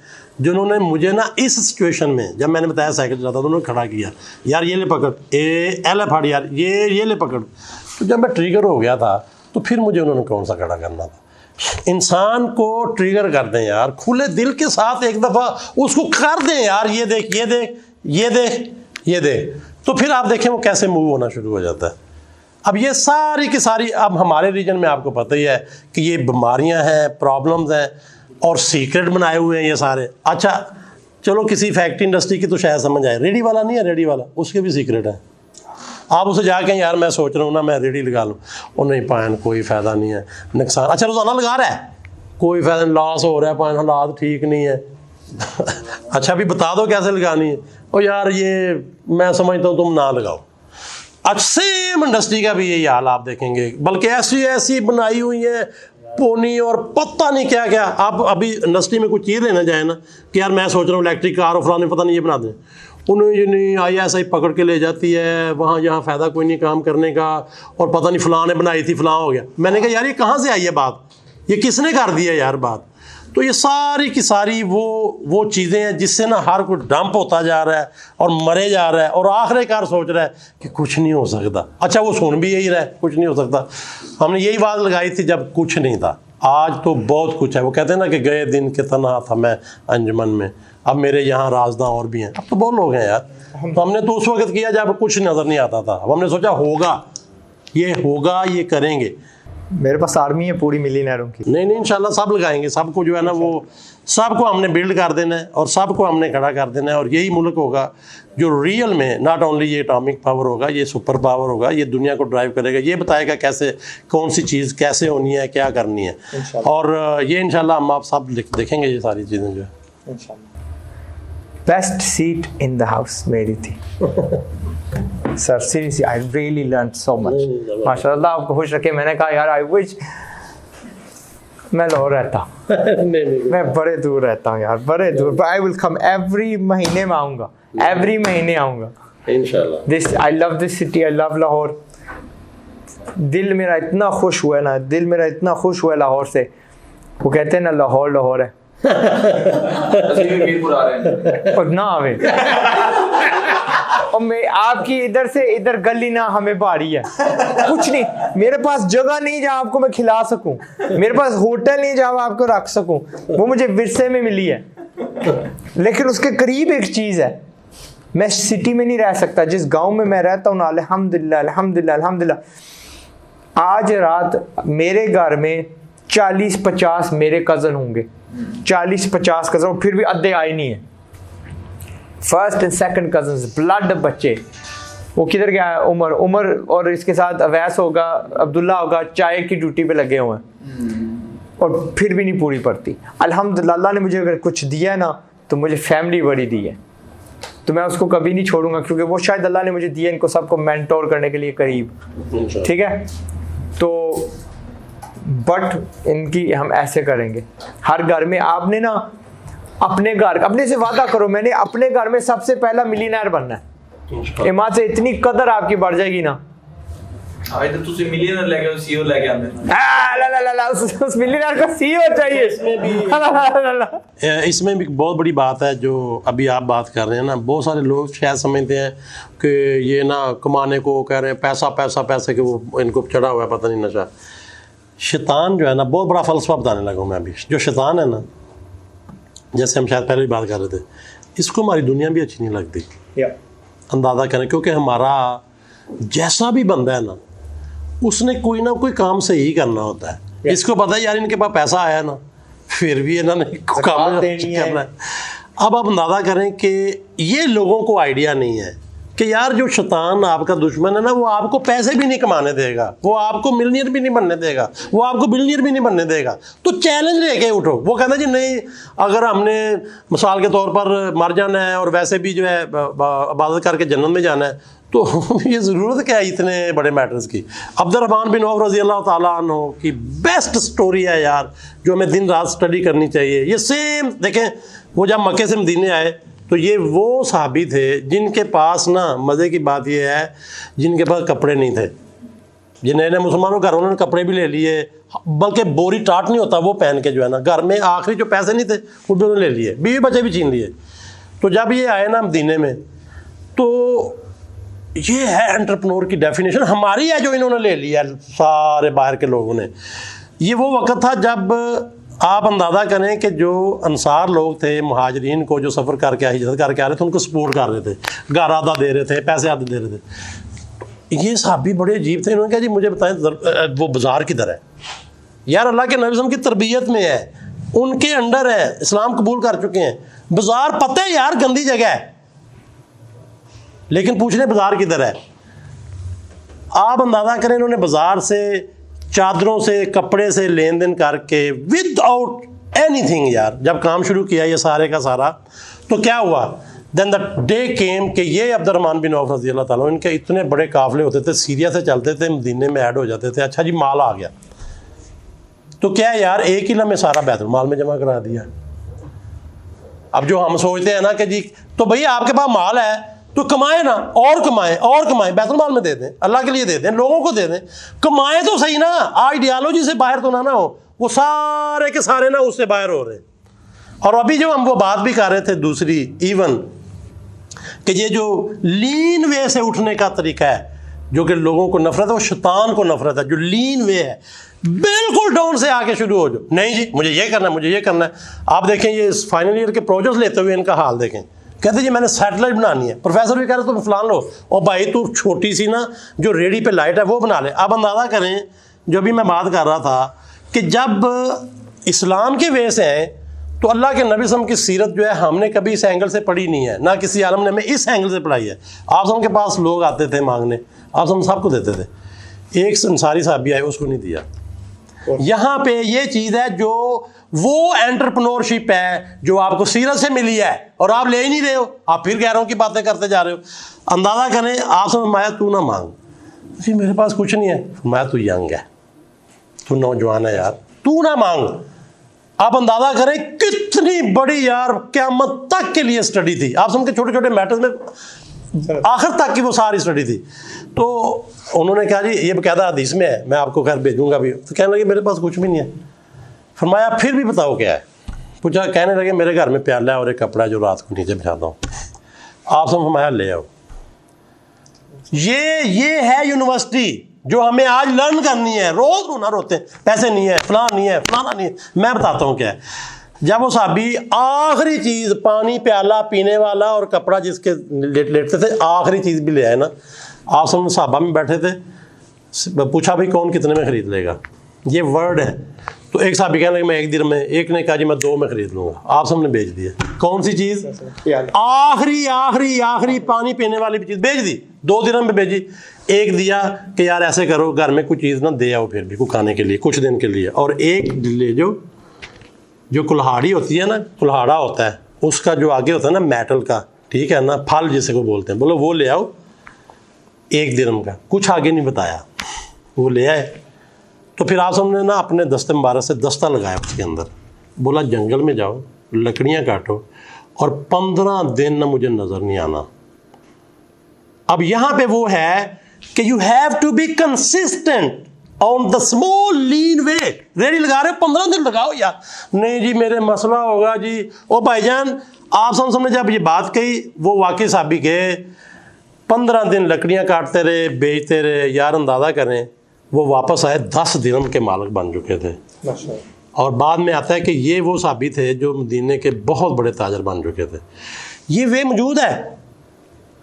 जिन्होंने मुझे ना इस सिचुएशन में, जब मैंने बताया साइकिल चलाता था, उन्होंने खड़ा किया यार ये ले पकड़, एल फाड़ यार, ये ले पकड़। तो जब मैं ट्रिगर हो गया था तो फिर मुझे उन्होंने कौन सा खड़ा करना था। इंसान को ट्रिगर कर दें यार, खुले दिल के साथ एक दफ़ा उसको कर दें यार, ये देख ये देख ये देख ये देख, तो फिर आप देखें वो कैसे मूव होना शुरू हो जाता है। अब ये सारी की सारी, अब हमारे रीजन में आपको पता ही है कि ये बीमारियां हैं, प्रॉब्लम्स हैं, और सीक्रेट बनाए हुए हैं ये सारे। अच्छा चलो किसी फैक्ट्री इंडस्ट्री की तो शायद समझ आए, रेडी वाला नहीं है, रेडी वाला उसके भी सीक्रेट है। आप उसे जाके यार मैं सोच रहा हूँ ना मैं रेडी लगा लूँ, और नहीं पान कोई फ़ायदा नहीं है, नुकसान। अच्छा रोज़ाना लगा रहा है, कोई फ़ायदा नहीं, लॉस हो रहा है, पान हालात ठीक नहीं है। अच्छा अभी बता दो कैसे लगानी है। और यार ये मैं समझता हूँ तुम ना लगाओ। अच्छा सेम इंडस्ट्री का भी यही हाल आप देखेंगे, बल्कि ऐसी ऐसी बनाई हुई है पोनी और पता नहीं क्या क्या। आप अभी इंडस्ट्री में कुछ चीज़ लेना जाए ना कि यार मैं सोच रहा हूँ इलेक्ट्रिक कार और फलाने पता नहीं ये बना दें, उन्हें ये नहीं आई ऐसा ही पकड़ के ले जाती है, वहाँ यहाँ फ़ायदा कोई नहीं काम करने का, और पता नहीं फलां ने बनाई थी फलां हो गया। मैंने कहा यार ये कहाँ से आई है बात, ये किसने कर दिया यार बात। तो ये सारी की सारी वो चीज़ें हैं जिससे ना हर कोई डंप होता जा रहा है और मरे जा रहा है, और आखिरकार सोच रहा है कि कुछ नहीं हो सकता। अच्छा वो सुन भी यही रहा है कुछ नहीं हो सकता। हमने यही बात लगाई थी जब कुछ नहीं था। आज तो बहुत कुछ है। वो कहते हैं ना कि गए दिन के तन्हा था मैं अंजुमन में, अब मेरे यहाँ राजदा और भी हैं। अब तो बहुत लोग हैं यार। तो हमने तो उस वक्त किया जब कुछ नज़र नहीं आता था। अब हमने सोचा होगा, ये करेंगे। मेरे पास आर्मी है पूरी मिलियनेयरों की। नहीं इंशाल्लाह सब लगाएंगे, सबको जो है ना वो सबको हमने बिल्ड कर देना है और सबको हमने खड़ा कर देना है। और यही मुल्क होगा जो रियल में नॉट ओनली ये एटॉमिक पावर होगा, ये सुपर पावर होगा, ये दुनिया को ड्राइव करेगा, ये बताएगा कैसे कौन सी चीज़ कैसे होनी है, क्या करनी है। और ये इंशाल्लाह हम आप सब देखेंगे ये सारी चीज़ें जो है। Best seat in the house मेरी थी sir, seriously I really learn so much. माशाल्लाह आपको खुश रखे। मैंने कहा यार आई विश मैं लाहौर रहता। मैं बड़े दूर रहता हूँ यार, बड़े दूर, but I will come every महीने में आऊँगा, एवरी महीने आऊँगा इंशाल्लाह। This I love this city, I love Lahore. दिल मेरा इतना खुश हुआ ना, दिल मेरा इतना खुश हुआ लाहौर से। वो कहते हैं ना लाहौर लाहौर है और ना आवे। और मैं आपकी इधर से इधर गली ना हमें बाड़ी है, कुछ नहीं, मेरे पास जगह नहीं जहाँ आपको मैं खिला सकूं, मेरे पास होटल नहीं जहाँ आपको रख सकूं, वो मुझे विरसे में मिली है। लेकिन उसके करीब एक चीज़ है, मैं सिटी में नहीं रह सकता। जिस गांव में मैं रहता हूँ, अल्हम्दुलिल्लाह अल्हम्दुलिल्लाह अल्हम्दुलिल्लाह, आज रात मेरे घर में 40-50 मेरे कज़न होंगे, 40-50 कज़न, फिर भी अद्धे आए नहीं है। First and second cousins, blood बच्चे। वो किधर गया है? उमर और इसके साथ अवैस होगा, अब्दुल्ला होगा, चाय की ड्यूटी पे लगे हुए हैं और फिर भी नहीं पूरी पड़ती। अल्हम्दुलिल्लाह अल्लाह ने मुझे अगर कुछ दिया ना तो मुझे फैमिली बड़ी दी है, तो मैं उसको कभी नहीं छोड़ूंगा, क्योंकि वो शायद अल्लाह ने मुझे दिया इनको सबको मेंटोर करने के लिए करीब। ठीक है, तो बट इनकी हम ऐसे करेंगे, हर घर में आपने ना अपने से वादा करो, मैंने अपने घर में सबसे पहला मिलियनेयर बनना है। इमाद से इतनी कदर आपकी बढ़ जाएगी ना, उस मिलियनेयर का सीईओ चाहिए। इसमें भी बहुत बड़ी बात है जो अभी आप बात कर रहे हैं ना, बहुत सारे लोग शायद समझते हैं कि ये ना कमाने को कह रहे हैं, पैसा पैसा पैसे के वो इनको चढ़ा हुआ है, पता नहीं नशा। शैतान जो है ना, बहुत बड़ा फ़लसफ़ा बताने लगा हूँ मैं अभी। जो शैतान है ना, जैसे हम शायद पहले भी बात कर रहे थे, इसको हमारी दुनिया भी अच्छी नहीं लगती। अंदाज़ा करें, क्योंकि हमारा जैसा भी बंदा है ना, उसने कोई ना कोई काम सही करना होता है। इसको पता है यार इनके पास पैसा आया ना, फिर भी इन्होंने काम करना है। अब आप अंदाज़ा करें कि ये लोगों को आइडिया नहीं है कि यार जो शैतान आपका दुश्मन है ना, वो आपको पैसे भी नहीं कमाने देगा, वो आपको मिलियनियर भी नहीं बनने देगा, वो आपको बिलियनियर भी नहीं बनने देगा। तो चैलेंज लेके उठो। वो कहता जी नहीं, अगर हमने मिसाल के तौर पर मर जाना है और वैसे भी जो है इबादत करके जन्नत में जाना है, तो ये ज़रूरत क्या है इतने बड़े मैटर्स की। अब्दुर्रहमान बिन औफ रज़ी अल्लाह ताला अन्हु की बेस्ट स्टोरी है यार, जो हमें दिन रात स्टडी करनी चाहिए। ये सेम देखें, वो जब मक्के से मदीने आए तो ये वो सहाबी थे जिनके पास ना, मज़े की बात ये है, जिनके पास कपड़े नहीं थे। जिन्हें मुसलमानों घर उन्होंने कपड़े भी ले लिए, बल्कि बोरी टाट नहीं होता वो पहन के जो है ना, घर में आखिरी जो पैसे नहीं थे वो भी उन्होंने ले लिए, बीवी बच्चे भी छीन लिए। तो जब ये आए ना मदीने में, तो ये है एंटरप्रेन्योर की डेफिनेशन, हमारी है जो इन्होंने ले लिया सारे बाहर के लोगों ने। ये वो वक्त था जब आप अंदाज़ा करें कि जो अंसार लोग थे, मुहाजिरीन को जो सफ़र करके हिजरत करके आ रहे थे, उनको सपोर्ट कर रहे थे, घर आधा दे रहे थे, पैसे आधे दे रहे थे। ये साहबी बड़े अजीब थे। इन्होंने कहा जी मुझे बताएं वो बाज़ार किधर है। यार अल्लाह के नबी की तरबियत में है, उनके अंडर है, इस्लाम कबूल कर चुके हैं, बाज़ार पता है यार गंदी जगह है, लेकिन पूछ रहे बाज़ार किधर है। आप अंदाज़ा करें, इन्होंने बाज़ार से, चादरों से, कपड़े से लेन देन करके विदाउट एनीथिंग यार जब काम शुरू किया ये सारे का सारा, तो क्या हुआ, देन द डे केम कि ये अब्दुर्रहमान बिन औफ रज़ी अल्लाह ताला, इनके इतने बड़े काफ़िले होते थे, सीरिया से चलते थे, मदीने में ऐड हो जाते थे। अच्छा जी माल आ गया, तो क्या यार एक ही लम्हे सारा बैतुल माल में जमा करा दिया। अब जो हम सोचते हैं ना कि जी तो भैया आपके पास माल है तो कमाए ना, और कमाएं और कमाएं, बैतुल माल में दे दें, अल्लाह के लिए दे दें, लोगों को दे दें, कमाएं तो सही ना। आइडियालॉजी से बाहर तो ना हो, वो सारे के सारे ना उससे बाहर हो रहे हैं। और अभी जो हम वो बात भी कर रहे थे दूसरी, इवन कि ये जो लीन वे से उठने का तरीका है, जो कि लोगों को नफरत है, वो शैतान को नफरत है। जो लीन वे है, बिल्कुल डाउन से आके शुरू हो जाओ, नहीं जी मुझे ये करना है, मुझे ये करना है। आप देखें ये फाइनल ईयर के प्रोजेक्ट्स लेते हुए इनका हाल देखें, कहते जी मैंने सैटेलाइट बनानी है, प्रोफेसर भी कह रहे तुम फलान लो, और भाई तू छोटी सी ना जो रेडी पे लाइट है वो बना ले। अब अंदाज़ा करें, जो भी मैं बात कर रहा था कि जब इस्लाम के वे से हैं, तो अल्लाह के नबी सल्लल्लाहु अलैहि वसल्लम की सीरत जो है हमने कभी इस एंगल से पढ़ी नहीं है, ना किसी आलम ने हमें इस एंगल से पढ़ाई है। आप सब के पास लोग आते थे मांगने, आप सब सबको देते थे, एक अंसारी साहब आए उसको नहीं दिया। यहाँ पे ये चीज़ है जो वो एंटरप्रेन्योरशिप है जो आपको सीरत से मिली है और आप ले ही नहीं रहे हो, आप फिर गैरों की बातें करते जा रहे हो। अंदाज़ा करें, आप सब माया तू ना मांग, जी मेरे पास कुछ नहीं है, मैं तू यंग है, तू नौजवान है यार, तू ना मांग। आप अंदाज़ा करें कितनी बड़ी यार क़यामत तक के लिए स्टडी थी। आप समझ के छोटे छोटे मैटर्स में आखिर तक की वो सारी स्टडी थी। तो उन्होंने कहा जी ये बकायदा हदीस में है, मैं आपको खैर भेजूंगा भी। तो कहने लगे मेरे पास कुछ भी नहीं है। फरमाया फिर भी बताओ क्या है। पूछा, कहने लगे मेरे घर में प्याला है और एक कपड़ा है जो रात को नीचे बिछाता हूँ। आप सब फरमाया ले आओ। ये है यूनिवर्सिटी जो हमें आज लर्न करनी है। रोज रोना रोते हैं, पैसे नहीं है, फलाना नहीं है, फलाना नहीं है। मैं बताता हूँ क्या है। जब वो साहबी आखिरी चीज़, पानी प्याला पीने वाला और कपड़ा जिसके लेटते थे, आखिरी चीज़ भी ले आए ना। आप सब साहबा में बैठे थे, पूछा भाई कौन कितने में ख़रीद लेगा, ये वर्ड है। तो एक साहबी कहने लगे मैं 1 दिन में, एक ने कहा जी मैं 2 में ख़रीद लूँगा। आप सब ने बेच दिया। कौन सी चीज़? आखिरी आखिरी आखिरी पानी पीने वाली चीज़ बेच दी, 2 दिन में बेची। एक दिया कि यार ऐसे करो, घर में कुछ चीज़ ना दे आओ फिर भी कुछ खाने के लिए कुछ दिन के लिए। और एक ले जो कुल्हाड़ी होती है ना, कुल्हाड़ा होता है, उसका जो आगे होता है ना मेटल का, ठीक है ना, फल जिसे को बोलते हैं, बोलो वो ले आओ 1 दिरहम का। कुछ आगे नहीं बताया, वो ले आए। तो फिर आसम ने ना अपने दस्ते मुबारक से दस्ता लगाया उसके अंदर, बोला जंगल में जाओ, लकड़ियाँ काटो और 15 दिन ना मुझे नज़र नहीं आना। अब यहाँ पे वो है कि you have to be consistent on the small lean way. Ready लगा रहे हो 15 दिन लगाओ यार, नहीं जी मेरे मसला होगा जी। ओ भाईजान आप ने जब ये बात कही वो वाकई साबित के 15 दिन लकड़ियाँ काटते रहे, बेचते रहे, यार अंदाज़ा करें वो वापस आए 10 दिरहम के मालिक बन चुके थे। और बाद में आता है कि ये वो साबित थे जो मदीने के बहुत बड़े ताजर बन चुके थे। ये वे मौजूद है,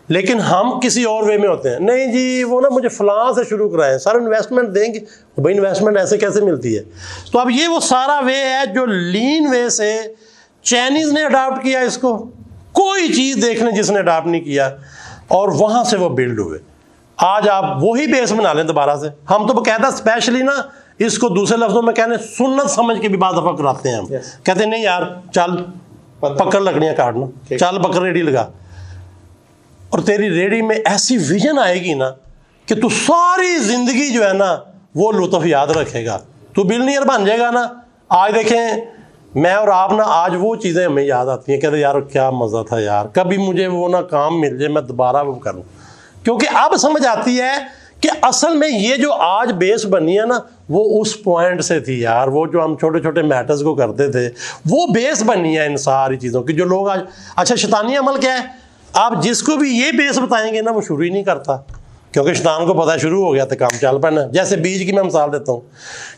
लेकिन हम किसी और वे में होते हैं। नहीं जी वो ना मुझे फलां से शुरू कराएं, सर इन्वेस्टमेंट देंगे, भाई इन्वेस्टमेंट ऐसे कैसे मिलती है। तो अब ये वो सारा वे है जो लीन वे से चाइनीज़ ने अडॉप्ट किया इसको, कोई चीज़ देखने जिसने अडॉप्ट नहीं किया, और वहाँ से वो बिल्ड हुए। आज आप वही बेस बना लें दोबारा से। हम तो बकायदा स्पेशली ना इसको दूसरे लफ्ज़ों में कहने सुन्नत समझ के भी बाद दफ़ा कराते हैं हम। कहते हैं नहीं यार चल पकड़ लकड़ियाँ काटना, चल पकड़ रेडी लगा, और तेरी रेडी में ऐसी विजन आएगी ना कि तू सारी ज़िंदगी जो है ना वो लुत्फ़ याद रखेगा, तू बिलनियर बन जाएगा ना। आज देखें मैं और आप ना आज वो चीज़ें हमें याद आती हैं, कहते यार क्या मज़ा था यार, कभी मुझे वो ना काम मिल जाए मैं दोबारा वो करूँ, क्योंकि अब समझ आती है कि असल में ये जो आज बेस बनी है ना वो उस पॉइंट से थी यार। वो जो हम छोटे छोटे मैटर्स को करते थे वो बेस बनी है इन सारी चीज़ों की, जो लोग आज। अच्छा शैतानी अमल क्या है, आप जिसको भी ये बेस बताएंगे ना वो शुरू ही नहीं करता, क्योंकि शैतान को पता है शुरू हो गया तो काम चल पड़ना। जैसे बीज की मैं मिसाल देता हूँ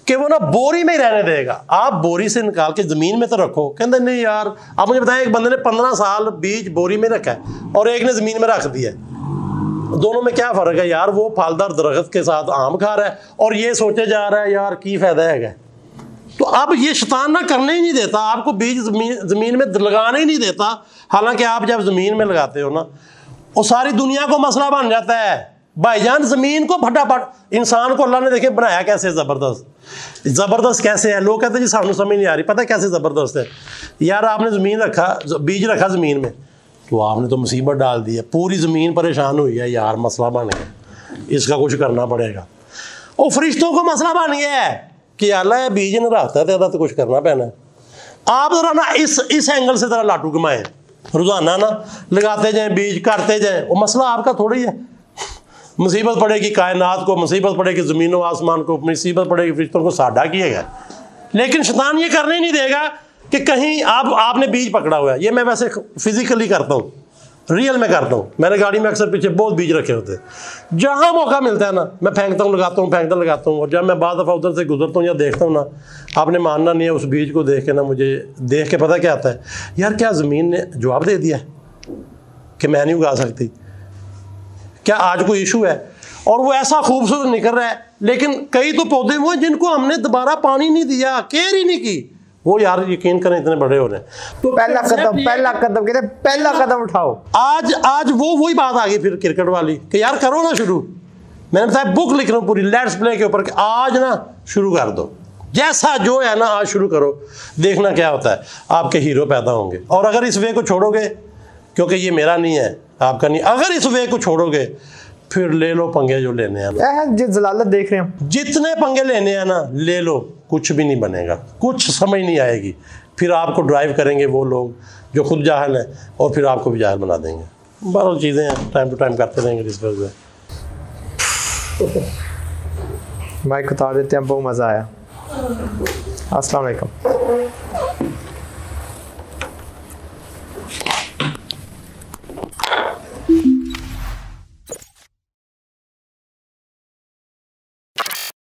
कि वो ना बोरी में ही रहने देगा, आप बोरी से निकाल के ज़मीन में तो रखो, कहते नहीं यार। आप मुझे बताएं एक बंदे ने 15 साल बीज बोरी में रखा है और एक ने ज़मीन में रख दिया, दोनों में क्या फ़र्क है यार। वो फलदार दरख्त के साथ आम खा रहा है और ये सोचे जा रहा है यार की फ़ायदा है। तो अब ये शैतान ना करने ही नहीं देता आपको, बीज ज़मीन में लगाने ही नहीं देता। हालांकि आप जब ज़मीन में लगाते हो ना वो सारी दुनिया को मसला बन जाता है। भाईजान ज़मीन को फटाफट इंसान को अल्लाह ने देखे बनाया कैसे ज़बरदस्त कैसे है। लोग कहते हैं जी सानू समझ नहीं आ रही, पता है कैसे ज़बरदस्त है यार। आपने ज़मीन रखा, बीज रखा ज़मीन में, तो आपने तो मुसीबत डाल दी है, पूरी ज़मीन परेशान हुई है यार, मसला बन गया, इसका कुछ करना पड़ेगा। और फरिश्तों को मसला बन गया है कि अल्लाह बीज ने रखता है तो कुछ करना पैना है। आप ज़रा ना इस एंगल से ज़रा लाटू घुमाएं, रोज़ाना ना लगाते जाएं, बीज करते जाएं, वो मसला आपका थोड़ी है। मुसीबत पड़ेगी कायनात को, मुसीबत पड़ेगी ज़मीन व आसमान को, मुसीबत पड़ेगी फरिश्तों को, साडा किएगा। लेकिन शैतान ये करने नहीं देगा कि कहीं आपने बीज पकड़ा हुआ है। ये मैं वैसे फिजिकली करता हूँ, रियल में करता हूँ। मैंने गाड़ी में अक्सर पीछे बहुत बीज रखे होते हैं, जहाँ मौका मिलता है ना मैं फेंकता हूँ, लगाता हूँ। और जब मैं बाद दफ़ा उधर से गुजरता हूँ या देखता हूँ ना, आपने मानना नहीं है, उस बीज को देख के ना मुझे देख के पता क्या आता है यार, क्या ज़मीन ने जवाब दे दिया कि मैं नहीं उगा सकती, क्या आज कोई इशू है। और वो ऐसा खूबसूरत निकल रहा है, लेकिन कई तो पौधे वो हैं जिनको हमने दोबारा पानी नहीं दिया, केयर ही नहीं की, वो यार यकीन करें इतने बड़े हो रहे हैं। तो पहला कदम कहते हैं, पहला कदम उठाओ। आज वही बात आ गई फिर क्रिकेट वाली कि यार करो ना शुरू। मैंने बताया बुक लिख रहा हूँ पूरी लेट्स प्ले के ऊपर कि आज ना शुरू कर दो, जैसा जो है ना आज शुरू करो, देखना क्या होता है, आपके हीरो पैदा होंगे। और अगर इस वे को छोड़ोगे, क्योंकि ये मेरा नहीं है आपका नहीं, अगर इस वे को छोड़ोगे फिर ले लो पंगे जो लेने हैं। जिस जलालत देख रहे हैं, जितने पंगे लेने हैं ना ले लो, कुछ भी नहीं बनेगा, कुछ समझ नहीं आएगी। फिर आपको ड्राइव करेंगे वो लोग जो खुद जाहिल हैं और फिर आपको भी जाहिल बना देंगे। बहुत चीज़ें हैं, टाइम टू टाइम करते रहेंगे डिस्कस में। माइक उतार देते हैं, बहुत मज़ा आया। अस्सलाम वालेकुम।